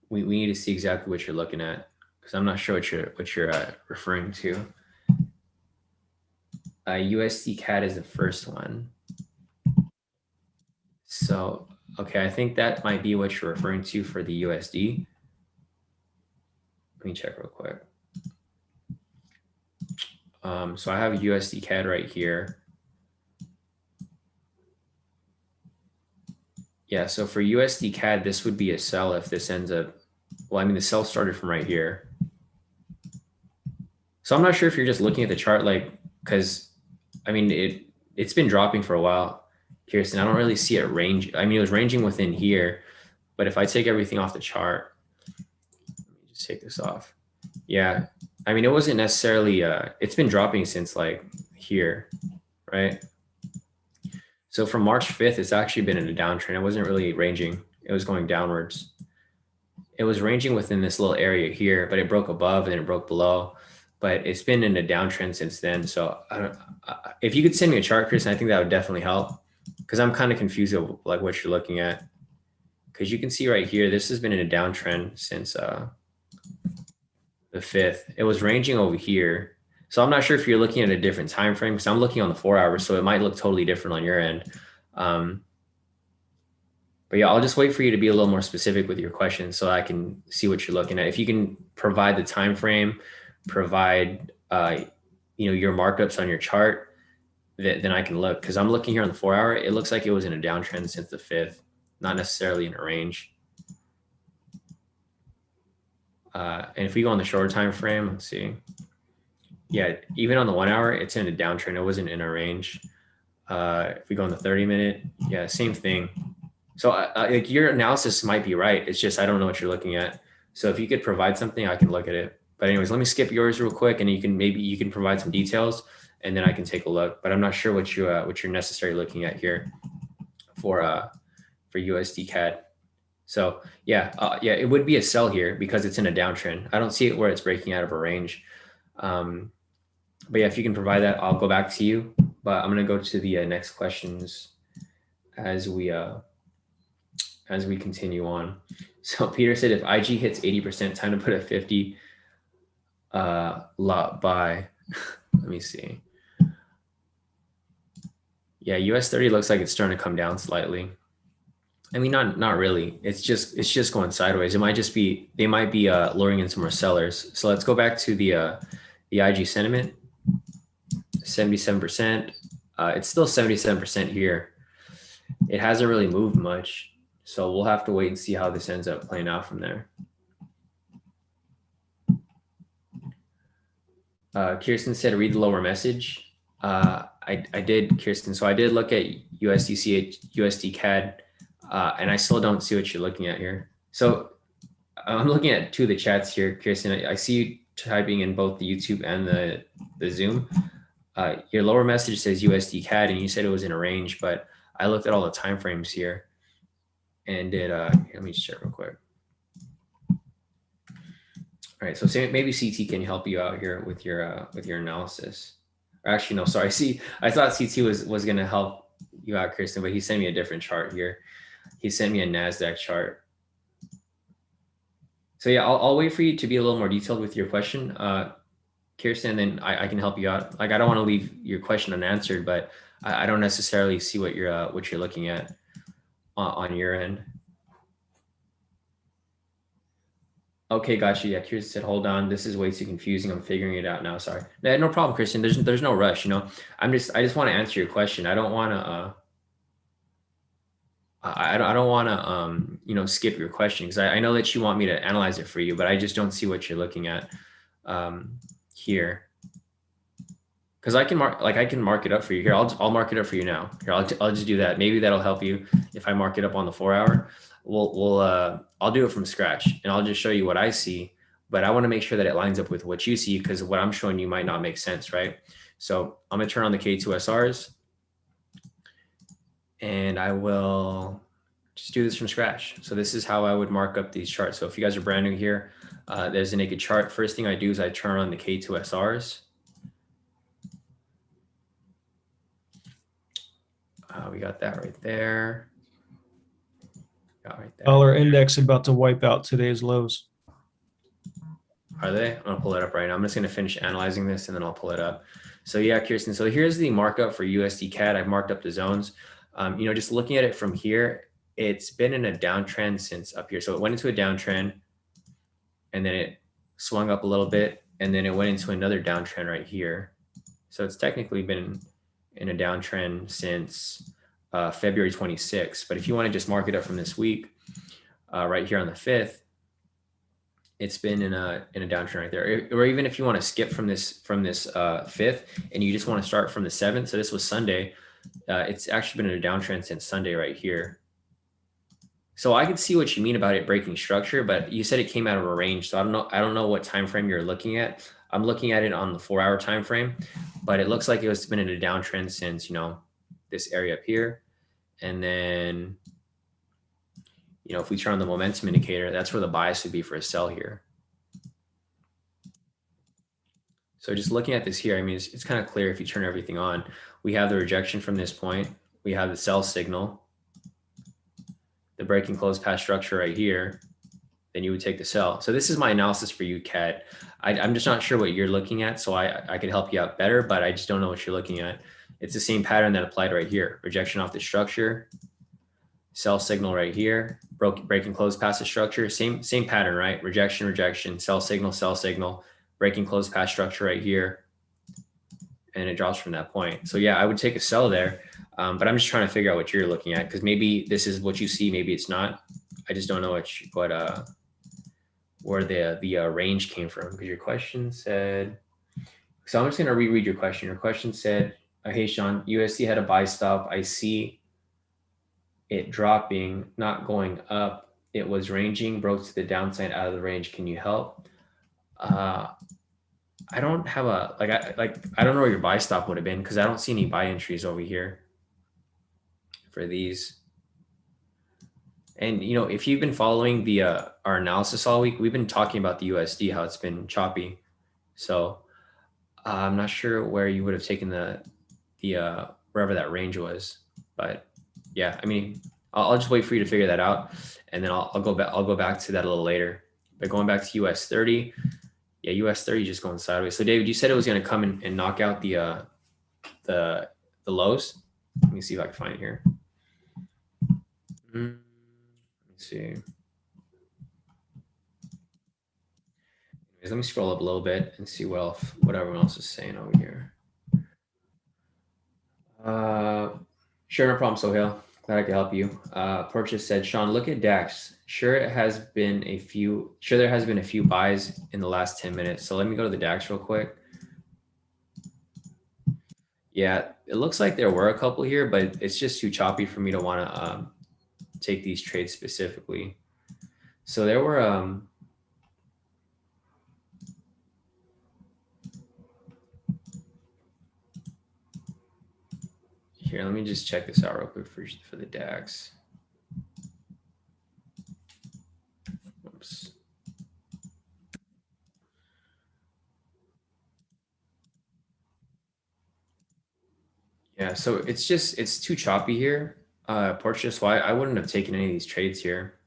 we need to see exactly what you're looking at, because I'm not sure what you're referring to. USD CAD is the first one. So, okay, I think that might be what you're referring to for the USD. Let me check real quick. So I have USD CAD right here. Yeah, so for USD CAD, this would be a sell if this ends up, well, I mean, the sell started from right here. So I'm not sure if you're just looking at the chart, because I mean, it's been dropping for a while, Kirsten. I don't really see it range. I mean, it was ranging within here, but if I take everything off the chart, let me just take this off. Yeah, I mean, it wasn't necessarily, it's been dropping since like here, right? So from March 5th, it's actually been in a downtrend. It wasn't really ranging. It was going downwards. It was ranging within this little area here, but it broke above and then it broke below. But it's been in a downtrend since then. So if you could send me a chart, Chris, I think that would definitely help, because I'm kind of confused of like what you're looking at. Because you can see right here, this has been in a downtrend since the 5th. It was ranging over here. So I'm not sure if you're looking at a different time frame, because I'm looking on the 4 hours, so it might look totally different on your end. But yeah, I'll just wait for you to be a little more specific with your questions so I can see what you're looking at. If you can provide the time frame, provide your markups on your chart, then I can look, because I'm looking here on the 4 hour. It looks like it was in a downtrend since the 5th, not necessarily in a range. And if we go on the shorter time frame, let's see. Yeah, even on the 1 hour, it's in a downtrend. It wasn't in a range. If we go on the 30-minute, yeah, same thing. So like your analysis might be right. It's just I don't know what you're looking at. So if you could provide something, I can look at it. But anyways, let me skip yours real quick, and you can provide some details, and then I can take a look. But I'm not sure what you're necessarily looking at here for USD CAD. So yeah, it would be a sell here because it's in a downtrend. I don't see it where it's breaking out of a range. But yeah, if you can provide that, I'll go back to you. But I'm gonna go to the next questions as we continue on. So Peter said, if IG hits 80%, time to put a 50 lot buy. Let me see. Yeah, US 30 looks like it's starting to come down slightly. I mean, not really. It's just going sideways. It might just be, they might be luring in some more sellers. So let's go back to the IG sentiment. 77%. It's still 77% here. it hasn't really moved much. So we'll have to wait and see how this ends up playing out from there. Kirsten said, read the lower message. I did, Kirsten. So I did look at USDC, USD CAD, and I still don't see what you're looking at here. So I'm looking at two of the chats here, Kirsten. I see you typing in both the YouTube and the Zoom. Your lower message says USD CAD, and you said it was in a range, but I looked at all the time frames here, and it. Let me just check real quick. All right, so maybe CT can help you out here with your analysis. Or actually, no, sorry. See, I thought CT was going to help you out, Kirsten, but he sent me a different chart here. He sent me a NASDAQ chart. So yeah, I'll wait for you to be a little more detailed with your question, Kirsten, and then I can help you out. Like, I don't want to leave your question unanswered, but I don't necessarily see what you're looking at on your end. Okay, gotcha. Yeah, Kirsten said, hold on, this is way too confusing. I'm figuring it out now. Sorry. No problem, Kirsten. There's no rush, you know. I just want to answer your question. I don't want to I don't want to you know, skip your question, because I know that you want me to analyze it for you, but I just don't see what you're looking at here. Because I can mark it up for you here. I'll mark it up for you now. Here, I'll just do that. Maybe that'll help you if I mark it up on the 4 hour. I'll do it from scratch, and I'll just show you what I see. But I want to make sure that it lines up with what you see, because what I'm showing you might not make sense, right? So I'm gonna turn on the K2SRs, and I will just do this from scratch. So this is how I would mark up these charts. So if you guys are brand new here, there's a naked chart. First thing I do is I turn on the K2SRs. We got that right there. Right there. Dollar index about to wipe out today's lows. Are they? I'm gonna pull it up right now. I'm just gonna finish analyzing this and then I'll pull it up. So yeah, Kirsten, so here's the markup for USD CAD. I've marked up the zones. You know, just looking at it from here, it's been in a downtrend since up here. So it went into a downtrend, and then it swung up a little bit, and then it went into another downtrend right here. So it's technically been in a downtrend since February 26th. But if you want to just mark it up from this week, right here on the 5th, it's been in a downtrend right there. Or even if you want to skip from this 5th and you just want to start from the 7th. So this was Sunday. It's actually been in a downtrend since Sunday right here. So I could see what you mean about it breaking structure, but you said it came out of a range. So I don't know what time frame you're looking at. I'm looking at it on the 4 hour time frame, but it looks like it was been in a downtrend since, you know, this area up here. And then, you know, if we turn on the momentum indicator, that's where the bias would be for a sell here. So just looking at this here, I mean, it's kind of clear if you turn everything on. We have the rejection from this point. We have the sell signal, the break and close past structure right here. Then you would take the sell. So this is my analysis for you, Kat. I'm just not sure what you're looking at, so I could help you out better, but I just don't know what you're looking at. It's the same pattern that applied right here. Rejection off the structure, sell signal right here, break and close past the structure. Same pattern, right? Rejection, rejection, sell signal, break and close past structure right here. And it drops from that point. So yeah, I would take a sell there, but I'm just trying to figure out what you're looking at, because maybe this is what you see, maybe it's not. I just don't know where the range came from, because your question said, so I'm just going to reread your question. Your question said, hey, Shawn, USD had a buy stop. I see it dropping, not going up. It was ranging, broke to the downside out of the range. Can you help? I don't have I don't know where your buy stop would have been, because I don't see any buy entries over here for these. And, you know, if you've been following the our analysis all week, we've been talking about the USD, how it's been choppy. So I'm not sure where you would have taken the wherever that range was, but yeah, I mean, I'll just wait for you to figure that out, and then I'll go back to that a little later. But going back to US 30, yeah, US 30 just going sideways. So David, you said it was going to come and knock out the lows. Let me see if I can find it here. Let me see. Anyways, let me scroll up a little bit and see what everyone else is saying over here. Sure, no problem, Sohail. Glad I could help you. Purchase said, Sean, look at DAX. Sure, there has been a few buys in the last 10 minutes. So let me go to the DAX real quick. Yeah, it looks like there were a couple here, but it's just too choppy for me to want to take these trades specifically. So there were here, let me just check this out real quick for the DAX. Oops. Yeah, so it's too choppy here. Purchase, why I wouldn't have taken any of these trades here,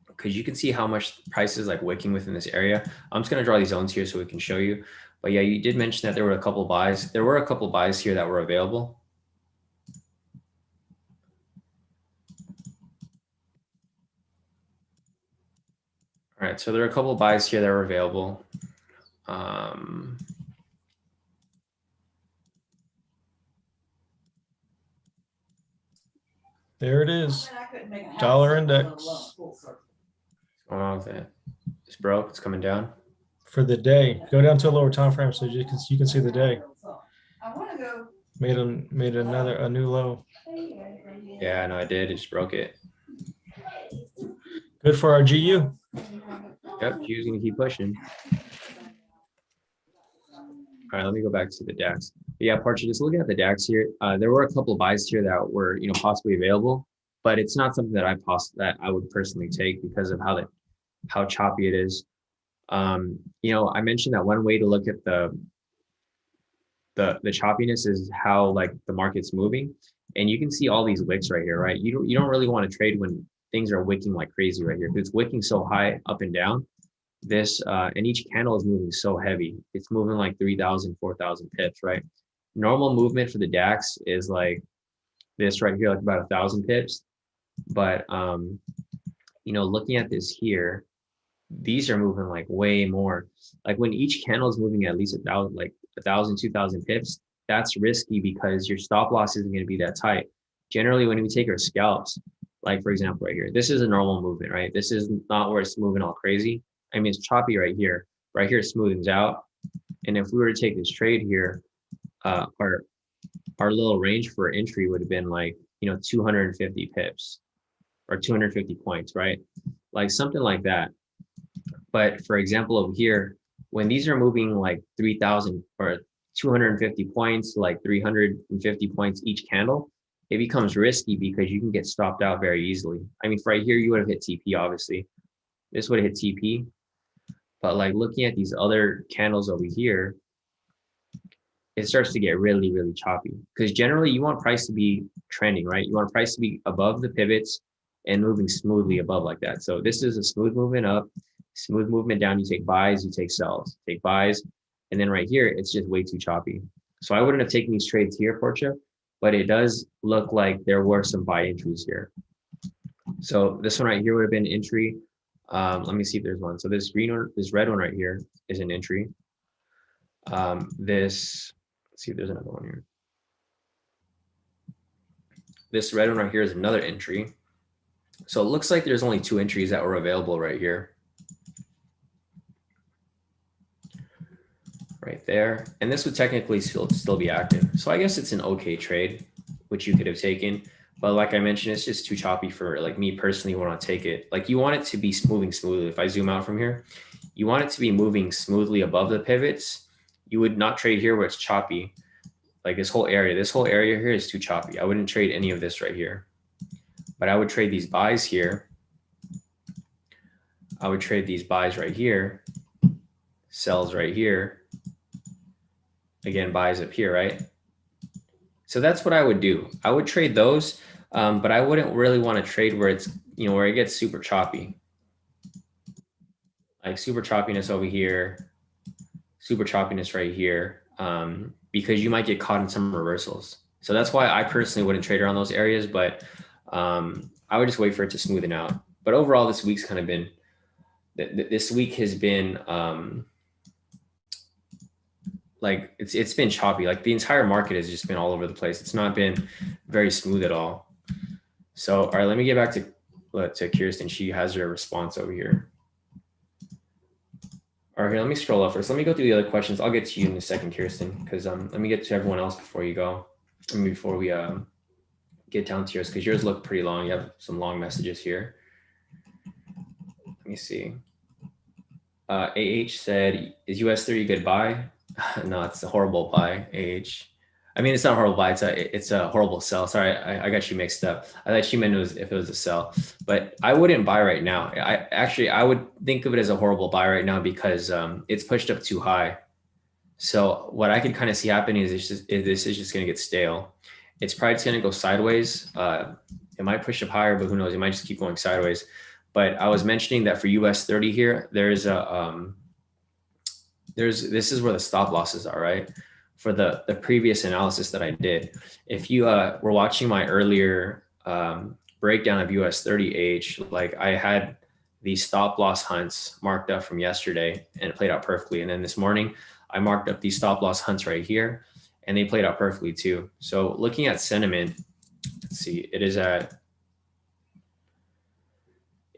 because you can see how much price is like wicking within this area. I'm just gonna draw these zones here so we can show you. But yeah, you did mention that there were a couple buys. There were a couple buys here that were available. All right, so there are a couple buys here that were available. There it is. Dollar index What's going on with it? It's broke. It's coming down. for the day. Go down to a lower time frame so you can see the day. Made a new low. Yeah, no, I did. It just broke it. Good for our GU. Yep, Q's gonna keep pushing. All right, let me go back to the DAX. Yeah, Parcher, just looking at the DAX here, there were a couple of buys here that were, possibly available, but it's not something that I would personally take because of how choppy it is. I mentioned that one way to look at the choppiness is how like the market's moving, and you can see all these wicks right here, right? You don't really want to trade when things are wicking like crazy right here, because it's wicking so high up and down. This and each candle is moving so heavy. It's moving like 3,000, 4,000 pips, right? Normal movement for the DAX is like this right here, like about 1,000 pips. But looking at this here, these are moving like way more. Like when each candle is moving at least 1,000, like 1,000, 2,000 pips, that's risky because your stop loss isn't going to be that tight. Generally, when we take our scalps, like for example, right here, this is a normal movement, right? This is not where it's moving all crazy. I mean, it's choppy right here. Right here, it smoothens out. And if we were to take this trade here, our little range for entry would have been like, 250 pips or 250 points, right? Like something like that. But for example, over here, when these are moving like 3,000 or 250 points, like 350 points each candle, it becomes risky because you can get stopped out very easily. I mean, right here, you would have hit TP, obviously. This would have hit TP. But like looking at these other candles over here, it starts to get really, really choppy, because generally you want price to be trending, right? You want price to be above the pivots and moving smoothly above like that. So this is a smooth movement up, smooth movement down. You take buys, you take sells, take buys. And then right here, it's just way too choppy. So I wouldn't have taken these trades here, Portia, but it does look like there were some buy entries here. So this one right here would have been entry. Let me see if there's one. So this red one right here is an entry. Let's see if there's another one here. This red one right here is another entry. So it looks like there's only 2 entries that were available right here. Right there. And this would technically still be active. So I guess it's an okay trade, which you could have taken. But like I mentioned, it's just too choppy for like me personally when I take it. Like you want it to be moving smoothly. If I zoom out from here, you want it to be moving smoothly above the pivots. You would not trade here where it's choppy. Like this whole area here is too choppy. I wouldn't trade any of this right here. But I would trade these buys here. I would trade these buys right here. Sells right here. Again, buys up here, right? So that's what I would do. I would trade those, but I wouldn't really want to trade where it's, where it gets super choppy. Like super choppiness over here, super choppiness right here, because you might get caught in some reversals. So that's why I personally wouldn't trade around those areas, but I would just wait for it to smoothen out. But overall, this week's kind of been, this week has been, like it's been choppy. Like the entire market has just been all over the place. It's not been very smooth at all. So, all right, let me get back to Kirsten. She has her response over here. All right, here, let me scroll up first. Let me go through the other questions. I'll get to you in a second, Kirsten, because let me get to everyone else before you go. I mean, before we get down to yours, because yours look pretty long. You have some long messages here. Let me see. AH said, is US30 a good buy? No, it's a horrible buy, AH. I mean, it's not a horrible buy. It's a horrible sell. Sorry, I got you mixed up. I thought she meant if it was a sell, but I wouldn't buy right now. I would think of it as a horrible buy right now because it's pushed up too high. So what I could kind of see happening is this is just going to get stale. It's probably just going to go sideways. It might push up higher, but who knows? It might just keep going sideways. But I was mentioning that for US30 here, there's this is where the stop losses are, right? For the previous analysis that I did. If you were watching my earlier breakdown of US30H, like I had these stop loss hunts marked up from yesterday and it played out perfectly. And then this morning, I marked up these stop loss hunts right here and they played out perfectly too. So looking at sentiment, let's see, it is at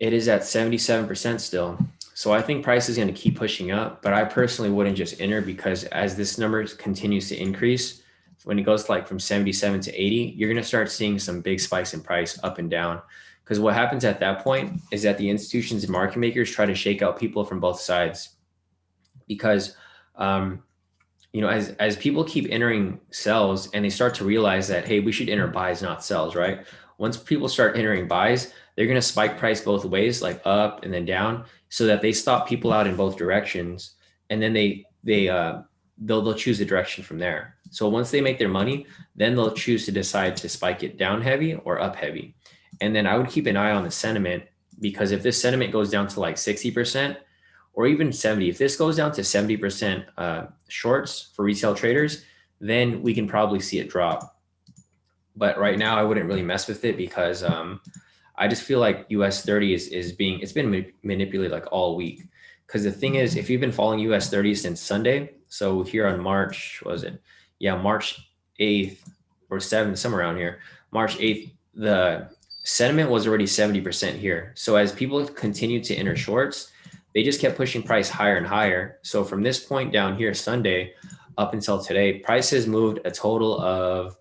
77% still. So I think price is going to keep pushing up, but I personally wouldn't just enter because as this number continues to increase, when it goes like from 77 to 80, you're going to start seeing some big spikes in price up and down. Because what happens at that point is that the institutions and market makers try to shake out people from both sides. Because, as people keep entering sells and they start to realize that, hey, we should enter buys, not sells, right? Once people start entering buys, they're going to spike price both ways, like up and then down, so that they stop people out in both directions. And then they'll choose a direction from there. So once they make their money, then they'll choose to decide to spike it down heavy or up heavy. And then I would keep an eye on the sentiment, because if this sentiment goes down to like 60% or even 70, if this goes down to 70% shorts for retail traders, then we can probably see it drop. But right now I wouldn't really mess with it because I just feel like US30 it's been manipulated like all week. Because the thing is, if you've been following US30 since Sunday, so here on March 8th or 7th, somewhere around here, March 8th, the sentiment was already 70% here. So as people continued to enter shorts, they just kept pushing price higher and higher. So from this point down here, Sunday, up until today, price has moved a total of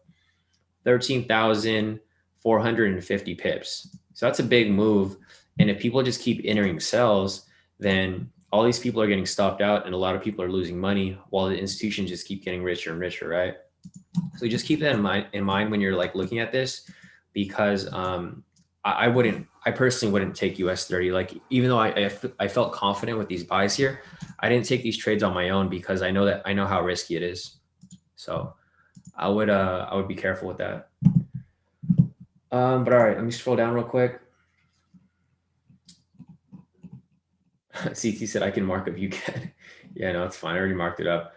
13,450 pips. So that's a big move. And if people just keep entering sells, then all these people are getting stopped out and a lot of people are losing money while the institutions just keep getting richer and richer, right? So just keep that in mind when you're like looking at this, because I personally wouldn't take US30. Like, even though I felt confident with these buys here, I didn't take these trades on my own because I know how risky it is. So I would be careful with that. But all right, let me scroll down real quick. CT said I can mark up UCAD. Yeah, no, it's fine. I already marked it up.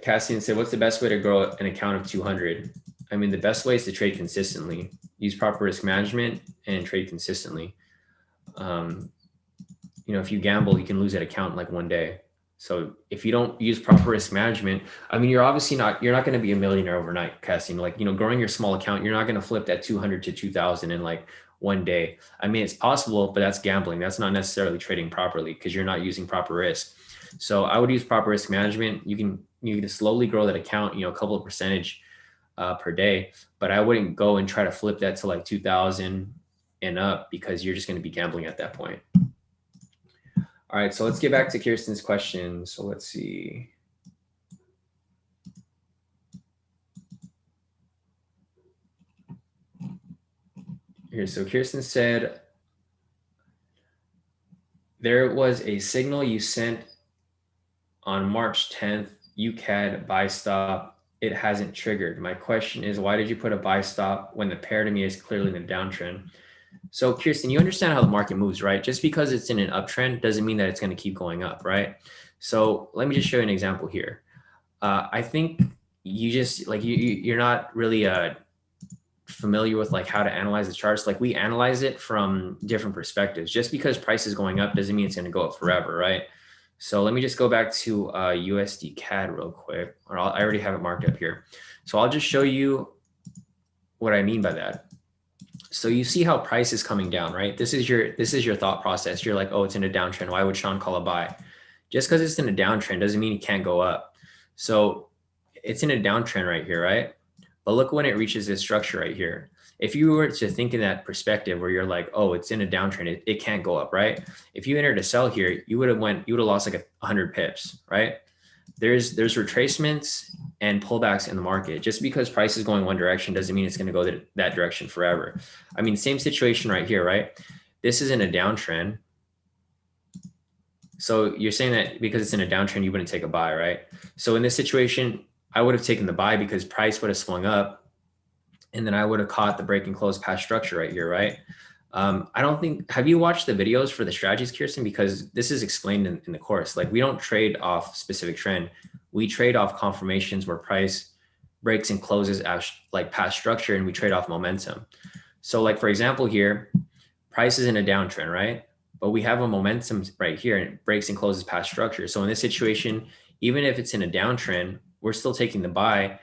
Cassian said, what's the best way to grow an account of 200? I mean, the best way is to trade consistently, use proper risk management and trade consistently. If you gamble, you can lose that account in like one day. So if you don't use proper risk management, I mean, you're not going to be a millionaire overnight, Cassian. Like, growing your small account, you're not going to flip that 200 to 2,000 in like one day. I mean, it's possible, but that's gambling. That's not necessarily trading properly because you're not using proper risk. So I would use proper risk management. You can slowly grow that account, a couple of percentage per day, but I wouldn't go and try to flip that to like 2,000 and up because you're just going to be gambling at that point. All right, so let's get back to Kirsten's question. So let's see. Here, so Kirsten said, there was a signal you sent on March 10th, UCAD buy stop. It hasn't triggered. My question is, why did you put a buy stop when the pair to me is clearly in a downtrend? So Kirsten, you understand how the market moves, right? Just because it's in an uptrend doesn't mean that it's going to keep going up, right? So let me just show you an example here. I think you just like, you're not really familiar with like how to analyze the charts. Like, we analyze it from different perspectives. Just because price is going up doesn't mean it's going to go up forever, right? So let me just go back to USD CAD real quick, or I already have it marked up here. So I'll just show you what I mean by that. So you see how price is coming down, right? This is your thought process. You're like, oh, it's in a downtrend. Why would Shawn call a buy? Just because it's in a downtrend doesn't mean it can't go up. So it's in a downtrend right here, right? But look when it reaches this structure right here. If you were to think in that perspective where you're like, oh, it's in a downtrend, it can't go up, right? If you entered to sell here, you would have lost like 100 pips, right? There's retracements and pullbacks in the market. Just because price is going one direction doesn't mean it's going to go that direction forever. I mean, same situation right here, right? This is in a downtrend. So you're saying that because it's in a downtrend, you wouldn't take a buy, right? So in this situation, I would have taken the buy because price would have swung up, and then I would have caught the break and close past structure right here, right? I don't think, have you watched the videos for the strategies, Kirsten? Because this is explained in the course. Like, we don't trade off specific trend. We trade off confirmations where price breaks and closes like past structure, and we trade off momentum. So like, for example, here, price is in a downtrend, right? But we have a momentum right here, and it breaks and closes past structure. So in this situation, even if it's in a downtrend, we're still taking the buy,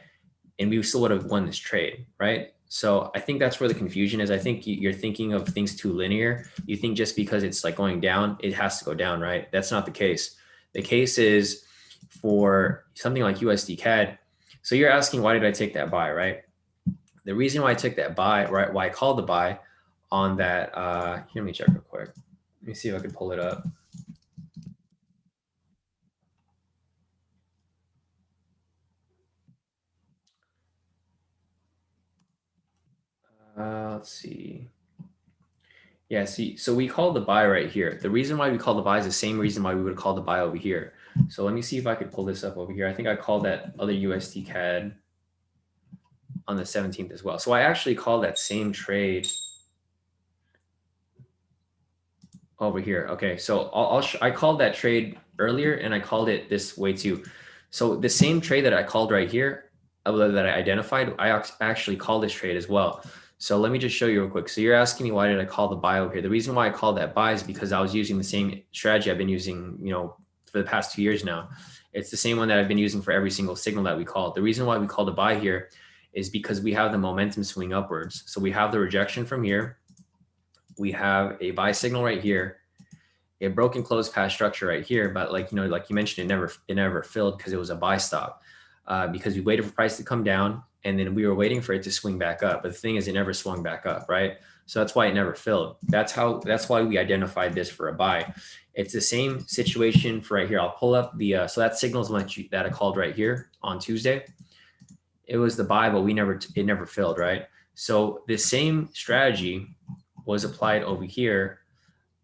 and we still would have won this trade, right? So I think that's where the confusion is. I think you're thinking of things too linear. You think just because it's like going down, it has to go down, right? That's not the case. The case is for something like USD CAD. So you're asking, why did I take that buy, right? The reason why I took that buy, right, why I called the buy on that, here, let me check real quick. Let me see if I can pull it up. Let's see. Yeah, see, so we called the buy right here. The reason why we call the buy is the same reason why we would call the buy over here. So let me see if I could pull this up over here. I think I called that other USD CAD on the 17th as well. So I actually called that same trade over here. Okay, so I called that trade earlier, and I called it this way too. So the same trade that I called right here, that I identified, I actually called this trade as well. So let me just show you real quick. So you're asking me, why did I call the buy over here? The reason why I called that buy is because I was using the same strategy I've been using, for the past 2 years now. It's the same one that I've been using for every single signal that we called. The reason why we called a buy here is because we have the momentum swing upwards. So we have the rejection from here. We have a buy signal right here. It broke and closed past structure right here, but like you mentioned, it never filled because it was a buy stop. Because we waited for price to come down, and then we were waiting for it to swing back up. But the thing is, it never swung back up, right? So that's why it never filled. That's why we identified this for a buy. It's the same situation for right here. I'll pull up the so that signal is that I called right here on Tuesday. It was the buy, but it never filled, right? So the same strategy was applied over here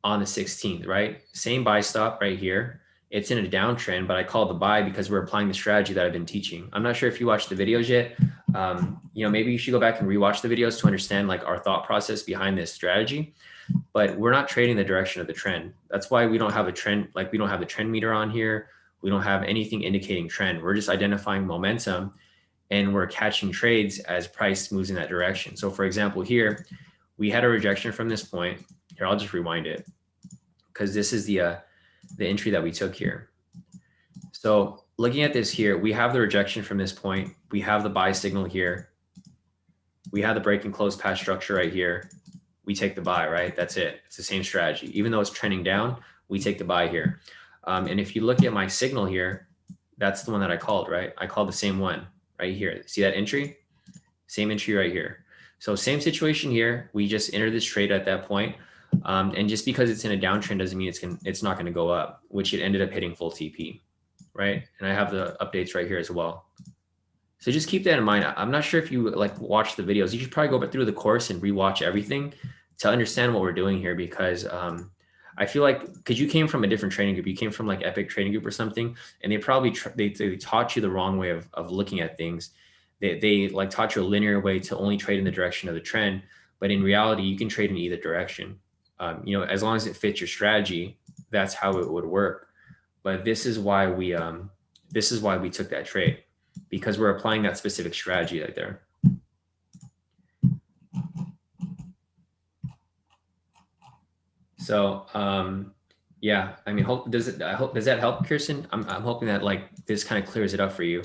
on the 16th, right? Same buy stop right here. It's in a downtrend, but I called the buy because we're applying the strategy that I've been teaching. I'm not sure if you watched the videos yet. Maybe you should go back and rewatch the videos to understand like our thought process behind this strategy. But we're not trading the direction of the trend. That's why we don't have a trend, like we don't have the trend meter on here. We don't have anything indicating trend. We're just identifying momentum, and we're catching trades as price moves in that direction. So for example, here, we had a rejection from this point. Here, I'll just rewind it because this is the entry that we took here. So looking at this here, we have the rejection from this point. We have the buy signal here. We have the break and close past structure right here. We take the buy, right? That's it. It's the same strategy. Even though it's trending down, we take the buy here. And if you look at my signal here, that's the one that I called, right? I called the same one right here. See that entry? Same entry right here. So same situation here. We just entered this trade at that point. And just because it's in a downtrend doesn't mean it's not going to go up, which it ended up hitting full TP, right? And I have the updates right here as well. So just keep that in mind. I'm not sure if you like watch the videos. You should probably go through the course and rewatch everything to understand what we're doing here, because I feel like because you came from a different training group, you came from like Epic Trading Group or something, and they probably they taught you the wrong way of looking at things. They like taught you a linear way to only trade in the direction of the trend, but in reality, you can trade in either direction. As long as it fits your strategy, that's how it would work. But this is why we took that trade, because we're applying that specific strategy right there. So yeah, I mean, does that help, Kirsten? I'm hoping that like this kind of clears it up for you.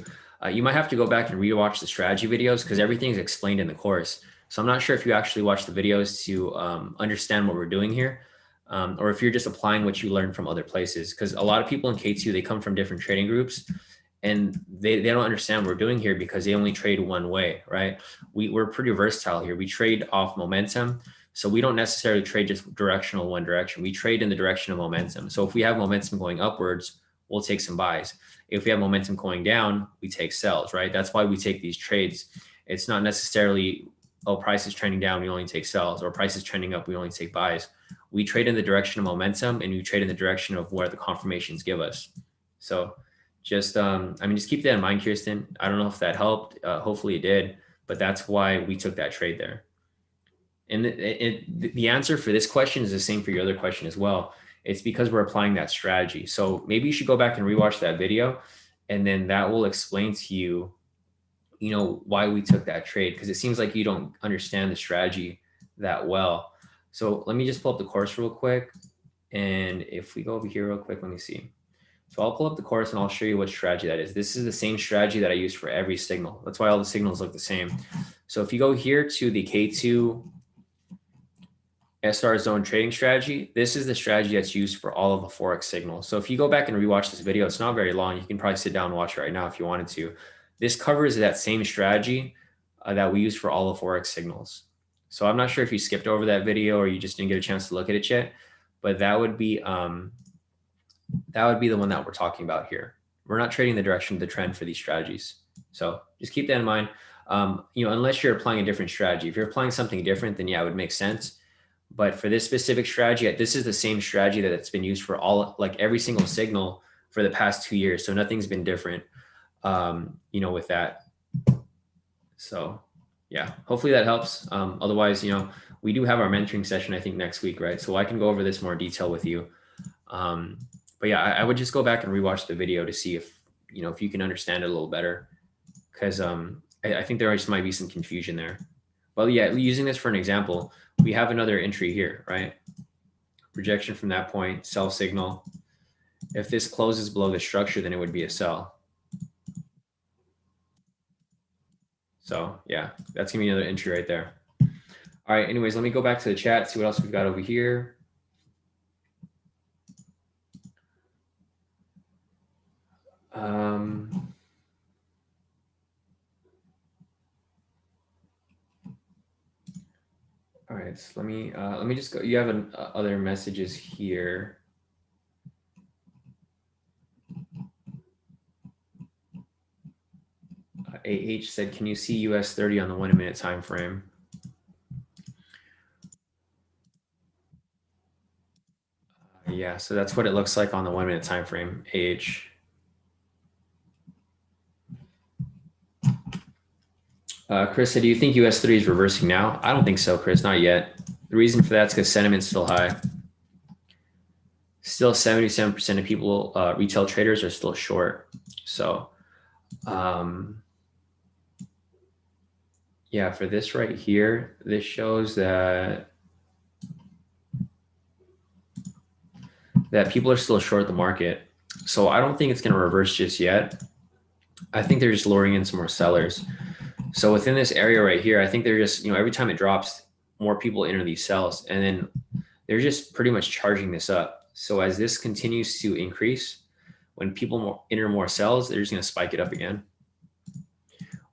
You might have to go back and rewatch the strategy videos because everything's explained in the course. So I'm not sure if you actually watch the videos to understand what we're doing here, or if you're just applying what you learned from other places. Because a lot of people in K2, they come from different trading groups, and they don't understand what we're doing here because they only trade one way, right? We're pretty versatile here. We trade off momentum. So we don't necessarily trade just directional one direction. We trade in the direction of momentum. So if we have momentum going upwards, we'll take some buys. If we have momentum going down, we take sells, right? That's why we take these trades. It's not necessarily, oh, price is trending down, we only take sells, or price is trending up, we only take buys. We trade in the direction of momentum, and we trade in the direction of where the confirmations give us. So just, just keep that in mind, Kirsten. I don't know if that helped. Hopefully it did, but that's why we took that trade there. And the answer for this question is the same for your other question as well. It's because we're applying that strategy. So maybe you should go back and rewatch that video, and then that will explain to you, why we took that trade, because it seems like you don't understand the strategy that well. So let me just pull up the course real quick. And if we go over here real quick, let me see. So I'll pull up the course and I'll show you what strategy that is. This is the same strategy that I use for every signal. That's why all the signals look the same. So if you go here to the K2 SR zone trading strategy, this is the strategy that's used for all of the Forex signals. So if you go back and rewatch this video, it's not very long. You can probably sit down and watch it right now if you wanted to. This covers that same strategy that we use for all the Forex signals. So I'm not sure if you skipped over that video or you just didn't get a chance to look at it yet, but that would be the one that we're talking about here. We're not trading the direction of the trend for these strategies. So just keep that in mind. Unless you're applying a different strategy. If you're applying something different, then yeah, it would make sense. But for this specific strategy, this is the same strategy that's been used for every single signal for the past 2 years. So nothing's been different, with that. So yeah, hopefully that helps. Otherwise, we do have our mentoring session, I think next week, right? So I can go over this more detail with you. But yeah, I would just go back and rewatch the video to see if you can understand it a little better. Because I think there just might be some confusion there. Well, yeah, using this for an example, we have another entry here, right? Rejection from that point, sell signal. If this closes below the structure, then it would be a sell. So yeah, that's gonna be another entry right there. All right, anyways, let me go back to the chat, see what else we've got over here. All right, so let me just go. You have other messages here. AH said, "Can you see US 30 on the 1 minute time frame?" Yeah, so that's what it looks like on the 1 minute time frame. AH. Chris said, "Do you think US 3 is reversing now?" I don't think so, Chris, not yet. The reason for that is because sentiment's still high. Still 77% of people, retail traders, are still short. So, yeah, for this right here, this shows that people are still short the market. So I don't think it's going to reverse just yet. I think they're just luring in some more sellers. So within this area right here, I think they're just, every time it drops, more people enter these sells, and then they're just pretty much charging this up. So as this continues to increase, when people enter more sells, they're just going to spike it up again.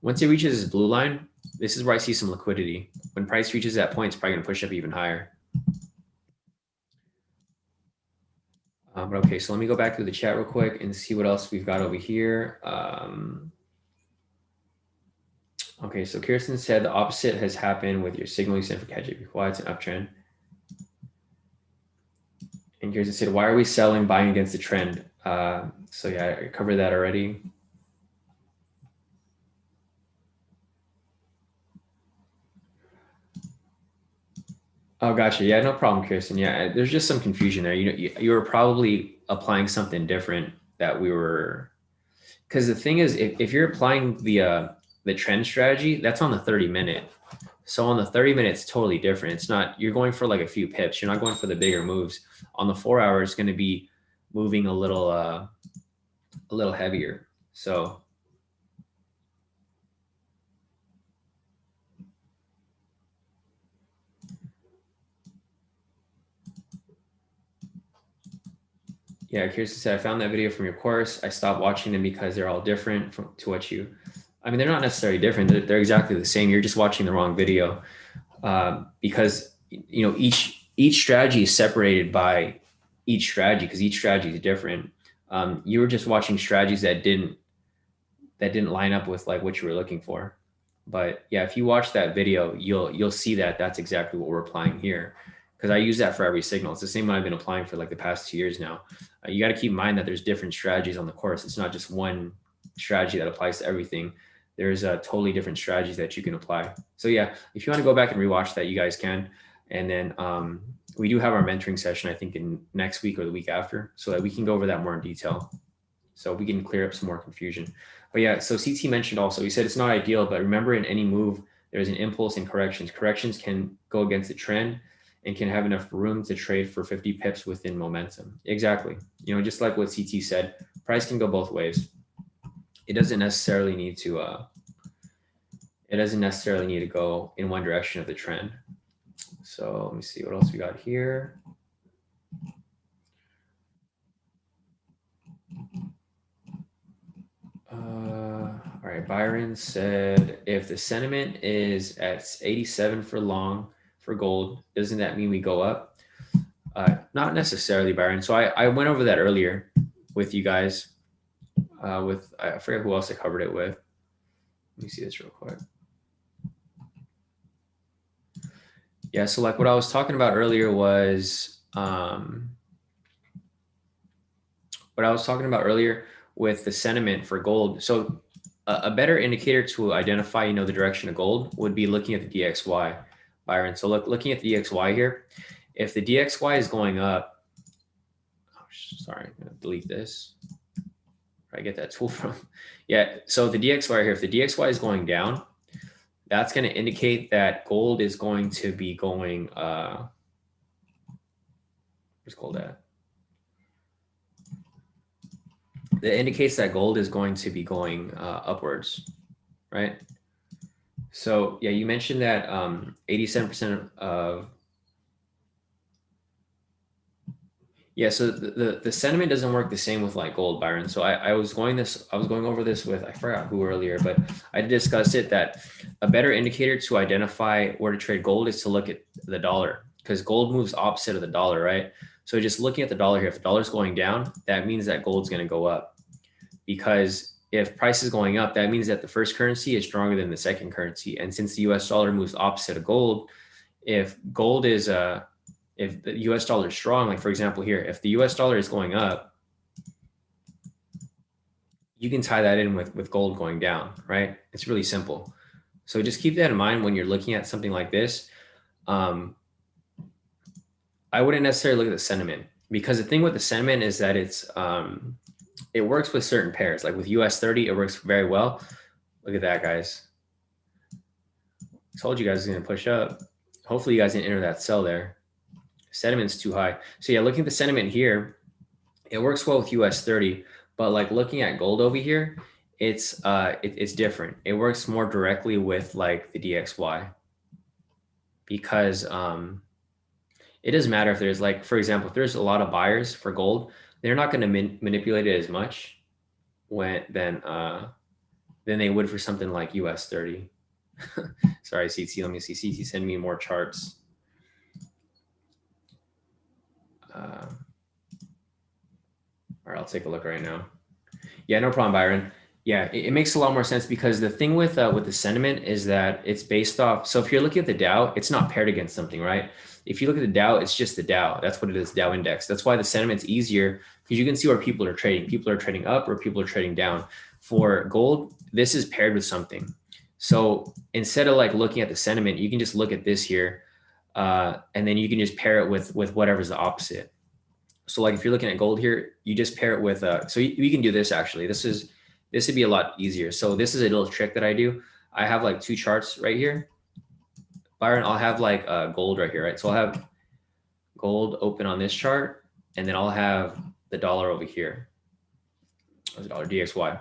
Once it reaches this blue line, this is where I see some liquidity. When price reaches that point, it's probably going to push up even higher. But okay, so let me go back to the chat real quick and see what else we've got over here. Okay, so Kirsten said the opposite has happened with your signal you sent for catch-up. Why it's an uptrend. And Kirsten said, "Why are we selling, buying against the trend?" So yeah, I covered that already. Oh, gotcha. Yeah, no problem, Kirsten. Yeah, there's just some confusion there. You were probably applying something different that we were, because the thing is, if you're applying the trend strategy, that's on the 30-minute. So on the 30-minute, it's totally different. It's not, you're going for like a few pips. You're not going for the bigger moves. On the 4 hour, it's going to be moving a little heavier. So Yeah, Kirsten said, I found that video from your course. I stopped watching them because they're all different to what you, I mean, they're not necessarily different. They're exactly the same. You're just watching the wrong video because, you know, each strategy is separated by each strategy because each strategy is different. You were just watching strategies that didn't line up with like what you were looking for. But yeah, if you watch that video, you'll see that that's exactly what we're applying here. Because I use that for every signal. It's the same one I've been applying for like the past 2 years now. You got to keep in mind that there's different strategies on the course. It's not just one strategy that applies to everything. There's totally different strategies that you can apply. So yeah, if you want to go back and rewatch that, you guys can. And then we do have our mentoring session, I think in next week or the week after, so that we can go over that more in detail. So we can clear up some more confusion. But yeah, so CT mentioned also, he said it's not ideal, but remember in any move, there's an impulse and corrections. Corrections can go against the trend and can have enough room to trade for 50 pips within momentum. Exactly. You know, just like what CT said, price can go both ways. It doesn't necessarily need to go in one direction of the trend. So let me see what else we got here. All right, Byron said, if the sentiment is at 87 for long for gold, doesn't that mean we go up? Not necessarily, Byron. So I went over that earlier with you guys. I forget who else I covered it with. Let me see this real quick. Yeah, so like what I was talking about earlier was with the sentiment for gold. So a better indicator to identify, you know, the direction of gold would be looking at the DXY, Byron. So looking at the DXY here, if the DXY is going up, oh, sorry, I'm gonna delete this. Where I get that tool from? Yeah, so the DXY here, if the DXY is going down, that's going to indicate that gold is going to be going, where's gold at? That indicates that gold is going to be going upwards, right? So yeah, you mentioned that 87% of, yeah, so the sentiment doesn't work the same with like gold, Byron. So I was going over this with, I forgot who earlier, but I discussed it that a better indicator to identify where to trade gold is to look at the dollar, because gold moves opposite of the dollar, right? So just looking at the dollar here, if the dollar's going down, that means that gold's going to go up, because if price is going up, that means that the first currency is stronger than the second currency. And since the US dollar moves opposite of gold, if gold is if the US dollar is strong, like for example here, if the US dollar is going up, you can tie that in with gold going down, right? It's really simple. So just keep that in mind when you're looking at something like this. I wouldn't necessarily look at the sentiment, because the thing with the sentiment is that it works with certain pairs. Like with US 30, it works very well. Look at that, guys. I told you guys it's going to push up. Hopefully you guys didn't enter that sell there. Sentiment's too high. So yeah, looking at the sentiment here, it works well with US 30, but like looking at gold over here, it's different. It works more directly with like the DXY, because it doesn't matter if there's like, for example, if there's a lot of buyers for gold, they're not going to manipulate it as much than they would for something like US 30. Sorry, CT, let me see. CT, send me more charts. All right, I'll take a look right now. Yeah, no problem, Byron. Yeah, it makes a lot more sense, because the thing with the sentiment is that it's based off. So if you're looking at the Dow, it's not paired against something, right? If you look at the Dow, it's just the Dow. That's what it is, Dow index. That's why the sentiment's easier, because you can see where people are trading. People are trading up or people are trading down. For gold, this is paired with something. So instead of like looking at the sentiment, you can just look at this here, and then you can just pair it with whatever's the opposite. So like if you're looking at gold here, you just pair it with, so you can do this actually. This would be a lot easier. So this is a little trick that I do. I have like two charts right here. Byron, I'll have like gold right here, right? So I'll have gold open on this chart, and then I'll have the dollar over here. The dollar DXY.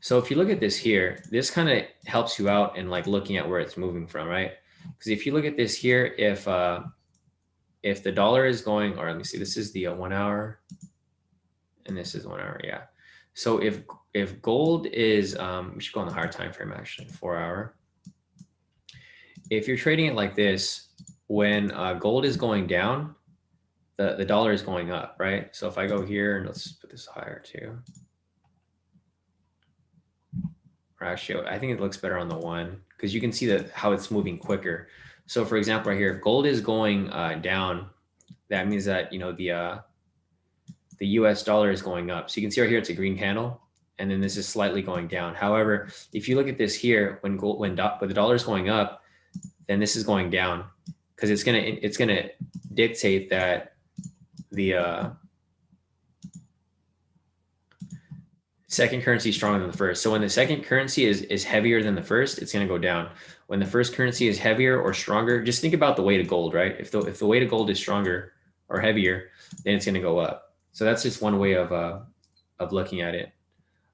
So if you look at this here, this kind of helps you out in like looking at where it's moving from, right? Because if you look at this here, if the dollar is going, or let me see, this is the 1 hour. And this is 1 hour, yeah. So if gold is, we should go on the higher time frame actually, 4 hour. If you're trading it like this, when gold is going down, the dollar is going up, right? So if I go here and let's put this higher too. Or actually, I think it looks better on the 1 because you can see that how it's moving quicker. So for example, right here, if gold is going down, that means that, you know, the US dollar is going up. So you can see right here, it's a green candle. And then this is slightly going down. However, if you look at this here, when the dollar is going up, then this is going down because it's gonna dictate that the second currency is stronger than the first. So when the second currency is heavier than the first, it's gonna go down. When the first currency is heavier or stronger, just think about the weight of gold, right? If the weight of gold is stronger or heavier, then it's gonna go up. So that's just one way of looking at it.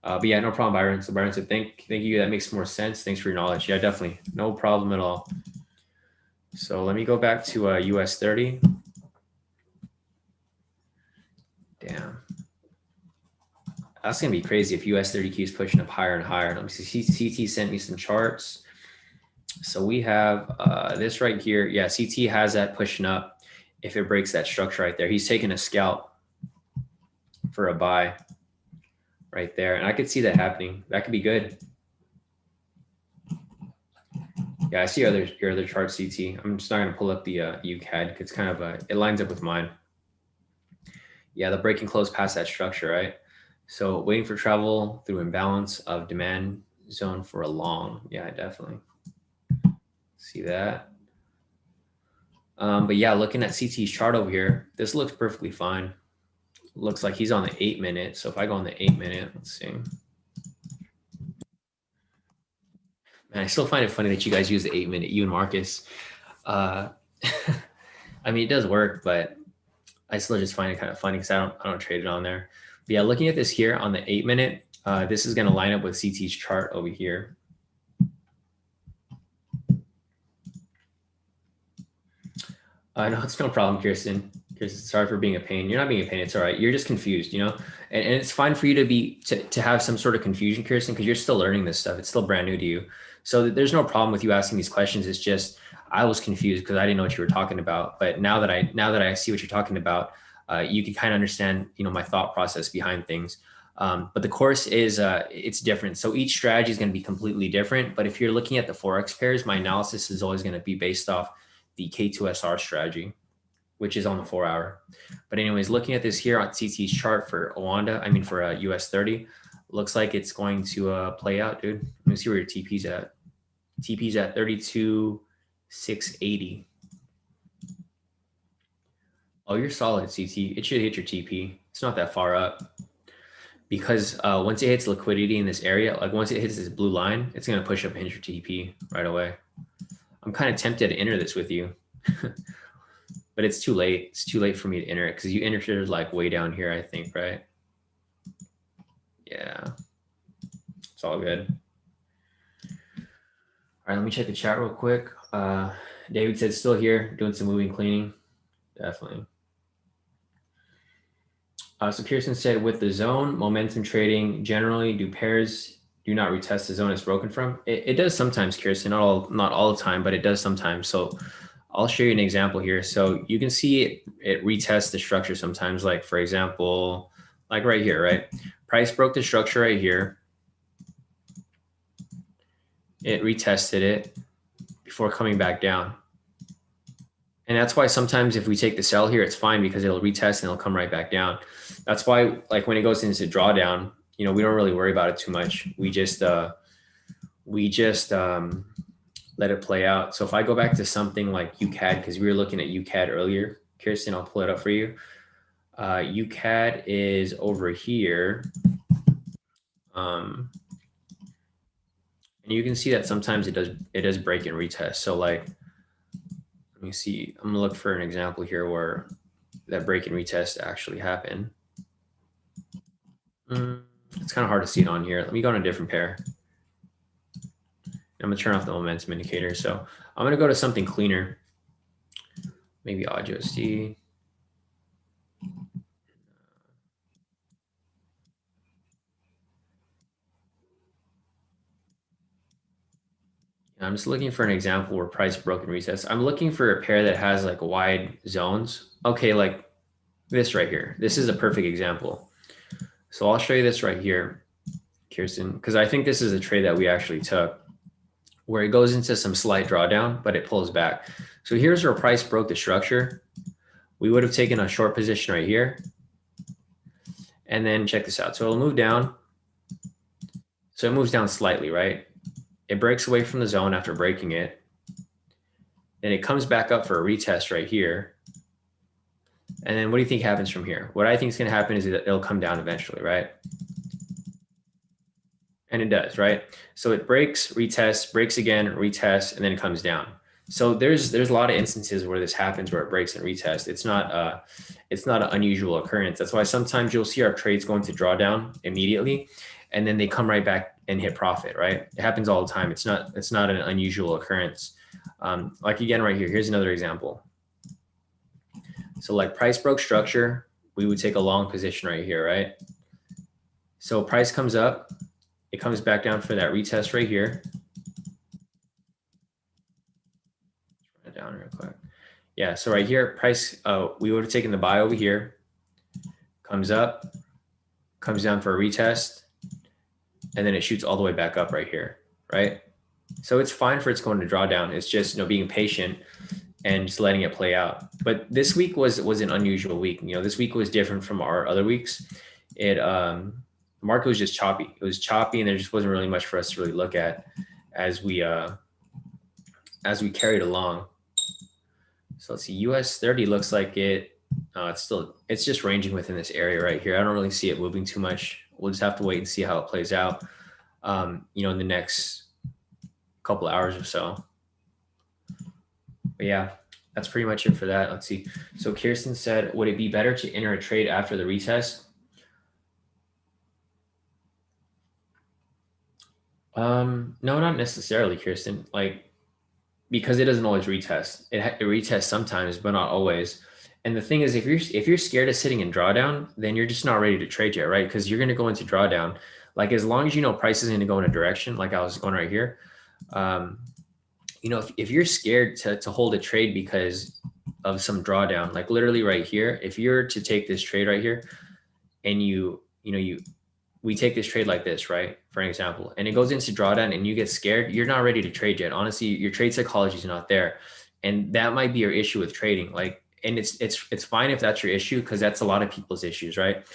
But yeah, no problem, Byron. So Byron said, thank you. That makes more sense. Thanks for your knowledge. Yeah, definitely. No problem at all. So let me go back to US 30. Damn. That's going to be crazy if US 30 keeps pushing up higher and higher. Let me see. CT sent me some charts. So we have this right here. Yeah, CT has that pushing up if it breaks that structure right there. He's taking a scalp for a buy right there. And I could see that happening. That could be good. Yeah, I see your other chart, CT. I'm just not going to pull up the UCAD. It's kind of it lines up with mine. Yeah, the break and close past that structure, right? So waiting for travel through imbalance of demand zone for a long. Yeah, definitely see that. But yeah, looking at CT's chart over here, this looks perfectly fine. Looks like he's on the 8 minute. So if I go on the 8 minute, let's see. Man, I still find it funny that you guys use the 8 minute, you and Marcus. I mean, it does work, but I still just find it kind of funny because I don't trade it on there. But yeah, looking at this here on the 8 minute, this is going to line up with CT's chart over here. No, it's no problem, Kirsten. Sorry for being a pain. You're not being a pain. It's all right. You're just confused, you know, and it's fine for you to have some sort of confusion, Kirsten, because you're still learning this stuff. It's still brand new to you. So there's no problem with you asking these questions. It's just I was confused because I didn't know what you were talking about. But now that I see what you're talking about, you can kind of understand, you know, my thought process behind things. But the course is it's different. So each strategy is going to be completely different. But if you're looking at the Forex pairs, my analysis is always going to be based off the K2SR strategy, which is on the 4 hour. But anyways, looking at this here on CT's chart for for US 30, looks like it's going to play out, dude. Let me see where your TP's at. TP's at 32,680. Oh, you're solid, CT. It should hit your TP. It's not that far up. Because once it hits liquidity in this area, like once it hits this blue line, it's going to push up and hit your TP right away. I'm kind of tempted to enter this with you. But it's too late. It's too late for me to enter it because you entered like way down here, I think, right? Yeah, it's all good. All right, let me check the chat real quick. David said still here, doing some moving cleaning. Definitely. So Pearson said with the zone momentum trading, generally do pairs do not retest the zone it's broken from? It does sometimes, Kirsten, not all the time, but it does sometimes. So I'll show you an example here. So you can see it retests the structure sometimes, like for example, like right here, right? Price broke the structure right here. It retested it before coming back down. And that's why sometimes if we take the sell here, it's fine because it'll retest and it'll come right back down. That's why like when it goes into drawdown, you know, we don't really worry about it too much. We just let it play out. So if I go back to something like UCAD, because we were looking at UCAD earlier, Kirsten, I'll pull it up for you. UCAD is over here. And you can see that sometimes it does break and retest. So like, let me see, I'm gonna look for an example here where that break and retest actually happened. It's kind of hard to see it on here. Let me go on a different pair. I'm gonna turn off the momentum indicator. So I'm gonna go to something cleaner. Maybe AUD. I'm just looking for an example where price broke and retest. I'm looking for a pair that has like wide zones. Okay, like this right here. This is a perfect example. So I'll show you this right here, Kirsten, because I think this is a trade that we actually took where it goes into some slight drawdown, but it pulls back. So here's where price broke the structure. We would have taken a short position right here. And then check this out. So it'll move down. So it moves down slightly, right? It breaks away from the zone after breaking it. Then it comes back up for a retest right here. And then what do you think happens from here? What I think is going to happen is that it'll come down eventually, right? And it does, right? So it breaks, retests, breaks again, retests, and then it comes down. So there's a lot of instances where this happens where it breaks and retests. It's not an unusual occurrence. That's why sometimes you'll see our trades going to drawdown immediately, and then they come right back and hit profit, right? It happens all the time. It's not an unusual occurrence. Like again, right here, here's another example. So like price broke structure, we would take a long position right here, right? So price comes up, it comes back down for that retest right here. Run it down real quick. Yeah, so right here, price, we would have taken the buy over here, comes up, comes down for a retest, and then it shoots all the way back up right here, right? So it's fine for it's going to draw down. It's just, being patient and just letting it play out. But this week was an unusual week. This week was different from our other weeks. The market was just choppy. It was choppy, and there just wasn't really much for us to really look at as we carried along. So let's see, US 30 looks like it's just ranging within this area right here. I don't really see it moving too much. We'll just have to wait and see how it plays out, in the next couple hours or so. But yeah, that's pretty much it for that. Let's see. So Kirsten said, would it be better to enter a trade after the retest? No, not necessarily, Kirsten. Because it doesn't always retest. It retests sometimes, but not always. And the thing is, if you're scared of sitting in drawdown, then you're just not ready to trade yet, right? Because you're going to go into drawdown. Like as long as price is going to go in a direction, like I was going right here. If you're scared to hold a trade because of some drawdown, like literally right here, if you're to take this trade right here, and we take this trade like this, right? For an example, and it goes into drawdown and you get scared, you're not ready to trade yet. Honestly, your trade psychology is not there. And that might be your issue with trading. And it's fine if that's your issue, because that's a lot of people's issues, right?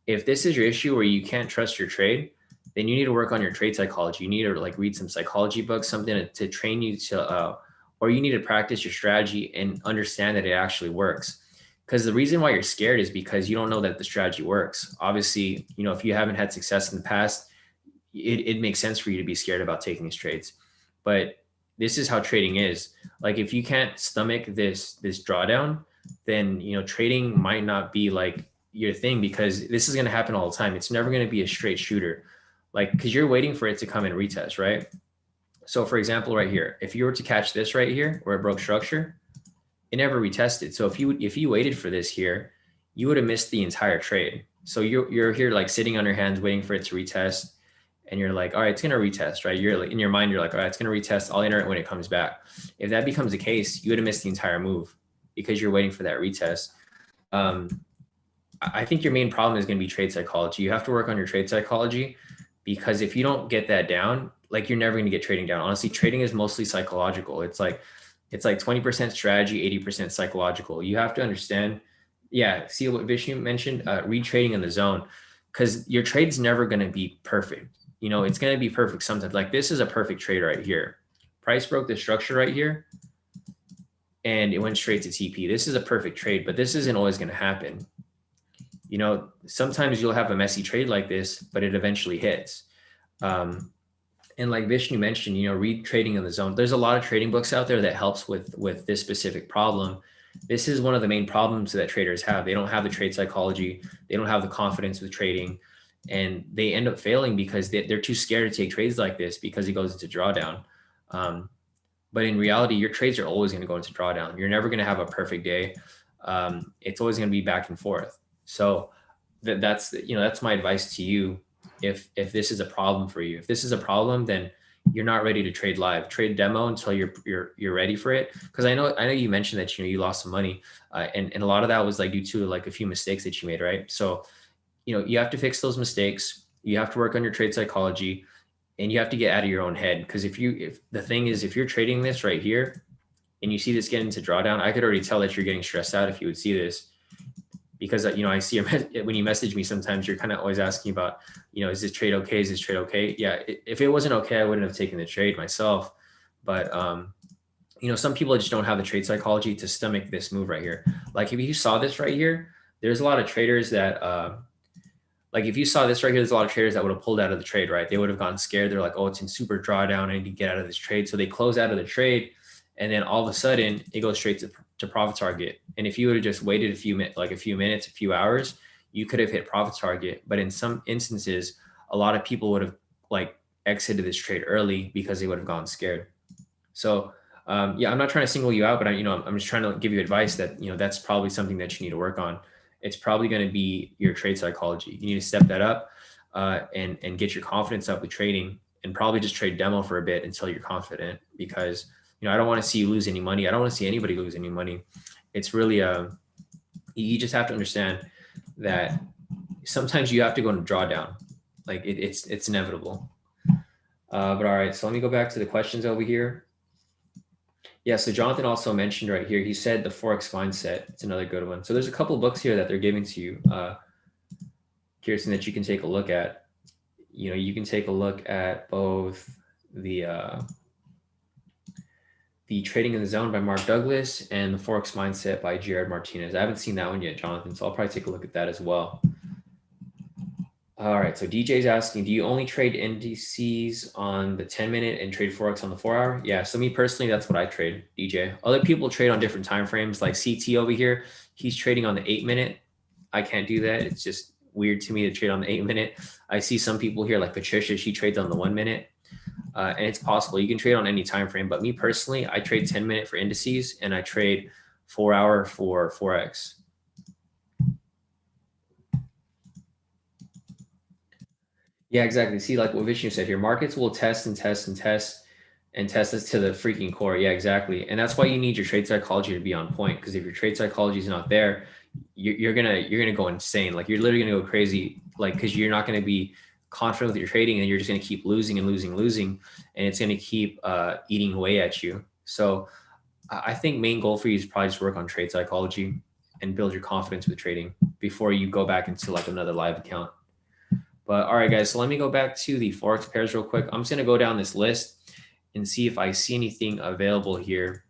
If this is your issue where you can't trust your trade, then you need to work on your trade psychology. You need to read some psychology books, something to train you to, or you need to practice your strategy and understand that it actually works. Because the reason why you're scared is because you don't know that the strategy works. Obviously, if you haven't had success in the past, it makes sense for you to be scared about taking these trades. But this is how trading is. Like if you can't stomach this drawdown, then trading might not be like your thing, because this is going to happen all the time. It's never going to be a straight shooter, because you're waiting for it to come and retest, right? So for example, right here, if you were to catch this right here where it broke structure, it never retested. So if you waited for this here, you would have missed the entire trade. So you're here sitting on your hands waiting for it to retest, and you're like, all right, it's gonna retest, right? You're in your mind, you're like, all right, it's gonna retest. I'll enter it when it comes back. If that becomes the case, you would have missed the entire move because you're waiting for that retest. I think your main problem is gonna be trade psychology. You have to work on your trade psychology, because if you don't get that down, you're never gonna get trading down. Honestly, trading is mostly psychological. It's like 20% strategy, 80% psychological. You have to understand. Yeah. See what Vishnu mentioned, retrading in the zone, because your trade's never going to be perfect. It's going to be perfect sometimes. Like this is a perfect trade right here. Price broke the structure right here and it went straight to TP. This is a perfect trade, but this isn't always going to happen. Sometimes you'll have a messy trade like this, but it eventually hits. And like Vishnu mentioned, read trading in the zone. There's a lot of trading books out there that helps with this specific problem. This is one of the main problems that traders have. They don't have the trade psychology. They don't have the confidence with trading, and they end up failing because they're too scared to take trades like this because it goes into drawdown. But in reality, your trades are always going to go into drawdown. You're never going to have a perfect day. It's always going to be back and forth. So that's my advice to you. If this is a problem for you, if this is a problem, then you're not ready to trade live. Trade demo until you're ready for it. Because I know you mentioned that you lost some money, and a lot of that was like due to like a few mistakes that you made, right? So you have to fix those mistakes. You have to work on your trade psychology, and you have to get out of your own head. Because if the thing is, if you're trading this right here and you see this get into drawdown, I could already tell that you're getting stressed out if you would see this. Because I see when you message me, sometimes you're kind of always asking about, is this trade okay? Is this trade okay? Yeah, if it wasn't okay, I wouldn't have taken the trade myself. But some people just don't have the trade psychology to stomach this move right here. Like if you saw this right here, there's a lot of traders that like if you saw this right here, there's a lot of traders that would have pulled out of the trade, right? They would have gotten scared. They're like, oh, it's in super drawdown. I need to get out of this trade. So they close out of the trade. And then all of a sudden it goes straight to profit target. And if you would have just waited a few minutes, a few hours, you could have hit profit target. But in some instances, a lot of people would have like exited this trade early because they would have gone scared. So yeah, I'm not trying to single you out, but I'm just trying to give you advice that, that's probably something that you need to work on. It's probably going to be your trade psychology. You need to step that up and get your confidence up with trading, and probably just trade demo for a bit until you're confident, because I don't want to see you lose any money. I don't want to see anybody lose any money. It's really you just have to understand that sometimes you have to go into drawdown. Like it's inevitable. But all right, so let me go back to the questions over here. Yeah, so Jonathan also mentioned right here, he said the Forex mindset. It's another good one. So there's a couple of books here that they're giving to you, Kirsten, that you can take a look at. You can take a look at both the Trading in the Zone by Mark Douglas and the Forex Mindset by Jared Martinez. I haven't seen that one yet, Jonathan, so I'll probably take a look at that as well. All right, so DJ's asking, do you only trade indices on the 10-minute and trade Forex on the 4-hour? Yeah, so me personally, that's what I trade, DJ. Other people trade on different time frames, like CT over here. He's trading on the 8-minute. I can't do that. It's just weird to me to trade on the 8-minute. I see some people here, like Patricia, she trades on the 1-minute. And it's possible you can trade on any time frame, but me personally, I trade 10-minute for indices and I trade 4-hour for Forex. Yeah, exactly. See, like what Vishnu said here, markets will test and test and test and test us to the freaking core. Yeah, exactly. And that's why you need your trade psychology to be on point. Because if your trade psychology is not there, you're gonna go insane. Like you're literally gonna go crazy. Like because you're not gonna be confident with your trading, and you're just gonna keep losing and losing, and it's gonna keep eating away at you. So I think main goal for you is probably just work on trade psychology and build your confidence with trading before you go back into like another live account. But all right, guys, so let me go back to the Forex pairs real quick. I'm just going to go down this list and see if I see anything available here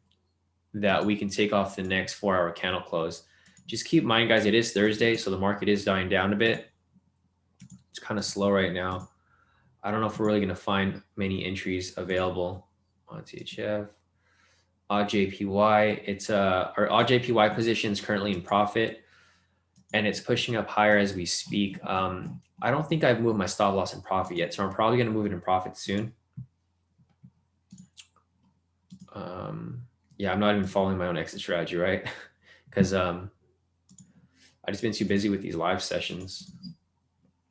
that we can take off the next 4-hour candle close. Just keep in mind, guys, it is Thursday, so the market is dying down a bit. It's kind of slow right now. I don't know if we're really going to find many entries available on THF. JPY, it's our JPY position is currently in profit, and it's pushing up higher as we speak. I don't think I've moved my stop loss in profit yet, so I'm probably going to move it in profit soon. Yeah, I'm not even following my own exit strategy, right? Because I've just been too busy with these live sessions.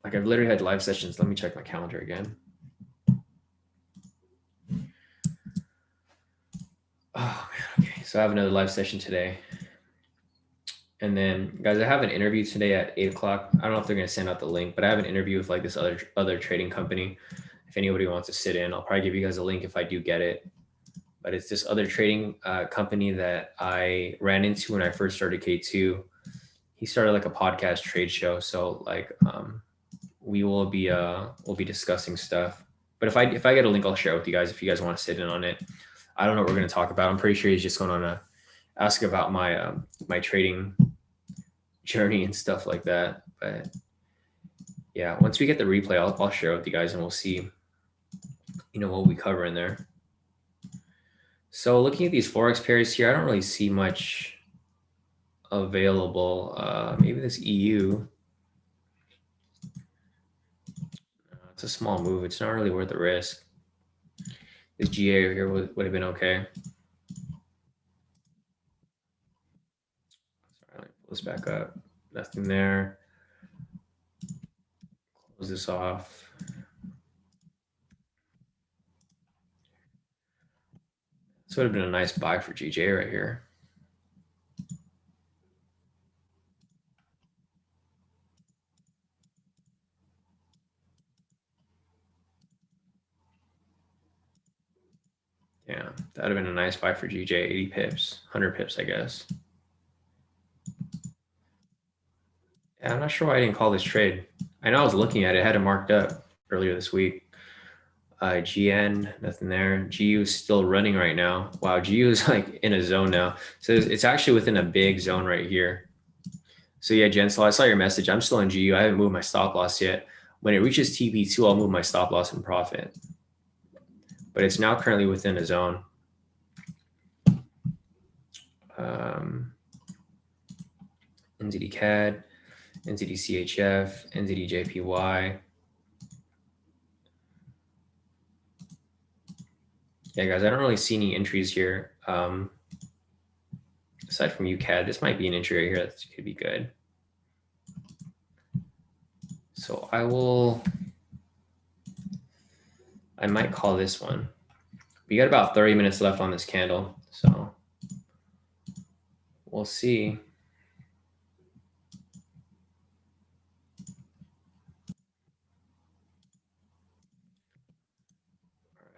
Like I've literally had live sessions. Let me check my calendar again. Oh man, okay. So I have another live session today. And then, guys, I have an interview today at 8 o'clock. I don't know if they're going to send out the link, but I have an interview with like this other trading company. If anybody wants to sit in, I'll probably give you guys a link if I do get it. But it's this other trading company that I ran into when I first started K2. He started like a podcast trade show. So like we'll be discussing stuff. But if I get a link, I'll share it with you guys if you guys want to sit in on it. I don't know what we're going to talk about. I'm pretty sure he's just going to ask about my my trading journey and stuff like that. But yeah, once we get the replay, I'll share it with you guys and we'll see, what we cover in there. So looking at these Forex pairs here, I don't really see much available. Maybe this EU. It's a small move. It's not really worth the risk. This GA here would have been okay. Sorry, let me pull this back up. Nothing there. Close this off. This would have been a nice buy for GJ right here. Yeah, that would have been a nice buy for GJ, 80 pips, 100 pips, I guess. Yeah, I'm not sure why I didn't call this trade. I know I was looking at it, had it marked up earlier this week. GN, nothing there. GU is still running right now. Wow, GU is like in a zone now. So it's actually within a big zone right here. So yeah, Jen, so I saw your message. I'm still in GU. I haven't moved my stop loss yet. When it reaches TP2, I'll move my stop loss and profit. But it's now currently within a zone. NZD CAD, NZD CHF, NZD JPY. Yeah, guys, I don't really see any entries here. Aside from UCAD, this might be an entry right here that could be good. So I might call this one. We got about 30 minutes left on this candle, so we'll see.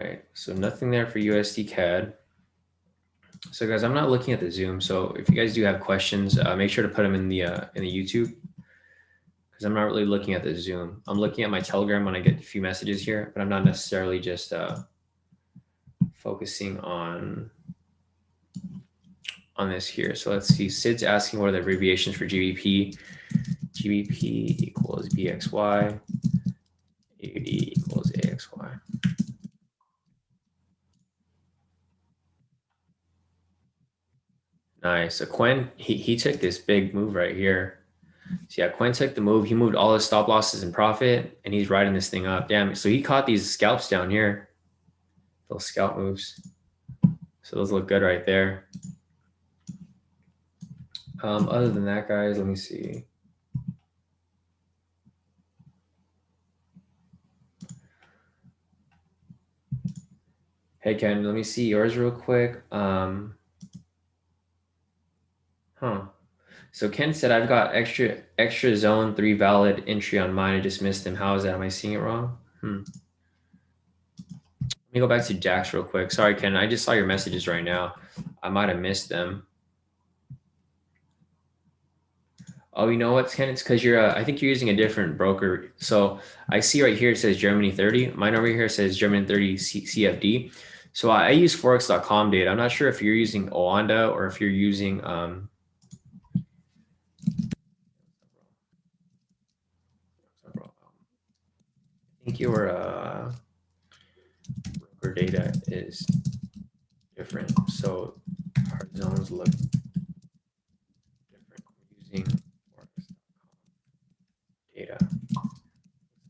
All right, so nothing there for USD CAD. So guys, I'm not looking at the Zoom. So if you guys do have questions, make sure to put them in the YouTube, because I'm not really looking at the Zoom. I'm looking at my Telegram when I get a few messages here, but I'm not necessarily just focusing on this here. So let's see. Sid's asking what are the abbreviations for GBP. GBP equals BXY. AUD equals AXY. Nice. So Quen, he took this big move right here. So yeah, Quen took the move. He moved all his stop losses in profit, and he's riding this thing up. Damn. So he caught these scalps down here. Those scalp moves. So those look good right there. Other than that, guys, let me see. Hey, Ken, let me see yours real quick. So Ken said, I've got extra zone 3 valid entry on mine. I just missed him. How is that? Am I seeing it wrong? Let me go back to Jack's real quick. Sorry, Ken. I just saw your messages right now. I might have missed them. Oh, you know what, Ken? It's because you're, I think you're using a different broker. So I see right here, it says Germany 30. Mine over here says Germany 30 CFD. So I use Forex.com data. I'm not sure if you're using Oanda or if you're using, I think your broker data is different. So our zones look different using Forex.com data.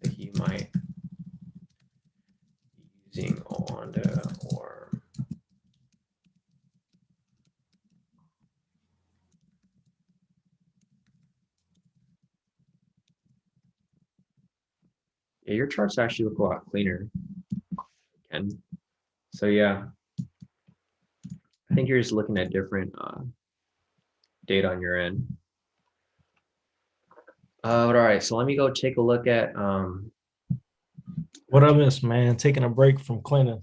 So he might be using Oanda or yeah, your charts actually look a lot cleaner, Ken. So yeah, I think you're just looking at different data on your end. All right, so let me go take a look at What I miss, man? Taking a break from Clinton.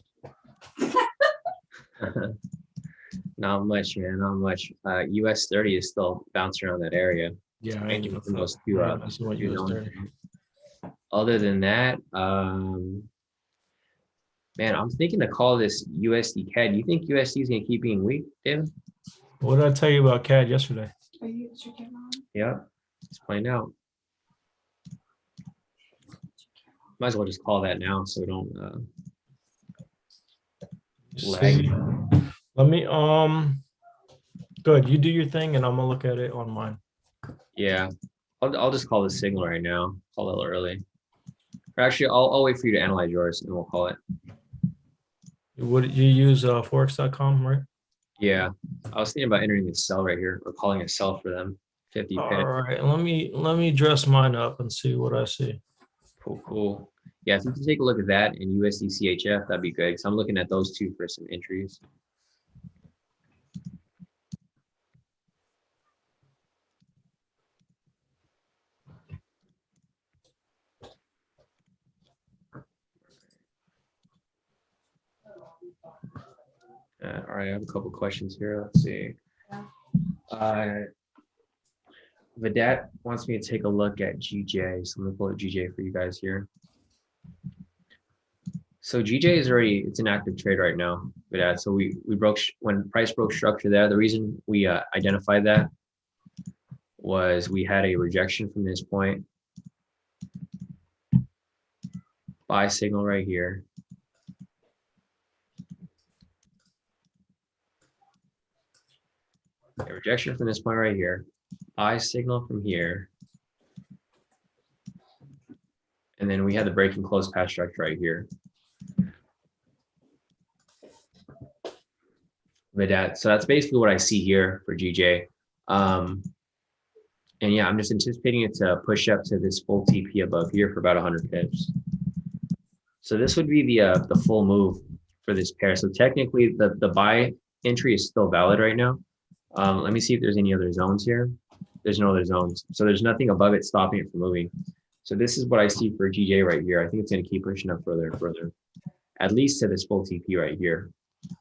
not much, man, not much. US 30 is still bouncing around that area. Yeah, I ain't giving a fuck. Those two, That's what you was doing. other than that, man, I'm thinking to call this USD CAD. You think USD is gonna keep being weak, David? What did I tell you about CAD yesterday? Yeah, it's playing out. Might as well just call that now so we don't lag. Let me good. You do your thing and I'm gonna look at it on mine. Yeah, I'll just call the signal right now. Call it early. Or actually, I'll wait for you to analyze yours and we'll call it. Would you use Forex.com, right? Yeah, I was thinking about entering the sell right here or calling a sell for them. 50 All pip. right, let me dress mine up and see what I see. Cool. Yeah, if you can take a look at that in USD CHF, that'd be good. Because I'm looking at those two for some entries. All right, I have a couple questions here. Let's see. Vidat wants me to take a look at GJ. So I'm gonna pull up GJ for you guys here. So GJ is already, it's an active trade right now, Vidat. So we broke, when price broke structure there, the reason we identified that was we had a rejection from this point. Buy signal right here. A rejection from this point right here. Buy signal from here. And then we had the break and close path structure right here. Vidat. So that's basically what I see here for GJ. And yeah, I'm just anticipating it to push up to this full TP above here for about 100 pips. So this would be the full move for this pair. So technically the buy entry is still valid right now. Let me see if there's any other zones here. There's no other zones. So there's nothing above it stopping it from moving. So this is what I see for GJ right here. I think it's going to keep pushing up further and further, at least to this full TP right here,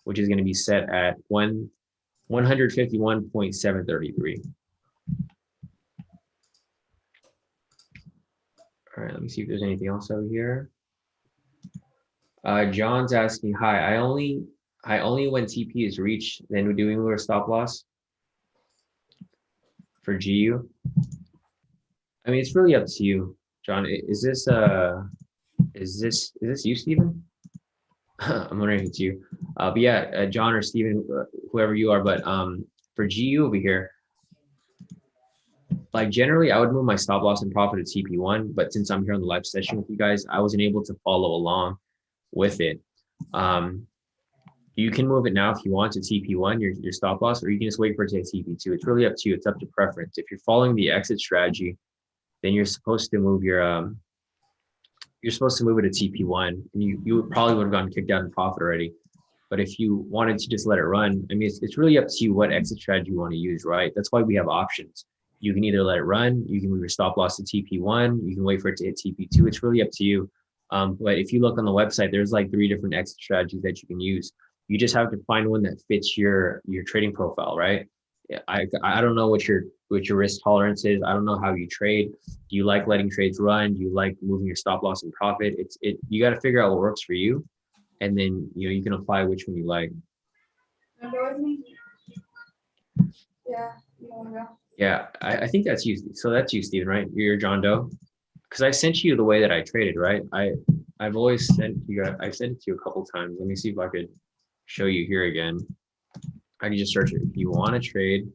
which is going to be set at 151.733. All right, let me see if there's anything else over here. John's asking, hi, I only when TP is reached, then we're doing a stop loss for GU. I mean, it's really up to you, John. Is this you, Stephen? I'm wondering if it's you. But yeah, John or Stephen, whoever you are, but for GU over here, like generally I would move my stop loss and profit at TP1, but since I'm here on the live session with you guys, I wasn't able to follow along with it. You can move it now if you want to TP1, your stop loss, or you can just wait for it to hit TP2. It's really up to you. It's up to preference. If you're following the exit strategy, then you're supposed to move your you're supposed to move it to TP1, and you probably would have gotten kicked out in profit already. But if you wanted to just let it run, I mean, it's really up to you what exit strategy you want to use, right? That's why we have options. You can either let it run, you can move your stop loss to TP1, you can wait for it to hit TP2. It's really up to you. But if you look on the website, there's like 3 different exit strategies that you can use. You just have to find one that fits your trading profile, right? I don't know what your risk tolerance is. I don't know how you trade. Do you like letting trades run? Do you like moving your stop loss and profit? You got to figure out what works for you, and then you can apply which one you like. Remember with me? Yeah, you wanna go? Yeah, I think that's you. So that's you, Steven, right? You're John Doe. Because I sent you the way that I traded, right? I've always sent you. I've sent it to you a couple times. Let me see if I could show you here again. I can just search it. If you want to trade,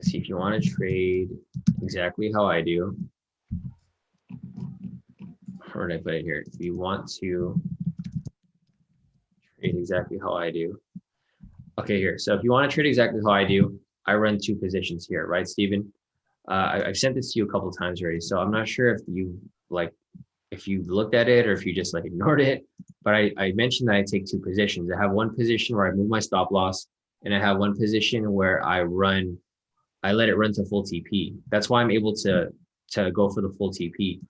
see if you want to trade exactly how I do. Where did I put it here? If you want to trade exactly how I do. Okay, here. So if you want to trade exactly how I do, I run 2 positions here, right, Steven? I've sent this to you a couple of times already, so I'm not sure if you looked at it or if you just like ignored it. But I mentioned that I take 2 positions. I have one position where I move my stop loss, and I have one position where I let it run to full TP. That's why I'm able to go for the full TP.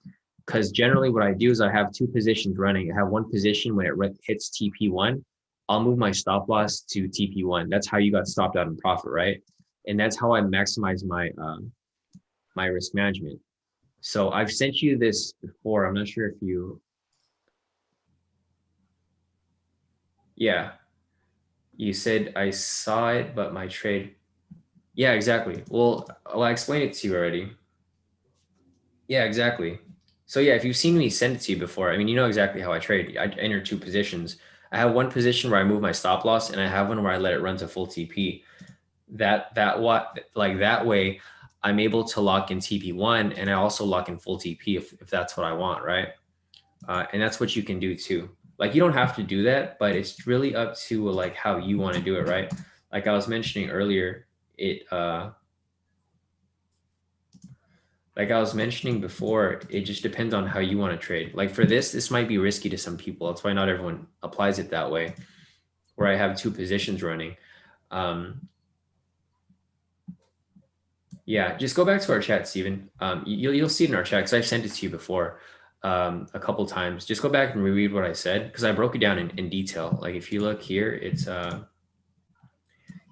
Because generally what I do is I have 2 positions running. I have one position when it hits TP1, I'll move my stop loss to TP1. That's how you got stopped out in profit, right? And that's how I maximize my my risk management. So I've sent you this before. I'm not sure if you, yeah, you said I saw it, but my trade, yeah, exactly. Well, I explained it to you already. Yeah, exactly. So yeah, if you've seen me send it to you before, I mean, you know exactly how I trade. I enter 2 positions. I have one position where I move my stop loss, and I have one where I let it run to full TP. That way, I'm able to lock in TP1, and I also lock in full TP if that's what I want, right? And that's what you can do too. Like, you don't have to do that, but it's really up to like how you want to do it, right? Like I was mentioning earlier, like I was mentioning before, it just depends on how you want to trade. Like for this might be risky to some people. That's why not everyone applies it that way, where I have 2 positions running. Yeah, just go back to our chat, Steven. You'll see it in our chat because I've sent it to you before. a couple times. Just go back and reread what I said because I broke it down in detail. Like if you look here, it's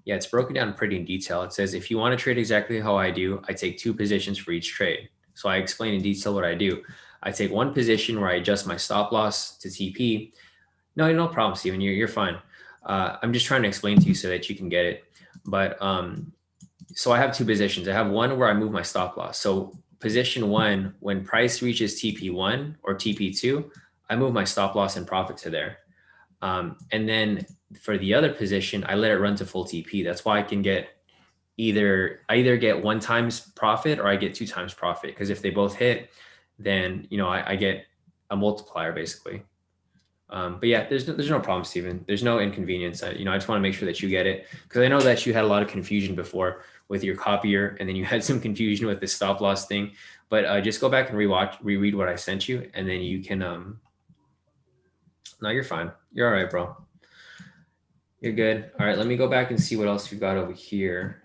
yeah, it's broken down pretty in detail. It says if you want to trade exactly how I do, I take 2 positions for each trade. So I explain in detail what I do. I take 1 position where I adjust my stop loss to TP. No problem, Steven. You're fine. I'm just trying to explain to you so that you can get it. But so I have 2 positions. I have one where I move my stop loss. So position 1, when price reaches TP1 or TP2, I move my stop loss and profit to there. And then for the other position, I let it run to full TP. That's why I can get I either get 1 times profit or I get 2 times profit. Because if they both hit, then I get a multiplier basically. But yeah, there's no problem, Steven. There's no inconvenience. I just want to make sure that you get it because I know that you had a lot of confusion before with your copier, and then you had some confusion with the stop loss thing. But just go back and reread what I sent you, and then you can. No, you're fine. You're all right, bro. You're good. All right, let me go back and see what else we've got over here.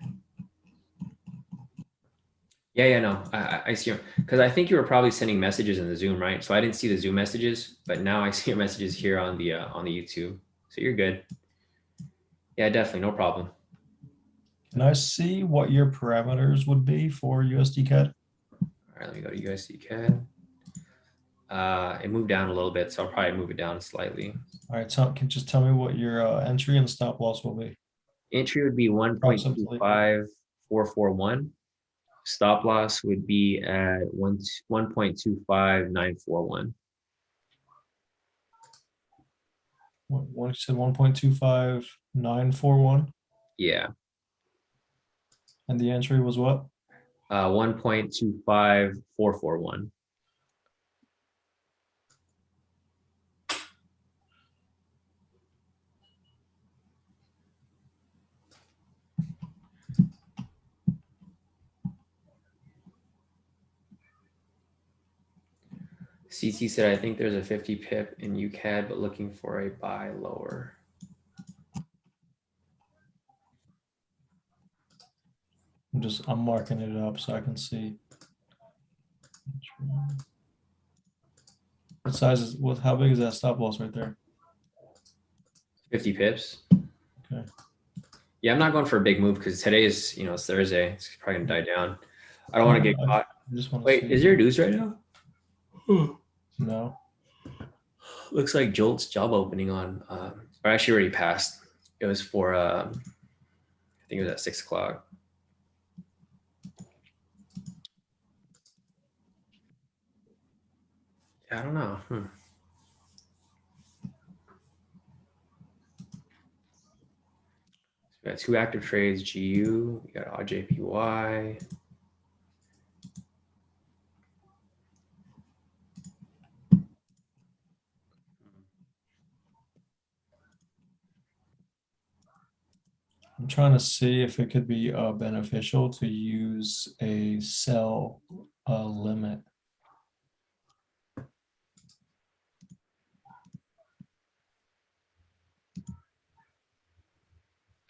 Yeah, no, I see you because I think you were probably sending messages in the Zoom, right? So I didn't see the Zoom messages, but now I see your messages here on the YouTube. So you're good. Yeah, definitely, no problem. Can I see what your parameters would be for USD CAD? All right, let me go to USD CAD. It moved down a little bit, so I'll probably move it down slightly. All right, can you just tell me what your entry and stop loss will be? Entry would be 1.25441. Stop loss would be at 1.25941. What you said 1.25941, Yeah. and the entry was what? 1.25441. CT said, I think there's a 50 pip in UCAD, but looking for a buy lower. I'm marking it up so I can see. What size is how big is that stop loss right there? 50 pips. Okay. Yeah, I'm not going for a big move because today is, it's Thursday. It's probably gonna die down. I don't want to get caught. I just want to Wait, see. is there news right now? No. Looks like Jolt's job opening on, or actually already passed. It was for, I think it was at 6 o'clock. I don't know. So we got 2 active trades, GU, we got RJPY. I'm trying to see if it could be beneficial to use a sell limit.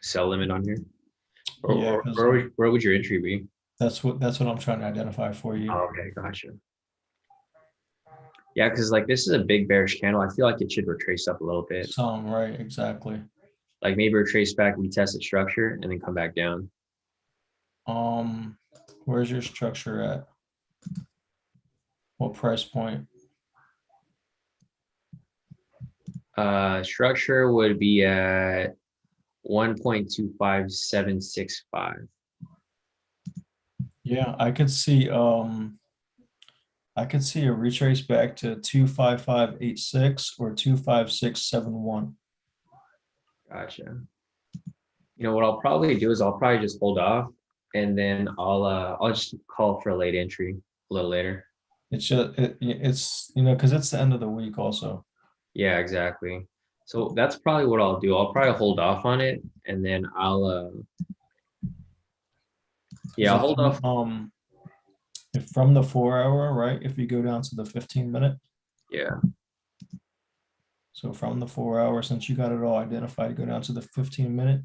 Sell limit on here? Yeah, Where would your entry be? That's what I'm trying to identify for you. Oh, okay, gotcha. Yeah, because like this is a big bearish candle. I feel like it should retrace up a little bit. Some, right, exactly. Like maybe retrace back, retest the structure, and then come back down. Where's your structure at? What price point? Structure would be at 1.25765. Yeah, I could see a retrace back to 25586 or 25671. Gotcha. What I'll probably do is I'll probably just hold off, and then I'll just call for a late entry a little later. It's because it's the end of the week also. Yeah, exactly. So that's probably what I'll do. I'll probably hold off on it, and then I'll I'll hold off. If from the 4 hour, right? If you go down to the 15-minute. Yeah. So from the 4 hour, since you got it all identified, go down to the 15-minute.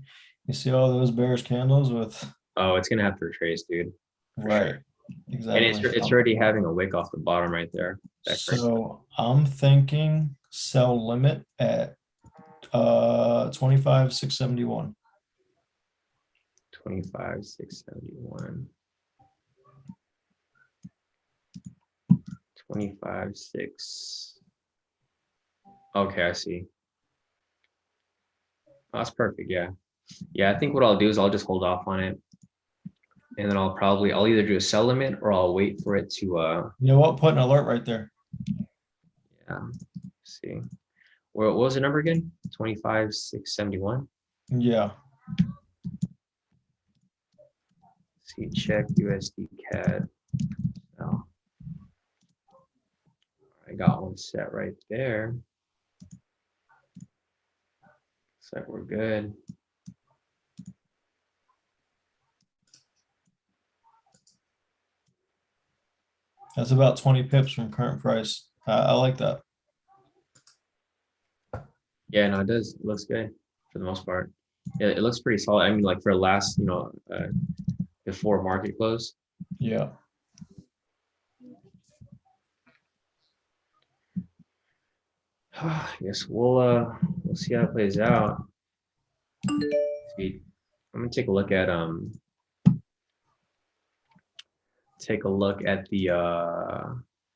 You see all those bearish candles with. Oh, it's gonna have to retrace, dude. Right. Exactly. it's already having a wick off the bottom right there. So I'm thinking sell limit at 25,671. 25,671. 25,6. Okay, I see. Oh, that's perfect. Yeah. Yeah, I think what I'll do is I'll just hold off on it. And then I'll either do a sell limit or I'll wait for it to You know what? Put an alert right there. yeah. See. What was the number again? 25,671. Yeah. See, check USD CAD. Oh, I got one set right there. Looks like we're good. That's about 20 pips from current price. I like that. Yeah, no, it does. It looks good for the most part. Yeah, it looks pretty solid. I mean, like for last, before market close. Yeah. Yes, we'll see how it plays out. See, I'm gonna take a look at the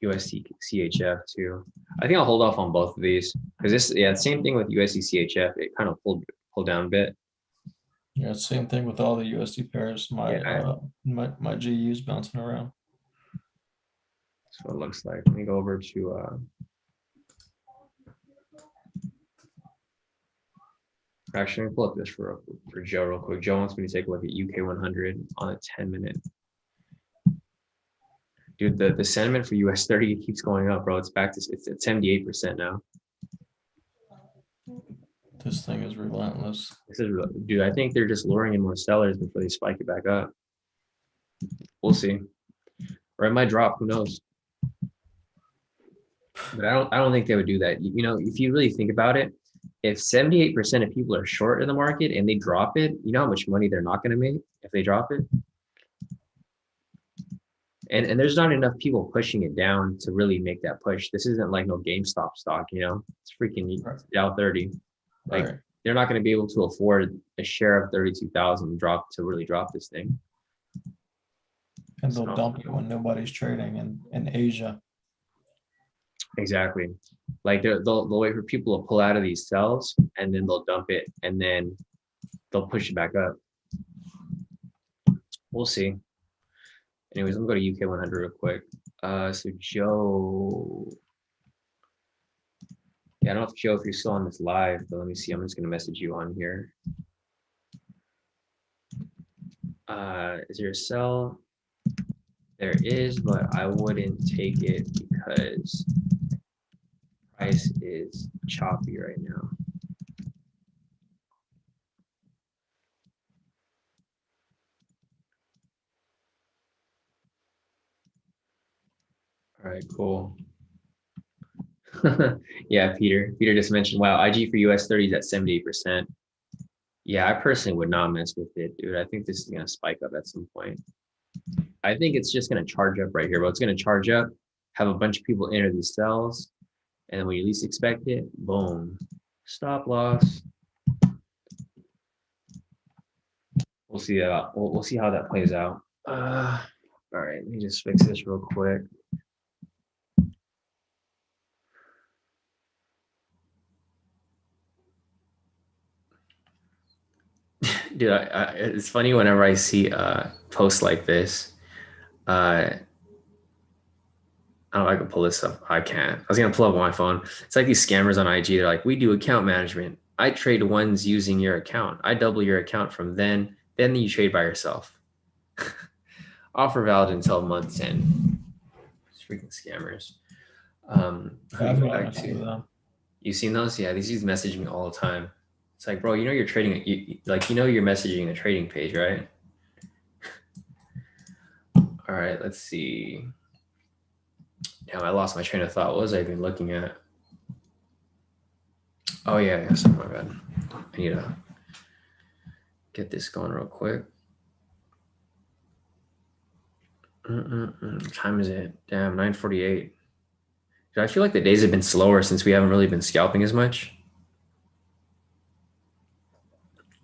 USD CHF too. I think I'll hold off on both of these because same thing with USD CHF. It kind of pulled down a bit. Yeah, same thing with all the USD pairs. My Yeah, my GU's bouncing around. That's what it looks like. Let me go over to actually, let me pull up this for Joe real quick. Joe wants me to take a look at UK 100 on a 10-minute. Dude, the sentiment for US 30 keeps going up, bro. It's back to it's at 78% now. This thing is relentless. Dude, I think they're just luring in more sellers before they spike it back up. We'll see. Or it might drop, who knows? But I don't think they would do that. You know, if you really think about it, if 78% of people are short in the market and they drop it, you know how much money they're not going to make if they drop it? And there's not enough people pushing it down to really make that push. This isn't like no GameStop stock, you know? It's freaking Dow 30. Like they're not going to be able to afford a share of 32,000 drop to really drop this thing. And they'll dump it when nobody's trading in Asia. Exactly. Like they'll wait for people to pull out of these sells and then they'll dump it and then they'll push it back up. We'll see. Anyways, let me go to UK 100 real quick. So Joe, yeah, I don't know if Joe, if you're still on this live, but let me see. I'm just gonna message you on here. Is there a sell? There is, but I wouldn't take it because price is choppy right now. All right, cool. Yeah, Peter just mentioned, wow, IG for US 30 is at 78%. Yeah, I personally would not mess with it, dude. I think this is gonna spike up at some point. I think it's just gonna charge up right here, but it's gonna charge up, have a bunch of people enter these sells, and then when you least expect it, boom, stop loss. We'll see that. We'll see how that plays out. All right, let me just fix this real quick. Dude, it's funny whenever I see posts like this. I don't know if I can pull this up. I can't. I was gonna pull up on my phone. It's like these scammers on IG. They're like, we do account management. I trade ones using your account. I double your account from then you trade by yourself. Offer valid until month 10. It's freaking scammers. You've seen those? Yeah, these dudes message me all the time. It's like, bro, you know you're trading, you're messaging a trading page, right? All right, let's see. Damn, I lost my train of thought. What was I even looking at? Oh yeah, sorry, my bad. I need to get this going real quick. What time is it? Damn, 9:48. I feel like the days have been slower since we haven't really been scalping as much.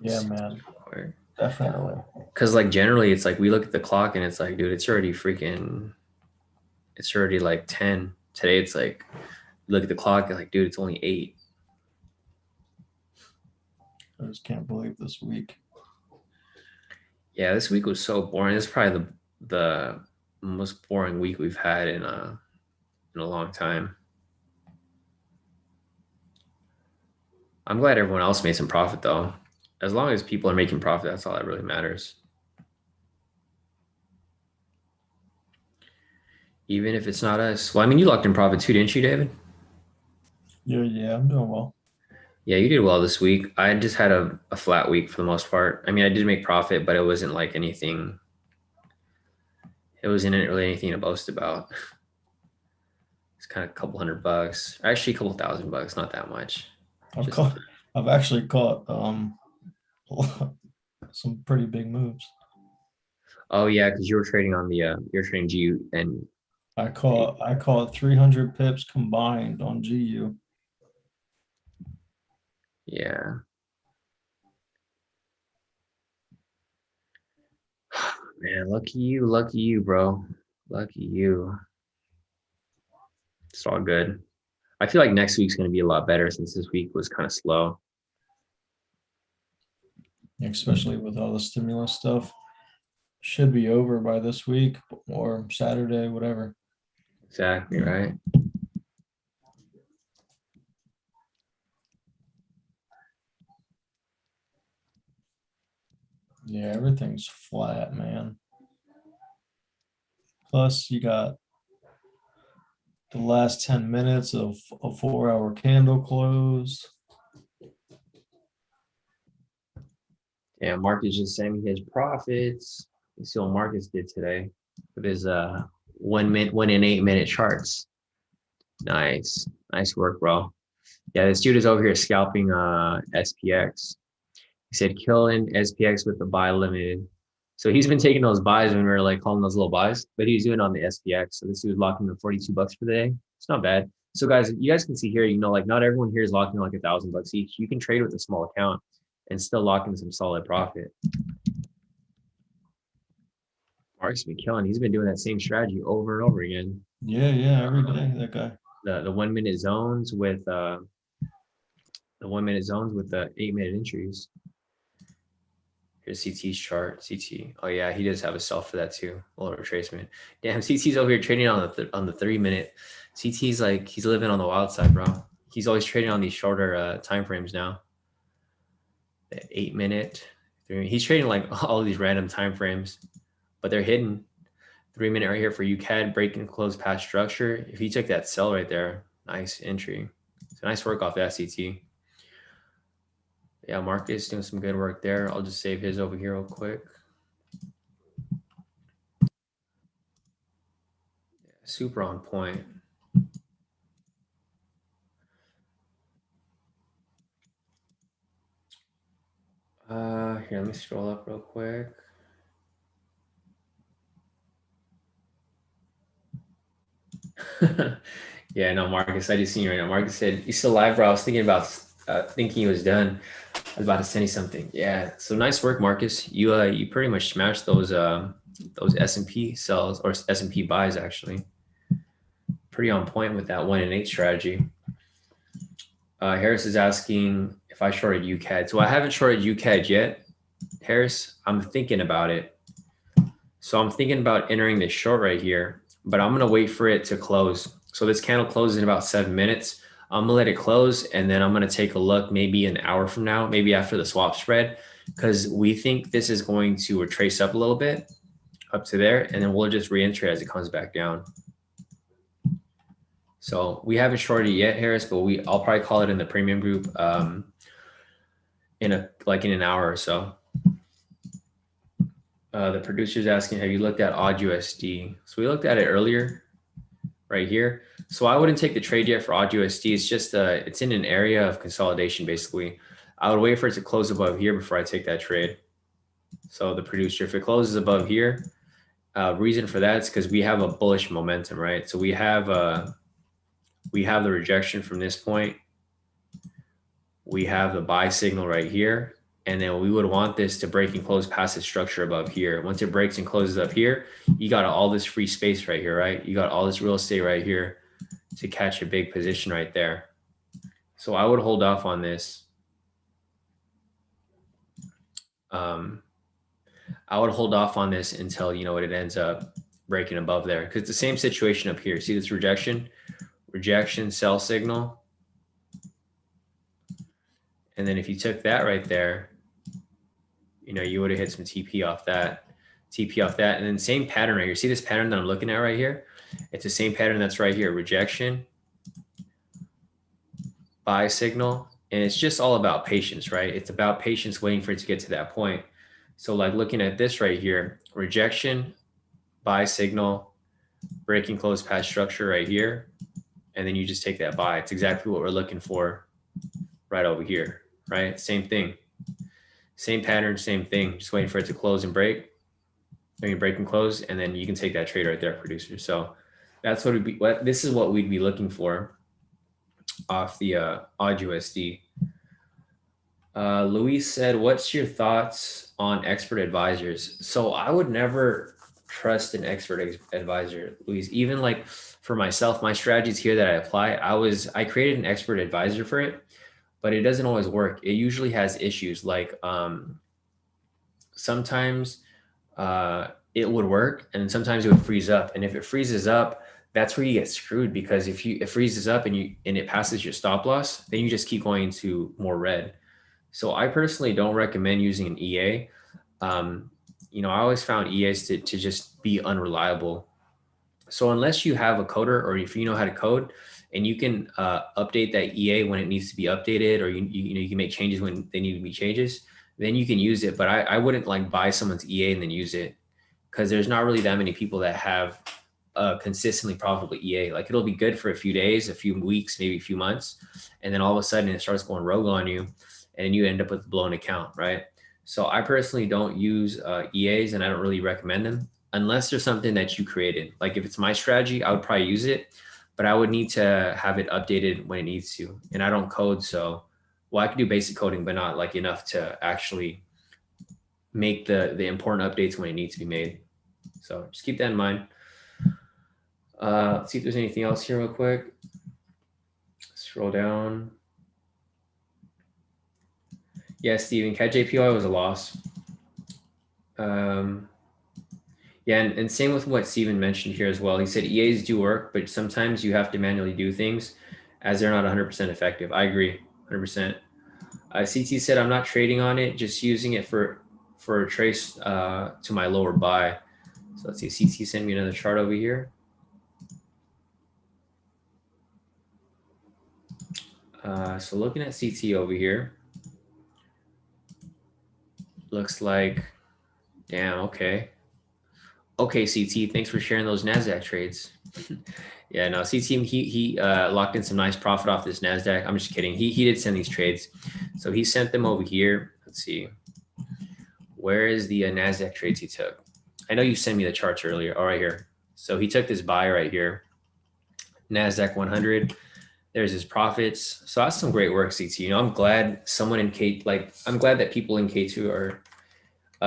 Yeah, man, definitely. Because like generally it's like we look at the clock and it's like, dude, it's already like 10. Today it's like, look at the clock and like, dude, it's only 8. I just can't believe this week. Yeah, this week was so boring. It's probably the most boring week we've had in a long time. I'm glad everyone else made some profit though. As long as people are making profit, that's all that really matters. Even if it's not us. Well, I mean, you locked in profit too, didn't you, David? Yeah, I'm doing well. Yeah, you did well this week. I just had a flat week for the most part. I mean, I did make profit, but it wasn't like anything. It wasn't really anything to boast about. It's kind of a couple $100. Actually, a couple $1,000, not that much. I've actually caught some pretty big moves. Oh yeah, because you were trading on the you're trading GU and I caught 300 pips combined on GU. yeah. Man, lucky you, bro. Lucky you. It's all good. I feel like next week's going to be a lot better since this week was kind of slow. Especially with all the stimulus stuff. Should be over by this week or Saturday, whatever. Exactly, right? Yeah, everything's flat, man. Plus, you got the last 10 minutes of a 4-hour candle close. Yeah, Marcus just saying his profits. You see what Marcus did today with his 1 and 8 minute charts. Nice work, bro. Yeah, this dude is over here scalping SPX. He said killing SPX with the buy limited. So he's been taking those buys when we were like calling those little buys, but he was doing it on the SPX. So this dude was locking in $42 for the day. It's not bad. So guys, you guys can see here, like not everyone here is locking like $1,000 each. You can trade with a small account and still lock in some solid profit. Mark's been killing. He's been doing that same strategy over and over again. Yeah, every day, that guy. The 1 minute zones with the 1 minute zones with the 8 minute entries. Here's CT's chart. CT. Oh yeah, he does have a sell for that too. A little retracement. Damn, CT's over here trading on the 3 minute. CT's like he's living on the wild side, bro. He's always trading on these shorter time frames now. The 8 minute. He's trading like all these random time frames, but they're hidden. 3 minute right here for UCAD break and close past structure. If you took that sell right there, nice entry. So nice work off that CT. Yeah, Marcus doing some good work there. I'll just save his over here real quick. Yeah, super on point. Here, let me scroll up real quick. Yeah, no, Marcus, I just seen you right now. Marcus said, "You still live, bro?" I was thinking about thinking he was done. I was about to send you something. Yeah, so nice work, Marcus. You pretty much smashed those S&P sells or S&P buys actually. Pretty on point with that 1 and 8 strategy. Harris is asking if I shorted UCAD. So I haven't shorted UCAD yet, Harris. I'm thinking about it. So I'm thinking about entering this short right here, but I'm going to wait for it to close. So this candle closes in about 7 minutes. I'm going to let it close, and then I'm going to take a look maybe an hour from now, maybe after the swap spread, because we think this is going to retrace up a little bit up to there, and then we'll just re-enter as it comes back down. So we haven't shorted it yet, Harris, but I'll probably call it in the premium group in an hour or so. The producer's asking, have you looked at Odd USD? So we looked at it earlier right here. So I wouldn't take the trade yet for Odd USD. It's just it's in an area of consolidation basically. I would wait for it to close above here before I take that trade. So the producer, if it closes above here, Reason for that is because we have a bullish momentum, right? So we have the rejection from this point. We have the buy signal right here. And then we would want this to break and close past the structure above here. Once it breaks and closes up here, you got all this free space right here, right? You got all this real estate right here to catch a big position right there. So I would hold off on this. I would hold off on this until, you know, it ends up breaking above there. Because it's the same situation up here. See this rejection, sell signal. And then if you took that right there, you know, you would have hit some TP off that, and then same pattern right here. See this pattern that I'm looking at right here? It's the same pattern that's right here, rejection, buy signal. And it's just all about patience, right? It's about patience, waiting for it to get to that point. So like looking at this right here, rejection, buy signal, breaking close past structure right here. And then you just take that buy. It's exactly what we're looking for right over here, right? Same thing, same pattern, same thing. Just waiting for it to close and break. Then you break and close, and then you can take that trade right there, producer. So that's what this is what we'd be looking for off the odd USD. Luis said, what's your thoughts on expert advisors? So I would never trust an expert advisor, Luis. Even like for myself, my strategies here that I apply, I created an expert advisor for it, but it doesn't always work. It usually has issues like sometimes it would work and sometimes it would freeze up. And if it freezes up, that's where you get screwed, because if it freezes up and it passes your stop loss, then you just keep going into more red. So I personally don't recommend using an EA. You know, I always found EAs to just be unreliable. So unless you have a coder, or if you know how to code and you can update that EA when it needs to be updated, or you can make changes when they need to be changes, then you can use it. But I wouldn't like buy someone's EA and then use it, because there's not really that many people that have consistently profitable EA. Like it'll be good for a few days, a few weeks, maybe a few months, and then all of a sudden it starts going rogue on you, and you end up with a blown account, right? So I personally don't use EAs, and I don't really recommend them unless there's something that you created. Like if it's my strategy, I would probably use it, but I would need to have it updated when it needs to. And I don't code, so I could do basic coding, but not like enough to actually make the important updates when it needs to be made. So just keep that in mind. Let's see if there's anything else here real quick. Scroll down. Yeah, Steven, CAD JPY was a loss. Yeah, and same with what Steven mentioned here as well. He said EAs do work, but sometimes you have to manually do things as they're not 100% effective. I agree, 100%. CT said, I'm not trading on it, just using it for a trace to my lower buy. So let's see, CT sent me another chart over here. So looking at CT over here, looks like, damn, okay. Okay, CT, thanks for sharing those NASDAQ trades. Yeah, no, CT, he locked in some nice profit off this NASDAQ. I'm just kidding. He did send these trades. So he sent them over here. Let's see. Where is the NASDAQ trades he took? I know you sent me the charts earlier. Oh, right here. So he took this buy right here. NASDAQ 100. There's his profits. So that's some great work, CT. You know, I'm glad someone in K, I'm glad that people in K2 are,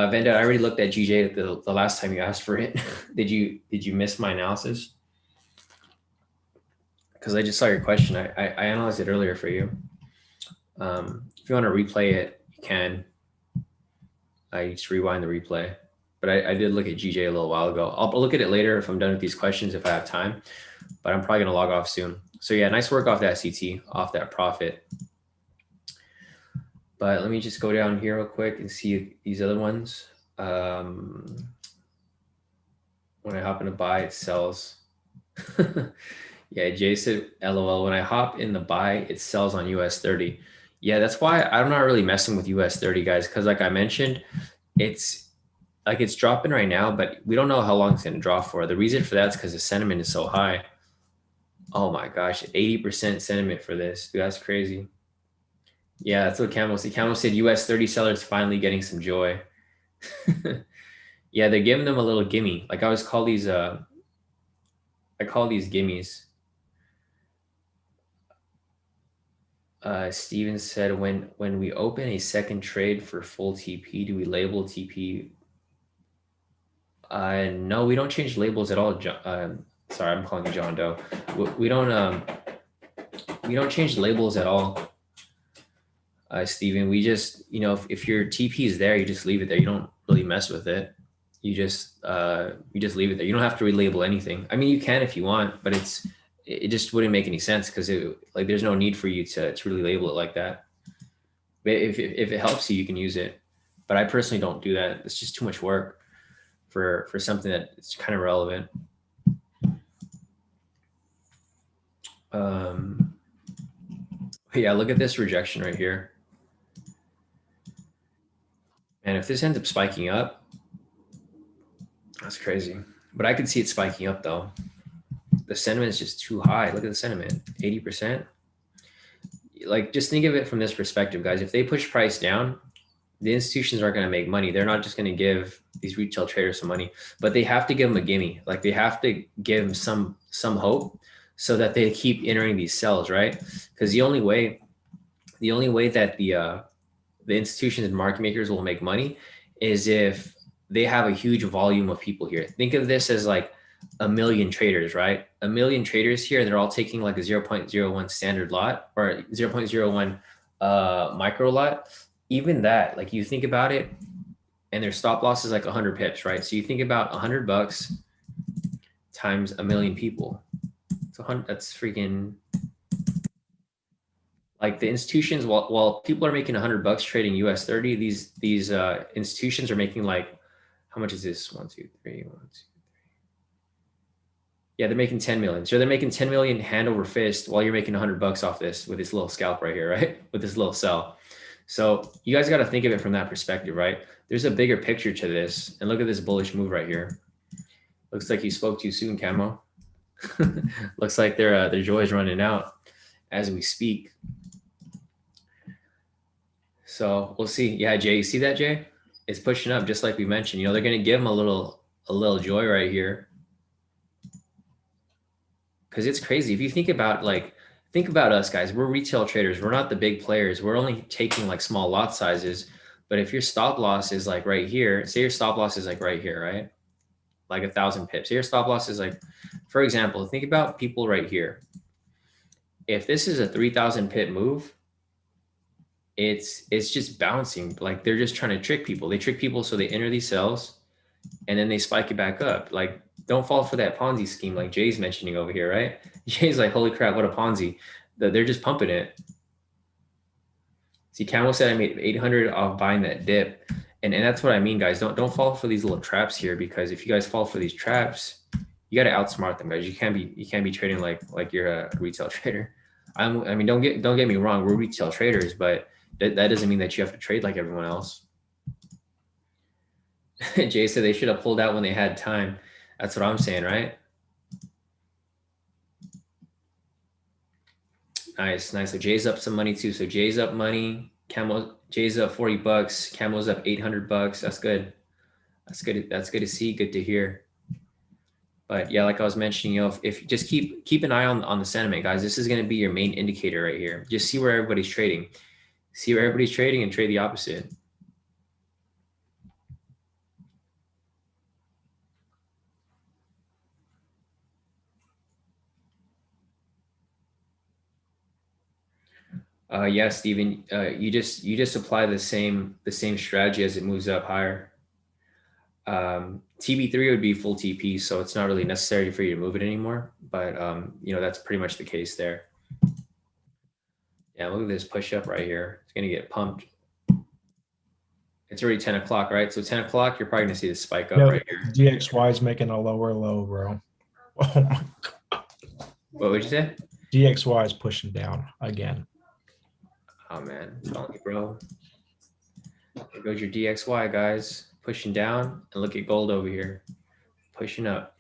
Venda, I already looked at GJ the last time you asked for it. Did you miss my analysis? Because I just saw your question. I analyzed it earlier for you. If you want to replay it, you can. I just rewind the replay. But I did look at GJ a little while ago. I'll look at it later if I'm done with these questions, if I have time. But I'm probably going to log off soon. So yeah, nice work off that CT, off that profit. But let me just go down here real quick and see these other ones. When I hop in a buy, it sells. Yeah, Jay said, LOL, when I hop in the buy, it sells on US 30. Yeah, that's why I'm not really messing with US 30, guys, because like I mentioned, it's dropping right now, but we don't know how long it's going to drop for. The reason for that is because the sentiment is so high. Oh my gosh, 80% sentiment for this. Dude, that's crazy. Yeah, that's what Camel said. Camel said US 30 sellers finally getting some joy. Yeah, they're giving them a little gimme. Like I always call these I call these gimmies. Steven said, when we open a second trade for full TP, do we label TP? No, we don't change labels at all. Sorry, I'm calling you John Doe. We don't change labels at all, Steven. We just, if your TP is there, you just leave it there. You don't really mess with it. You just leave it there. You don't have to relabel anything. I mean, you can if you want, but it just wouldn't make any sense because like there's no need for you to really label it like that. But if it helps you, you can use it. But I personally don't do that. It's just too much work for something that's kind of relevant. Yeah, look at this rejection right here. And if this ends up spiking up, that's crazy. But I could see it spiking up though. The sentiment is just too high. Look at the sentiment, 80%. Like, just think of it from this perspective, guys. If they push price down, the institutions aren't going to make money. They're not just going to give these retail traders some money, but they have to give them a gimme. Like, they have to give them some hope so that they keep entering these sells, right? Because the only way that the institutions and market makers will make money is if they have a huge volume of people here. Think of this as like a million traders, right? A million traders here, and they're all taking like a 0.01 standard lot or 0.01 micro lot. Even that, like, you think about it, and their stop loss is like 100 pips, right? So you think about $100 times a million people. So that's freaking, like, the institutions, while people are making $100 trading US 30, these institutions are making, like, how much is this? 1, 2, 3, 1, 2, 3. Yeah, they're making 10 million. So they're making 10 million hand over fist while you're making $100 off this with this little scalp right here, right? With this little sell. So you guys got to think of it from that perspective, right? There's a bigger picture to this. And look at this bullish move right here. Looks like you spoke too soon, Camo. Looks like their joy is running out as we speak. So we'll see. Yeah, Jay, you see that, Jay? It's pushing up just like we mentioned. They're going to give them a little joy right here. Because it's crazy. If you think about us, guys, we're retail traders. We're not the big players. We're only taking like small lot sizes. But if your stop loss is like right here, say your stop loss is like right here, right? Like 1,000 pips. Say your stop loss is like, for example, think about people right here. If this is a 3,000 pip move, it's just bouncing. Like, they're just trying to trick people. They trick people so they enter these sells and then they spike it back up. Like, don't fall for that Ponzi scheme like Jay's mentioning over here, right? Jay's like, holy crap, what a Ponzi. They're just pumping it. See, Camel said I made 800 off buying that dip. And that's what I mean, guys. Don't fall for these little traps here, because if you guys fall for these traps, you got to outsmart them, guys. You can't be trading like you're a retail trader. I mean, don't get me wrong. We're retail traders, but that doesn't mean that you have to trade like everyone else. Jay said they should have pulled out when they had time. That's what I'm saying, right? Nice. So Jay's up some money too. So Jay's up money. Jay's up $40. Camo's up $800. That's good. That's good to see. Good to hear. But yeah, like I was mentioning, if just keep an eye on the sentiment, guys. This is going to be your main indicator right here. Just see where everybody's trading. See where everybody's trading and trade the opposite. Yeah, Steven, you just apply the same strategy as it moves up higher. TB3 would be full TP, so it's not really necessary for you to move it anymore. But that's pretty much the case there. Yeah, look at this push up right here. It's gonna get pumped. It's already 10 o'clock, right? So 10 o'clock, you're probably gonna see the spike up right here. DXY is making a lower low, bro. Oh my God. What would you say? DXY is pushing down again. Oh man, tell me, bro. There goes your DXY, guys. Pushing down, and look at gold over here, pushing up.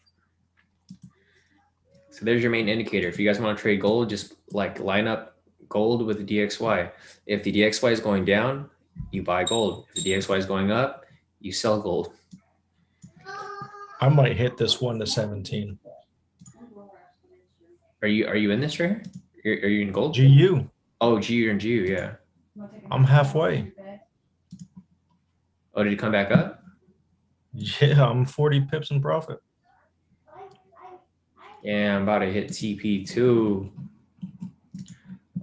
So there's your main indicator. If you guys want to trade gold, just like line up gold with the DXY. If the DXY is going down, you buy gold. If the DXY is going up, you sell gold. I might hit this 1 to 17. Are you in this right here? Are you in gold? GU. Oh, GU, you're in GU, yeah. I'm halfway. Oh, did you come back up? Yeah, I'm 40 pips in profit. Yeah, I'm about to hit TP too.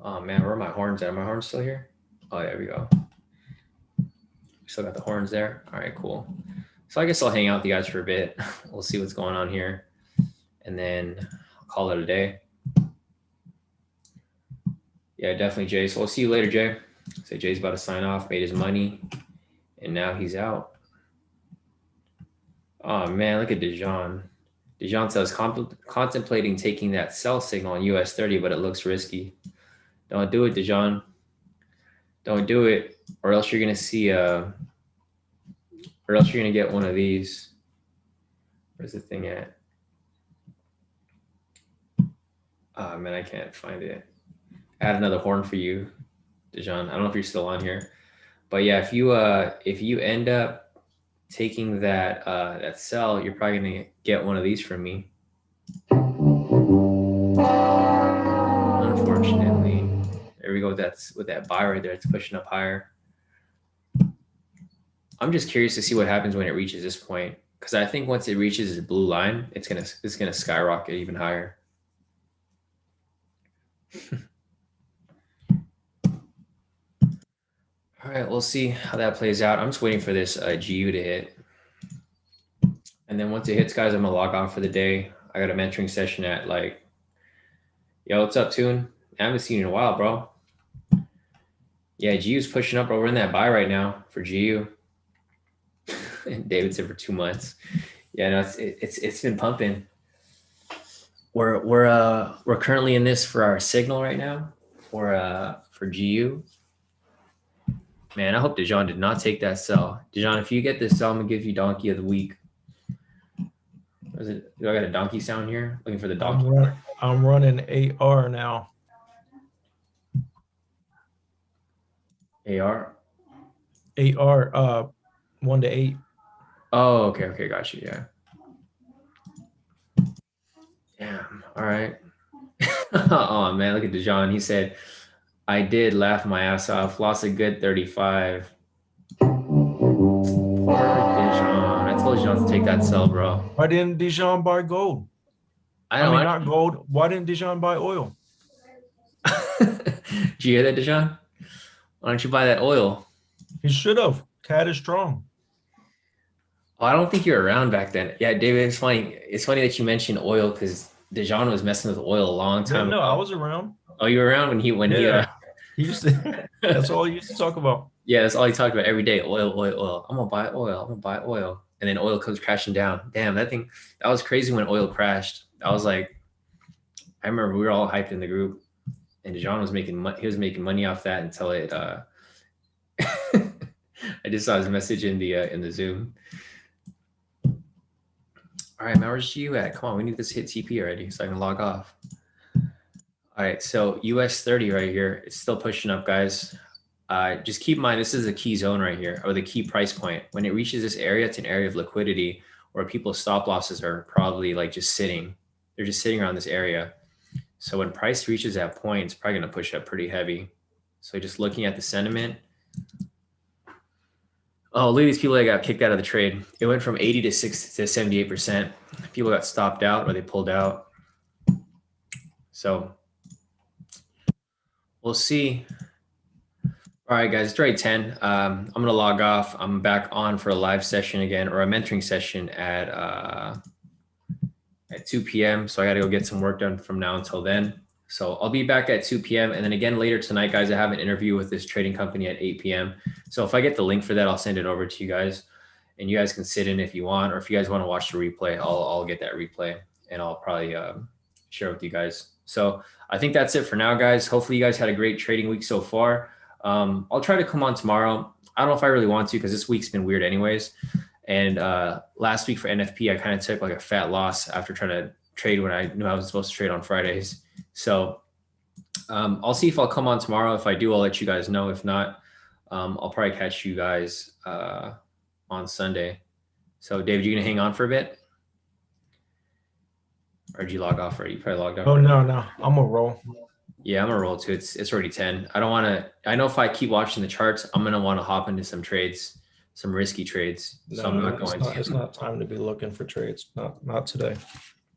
Oh man, where are my horns at? Are my horns still here? Oh, there we go. Still got the horns there. All right, cool. So I guess I'll hang out with you guys for a bit. We'll see what's going on here. And then I'll call it a day. Yeah, definitely, Jay. So we'll see you later, Jay. So Jay's about to sign off, made his money, and now he's out. Oh man, look at Dijon. Dijon says contemplating taking that sell signal on US 30, but it looks risky. Don't do it, Dijon. Don't do it, or else you're gonna see or else you're gonna get one of these. Where's the thing at? Oh man, I can't find it. Add another horn for you, Dijon. I don't know if you're still on here, but yeah, if you end up taking that that sell, you're probably gonna get one of these from me. Unfortunately, there we go. That's with that buy right there. It's pushing up higher. I'm just curious to see what happens when it reaches this point, because I think once it reaches the blue line, it's gonna skyrocket even higher. All right, we'll see how that plays out. I'm just waiting for this GU to hit. And then once it hits, guys, I'm gonna log off for the day. I got a mentoring session at like, yo, what's up, Tune? I haven't seen you in a while, bro. Yeah, GU's pushing up, bro. We're in that buy right now for GU. And David said for 2 months. Yeah, no, it's been pumping. We're currently in this for our signal right now for GU. Man, I hope Dijon did not take that sell. Dijon, if you get this sell, I'm gonna give you donkey of the week. Is it? Do I got a donkey sound here? Looking for the donkey. I'm running AR now. AR. 1 to 8. Oh, okay, got you. Yeah. Damn. All right. Oh man, look at Dijon. He said, "I did laugh my ass off. Lost a good 35." Poor Dijon. I told Dijon to take that sell, bro. Why didn't Dijon buy gold? I mean, not gold. Why didn't Dijon buy oil? Did you hear that, Dijon? Why don't you buy that oil? He should have. Cat is strong. Oh, I don't think you were around back then. Yeah, David, it's funny. It's funny that you mentioned oil because Dijon was messing with oil a long time ago. No, I was around. Oh, you were around when he he used to. That's all he used to talk about. Yeah, that's all he talked about every day. Oil. I'm gonna buy oil. I'm gonna buy oil. And then oil comes crashing down. Damn, that was crazy when oil crashed. I was like, I remember we were all hyped in the group, and Dijon was making money off that until it. I just saw his message in the Zoom. All right, man, where's you at? Come on, we need this hit TP already so I can log off. All right, so US 30 right here. It's still pushing up, guys. Just keep in mind, this is a key zone right here, or the key price point. When it reaches this area, it's an area of liquidity where people's stop losses are probably like just sitting. They're just sitting around this area. So when price reaches that point, it's probably going to push up pretty heavy. So just looking at the sentiment. Oh, look at these people that got kicked out of the trade. It went from 80 to 78%. People got stopped out or they pulled out. So we'll see. All right, guys, it's already 10. I'm going to log off. I'm back on for a live session again, or a mentoring session at 2 p.m. So I got to go get some work done from now until then. So I'll be back at 2 p.m. And then again later tonight, guys, I have an interview with this trading company at 8 p.m. So if I get the link for that, I'll send it over to you guys. And you guys can sit in if you want, or if you guys want to watch the replay, I'll get that replay and I'll probably share with you guys. So I think that's it for now, guys. Hopefully you guys had a great trading week so far. I'll try to come on tomorrow. I don't know if I really want to because this week's been weird anyways. And last week for NFP, I kind of took like a fat loss after trying to trade when I knew I was supposed to trade on Fridays. So I'll see if I'll come on tomorrow. If I do, I'll let you guys know. If not, I'll probably catch you guys on Sunday. So David, you gonna hang on for a bit? Or did you log off already? You probably logged off. Oh, no, I'm a roll. Yeah, I'm gonna roll too. It's already 10. I don't want to. I know if I keep watching the charts, I'm gonna want to hop into some trades, some risky trades. So I'm not going to. It's not time to be looking for trades. Not today.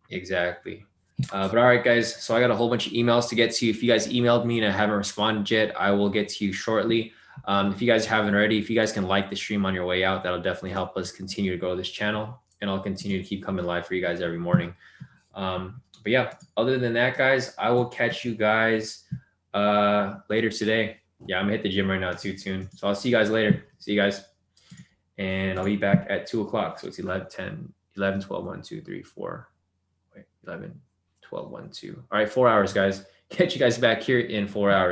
Exactly. But all right, guys. So I got a whole bunch of emails to get to. If you guys emailed me and I haven't responded yet, I will get to you shortly. If you guys haven't already, if you guys can like the stream on your way out, that'll definitely help us continue to grow this channel. And I'll continue to keep coming live for you guys every morning. But yeah, other than that, guys, I will catch you guys later today. Yeah, I'm gonna hit the gym right now too soon. So I'll see you guys later. See you guys. And I'll be back at 2 o'clock. So it's 11, 10, 11, 12, 1, 2, 3, 4. Wait, 11, 12, 1, 2. All right, 4 hours, guys. Catch you guys back here in 4 hours.